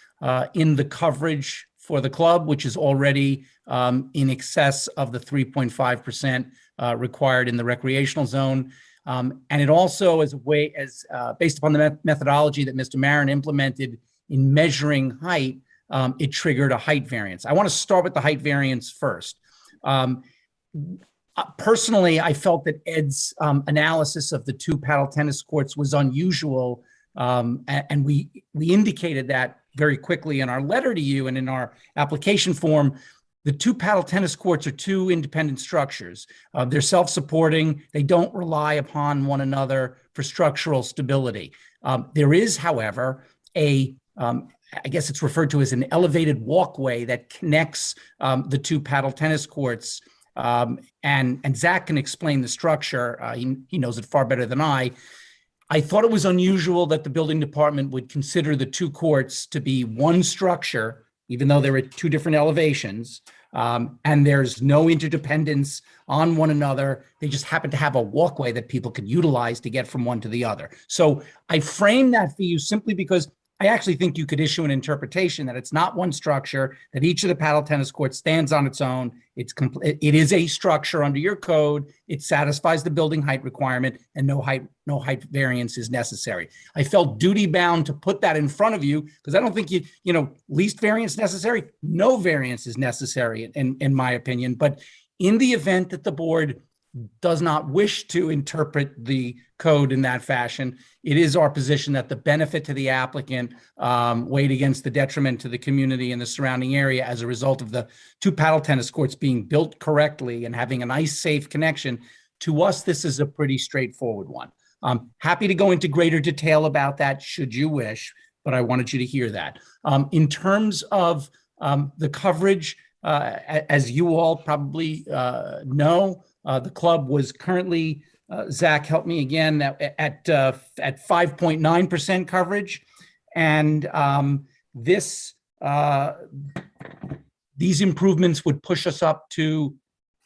in the coverage for the club, which is already in excess of the 3.5% required in the recreational zone. And it also, as a way, based upon the methodology that Mr. Marin implemented in measuring height, it triggered a height variance. I want to start with the height variance first. Personally, I felt that Ed's analysis of the two paddle tennis courts was unusual, and we indicated that very quickly in our letter to you and in our application form. The two paddle tennis courts are two independent structures. They're self-supporting. They don't rely upon one another for structural stability. There is, however, I guess it's referred to as an elevated walkway that connects the two paddle tennis courts. And Zach can explain the structure. He knows it far better than I. I thought it was unusual that the building department would consider the two courts to be one structure, even though they're at two different elevations, and there's no interdependence on one another. They just happen to have a walkway that people can utilize to get from one to the other. So I frame that for you simply because I actually think you could issue an interpretation that it's not one structure, that each of the paddle tennis courts stands on its own. It is a structure under your code. It satisfies the building height requirement, and no height variance is necessary. I felt duty bound to put that in front of you because I don't think least variance necessary. No variance is necessary in my opinion. But in the event that the board does not wish to interpret the code in that fashion, it is our position that the benefit to the applicant weighed against the detriment to the community and the surrounding area as a result of the two paddle tennis courts being built correctly and having a nice, safe connection. To us, this is a pretty straightforward one. I'm happy to go into greater detail about that should you wish, but I wanted you to hear that. In terms of the coverage, as you all probably know, the club was currently, Zach, help me again, at 5.9% coverage. And these improvements would push us up to,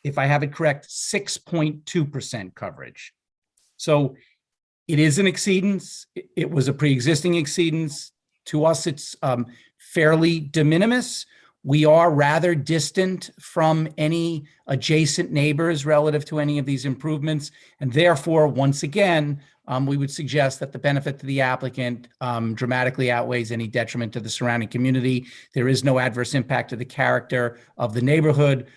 if I have it correct, 6.2% coverage. So it is an exceedance. It was a pre-existing exceedance. To us, it's fairly de minimis. We are rather distant from any adjacent neighbors relative to any of these improvements. And therefore, once again, we would suggest that the benefit to the applicant dramatically outweighs any detriment to the surrounding community. There is no adverse impact to the character of the neighborhood.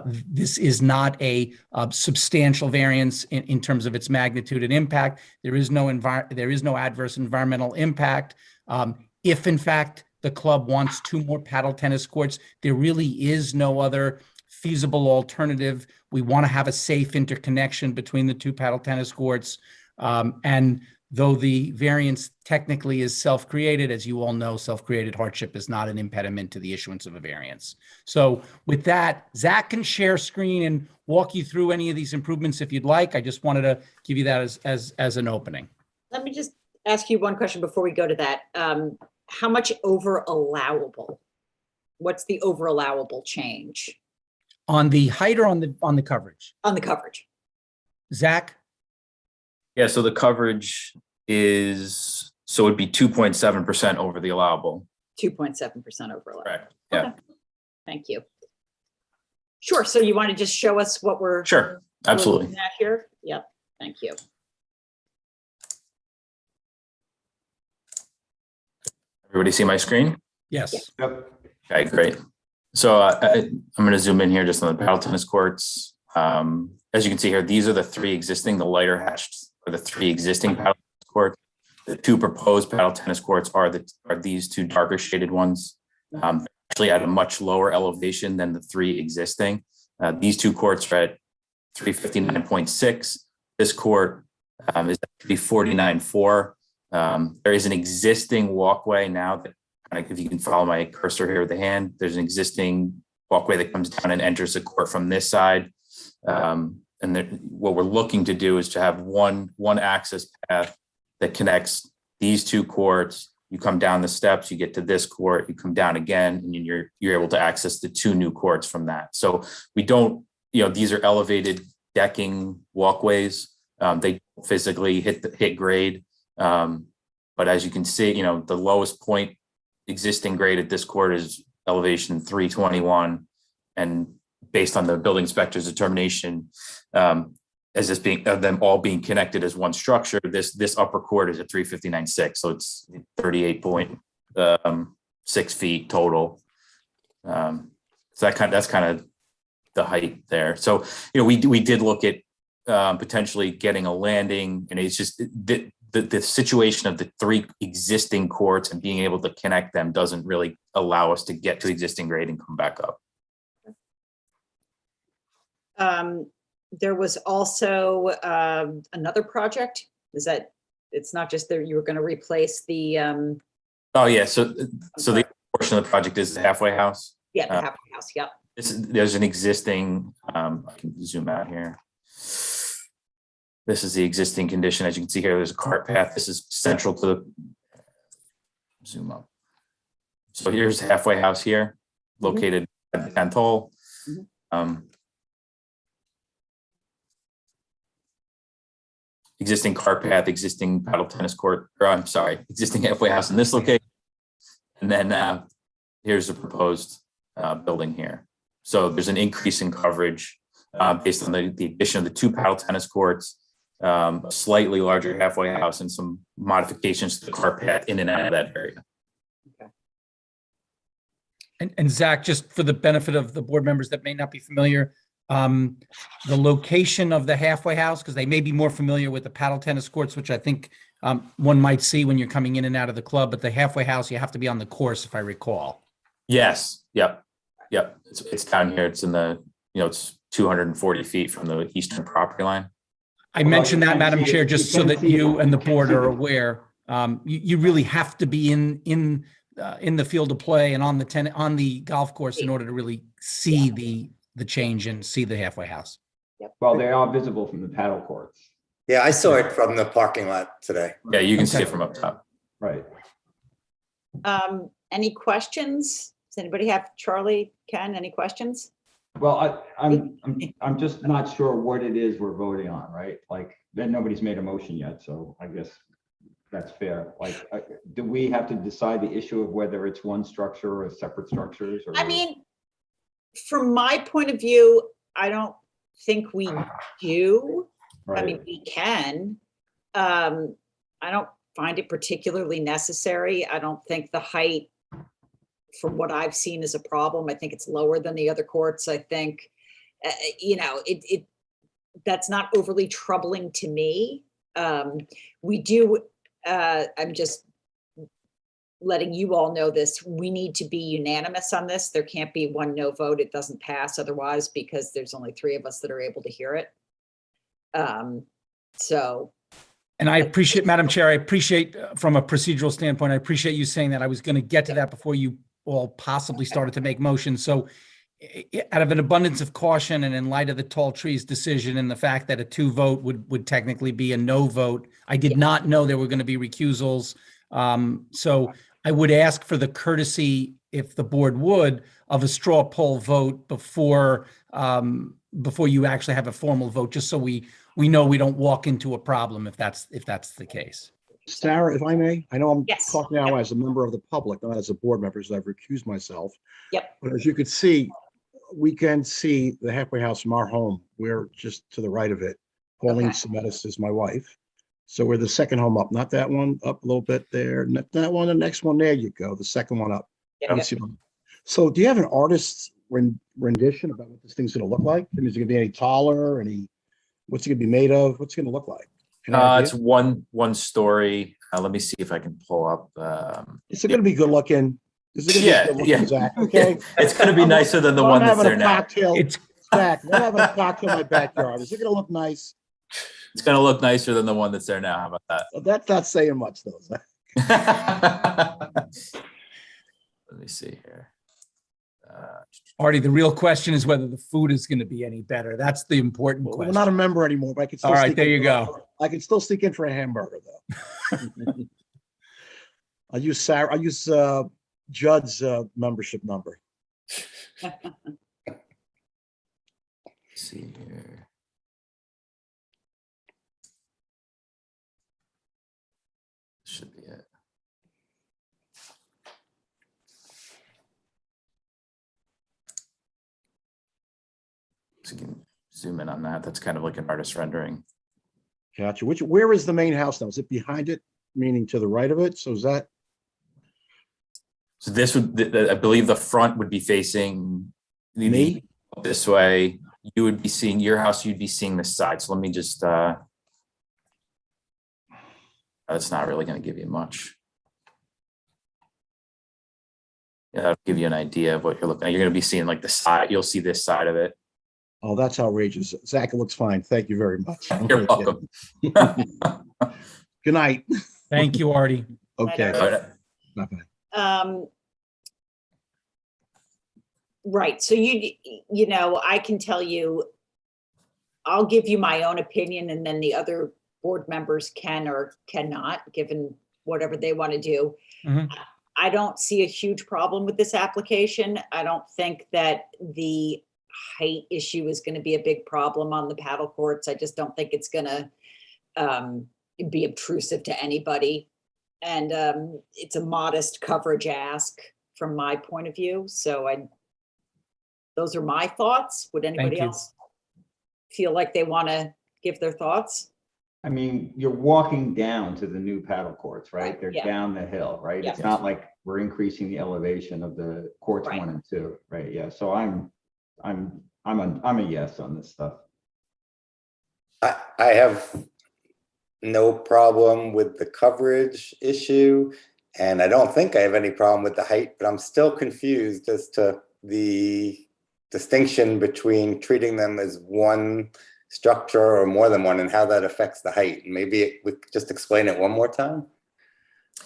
This is not a substantial variance in terms of its magnitude and impact. There is no adverse environmental impact. If in fact the club wants 2 more paddle tennis courts, there really is no other feasible alternative. We want to have a safe interconnection between the 2 paddle tennis courts. And though the variance technically is self-created, as you all know, self-created hardship is not an impediment to the issuance of a variance. So with that, Zach can share screen and walk you through any of these improvements if you'd like. I just wanted to give you that as an opening. Let me just ask you one question before we go to that. How much over allowable? What's the over allowable change? On the height or on the coverage? On the coverage. Zach? Yeah, so the coverage is, so it'd be 2.7% over the allowable. 2.7% over allowable. Correct. Yeah. Okay. Thank you. Sure. So you want to just show us what we're Sure. Absolutely. looking at here? Yep. Thank you. Everybody see my screen? Yes. Yep. Okay, great. So I'm going to zoom in here just on the paddle tennis courts. As you can see here, these are the 3 existing, the lighter hatched are the 3 existing paddle tennis courts. The 2 proposed paddle tennis courts are these 2 darker shaded ones, actually at a much lower elevation than the 3 existing. These 2 courts are at 359.6. This court is actually 49.4. There is an existing walkway now that, if you can follow my cursor here with the hand, there's an existing walkway that comes down and enters the court from this side. And what we're looking to do is to have one access path that connects these 2 courts. You come down the steps, you get to this court, you come down again, and you're able to access the 2 new courts from that. So we don't, these are elevated decking walkways. They don't physically hit grade. But as you can see, the lowest point existing grade at this court is elevation 321. And based on the building inspector's determination, as this being of them all being connected as one structure, this upper court is at 359.6. So it's 38.6 feet total. So that's kind of the height there. So, we did look at potentially getting a landing, and it's just the situation of the 3 existing courts and being able to connect them doesn't really allow us to get to existing grade and come back up. There was also another project. Is that, it's not just that you were going to replace the Oh yeah, so the portion of the project is the halfway house. the halfway house. Yep. There's an existing, I can zoom out here. This is the existing condition. As you can see here, there's a cart path. This is central to the, zoom up. So here's the halfway house here, located at the 10th hole. Existing cart path, existing paddle tennis court, or I'm sorry, existing halfway house in this location. And then here's the proposed building here. So there's an increase in coverage based on the addition of the 2 paddle tennis courts, a slightly larger halfway house, and some modifications to the cart path in and out of that area. And Zach, just for the benefit of the board members that may not be familiar, the location of the halfway house, because they may be more familiar with the paddle tennis courts, which I think one might see when you're coming in and out of the club, but the halfway house, you have to be on the course, if I recall. Yes. Yep. It's down here. It's in the, it's 240 feet from the eastern property line. I mentioned that, Madam Chair, just so that you and the board are aware. You really have to be in the field of play and on the golf course in order to really see the change and see the halfway house. Well, they are visible from the paddle courts. Yeah, I saw it from the parking lot today. Yeah, you can see it from up top. Right. Any questions? Does anybody have, Charlie, Ken, any questions? Well, I'm just not sure what it is we're voting on, right? Like, then nobody's made a motion yet, so I guess that's fair. Like, do we have to decide the issue of whether it's one structure or separate structures? Or I mean, from my point of view, I don't think we do. I mean, Right. we can. I don't find it particularly necessary. I don't think the height, from what I've seen, is a problem. I think it's lower than the other courts. I think, you know, that's not overly troubling to me. We do, I'm just letting you all know this, we need to be unanimous on this. There can't be one no vote. It doesn't pass otherwise, because there's only 3 of us that are able to hear it. So. And I appreciate, Madam Chair, I appreciate from a procedural standpoint, I appreciate you saying that. I was going to get to that before you all possibly started to make motions. So out of an abundance of caution and in light of the tall trees decision and the fact that a 2 vote would technically be a no vote, I did not know there were going to be recusals. So I would ask for the courtesy, if the board would, of a straw poll vote before you actually have a formal vote, just so we know we don't walk into a problem if that's the case. Sarah, if I may, I know I'm Yes. talking now as a member of the public, not as a board member, as I've recused myself. Yep. But as you could see, we can see the halfway house from our home. We're just to the right of it. Pauline Okay. Semetis is my wife. So we're the second home up, not that one, up a little bit there, not that one, the next one, there you go, the second one up. Yeah, yeah. So do you have an artist's rendition about what this thing's gonna look like? And is it gonna be any taller, what's it gonna be made of? What's it gonna look like? Any idea? It's one story. Let me see if I can pull up. Is it gonna be good looking? Is it gonna be good looking, Zach? Okay. It's gonna be nicer than the one that's there now. It's Zach, I'm having a cocktail in my backyard. Is it gonna look nice? It's gonna look nicer than the one that's there now. How about that? Well, that's not saying much though, Zach. Let me see here. Artie, the real question is whether the food is going to be any better. That's the important We're question. not a member anymore, but I can still. All right, sneak there in you for- go. I can still sneak in for a hamburger though. I'll use Sarah. I'll use Judd's membership number. Let's see here. Should be it. So you can zoom in on that. That's kind of like an artist rendering. Gotcha. Where is the main house now? Is it behind it, meaning to the right of it? So is that? So this would, I believe the front would be facing Me? this way. You would be seeing your house, you'd be seeing this side. So let me just, that's not really going to give you much. Yeah, that'll give you an idea of what you're looking at. You're going to be seeing like the side, you'll see this side of it. Oh, that's outrageous. Zach, it looks fine. Thank you very much. You're welcome. Good night. Thank you, Artie. Okay. All right. Bye-bye. Right, so you know, I can tell you, I'll give you my own opinion, and then the other board members can or cannot, given whatever they want to do. Mhm. I don't see a huge problem with this application. I don't think that the height issue is going to be a big problem on the paddle courts. I just don't think it's going to be obtrusive to anybody. And it's a modest coverage ask from my point of view. So those are my thoughts. Would anybody you. else feel like they want to give their thoughts? I mean, you're walking down to the new paddle courts, right? They're Yeah. down the hill, right? Yeah. It's not like we're increasing the elevation of the courts Right. 1 and 2, right? Yeah, so I'm a yes on this stuff. I have no problem with the coverage issue, and I don't think I have any problem with the height, but I'm still confused as to the distinction between treating them as one structure or more than one and how that affects the height. Maybe we could just explain it one more time.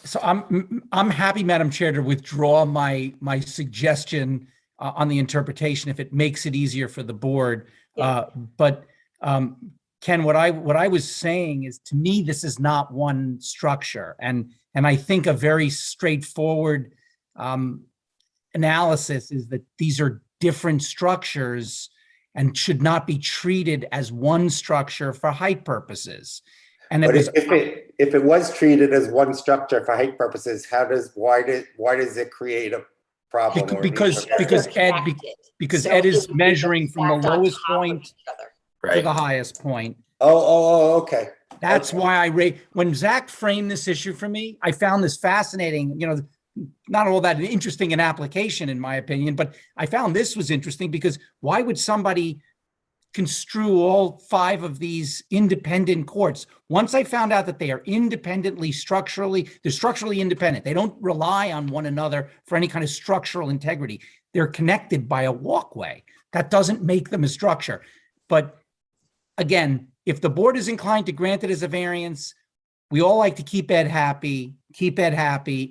So I'm happy, Madam Chair, to withdraw my suggestion on the interpretation if it makes it easier for the board. But Ken, what I was saying is, to me, this is not one structure, and I think a very straightforward analysis is that these are different structures and should not be treated as one structure for height purposes. And it But was, if it was treated as one structure for height purposes, why does it create a problem? or because They're Ed connected. So Ed it is would be measuring from the stacked on lowest top of point each other. to Right. the highest point. Okay. That's Okay. why when Zach framed this issue for me, I found this fascinating, you know, not all that interesting an application in my opinion, but I found this was interesting because why would somebody construe all 5 of these independent courts? Once I found out that they are they're structurally independent. They don't rely on one another for any kind of structural integrity. They're connected by a walkway. That doesn't make them a structure. But again, if the board is inclined to grant it as a variance, we all like to keep Ed happy.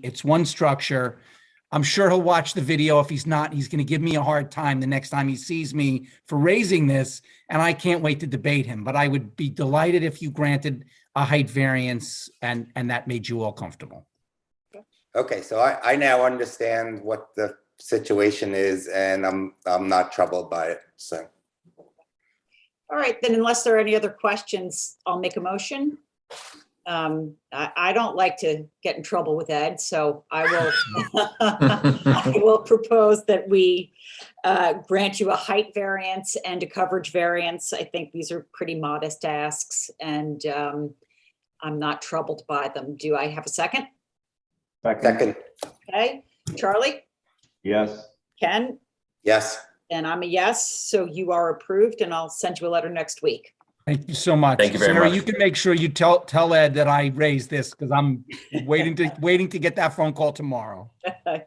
It's one structure. I'm sure he'll watch the video. If he's not, he's going to give me a hard time the next time he sees me for raising this, and I can't wait to debate him. But I would be delighted if you granted a height variance and that made you all comfortable. Okay, so I now understand what the situation is, and I'm not troubled by it. So. All right, then unless there are any other questions, I'll make a motion. I don't like to get in trouble with Ed, so I will propose that we grant you a height variance and a coverage variance. I think these are pretty modest asks, and I'm not troubled by them. Do I have a second? Second. Okay, Charlie? Yes. Ken? Yes. And I'm a yes, so you are approved, and I'll send you a letter next week. Thank you so much. Thank you very Sarah, much. you can make sure you tell Ed that I raised this because I'm waiting to get that phone call tomorrow.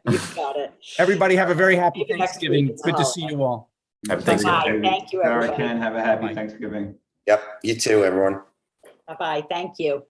You've got it. Everybody have a very happy Maybe next Thanksgiving. week it's a Good to see holiday. you all. Happy Thanksgiving. Bye. Thank you, Sarah, everybody. Ken, have a happy Bye. Thanksgiving. Yep. You too, everyone. Bye-bye. Thank you.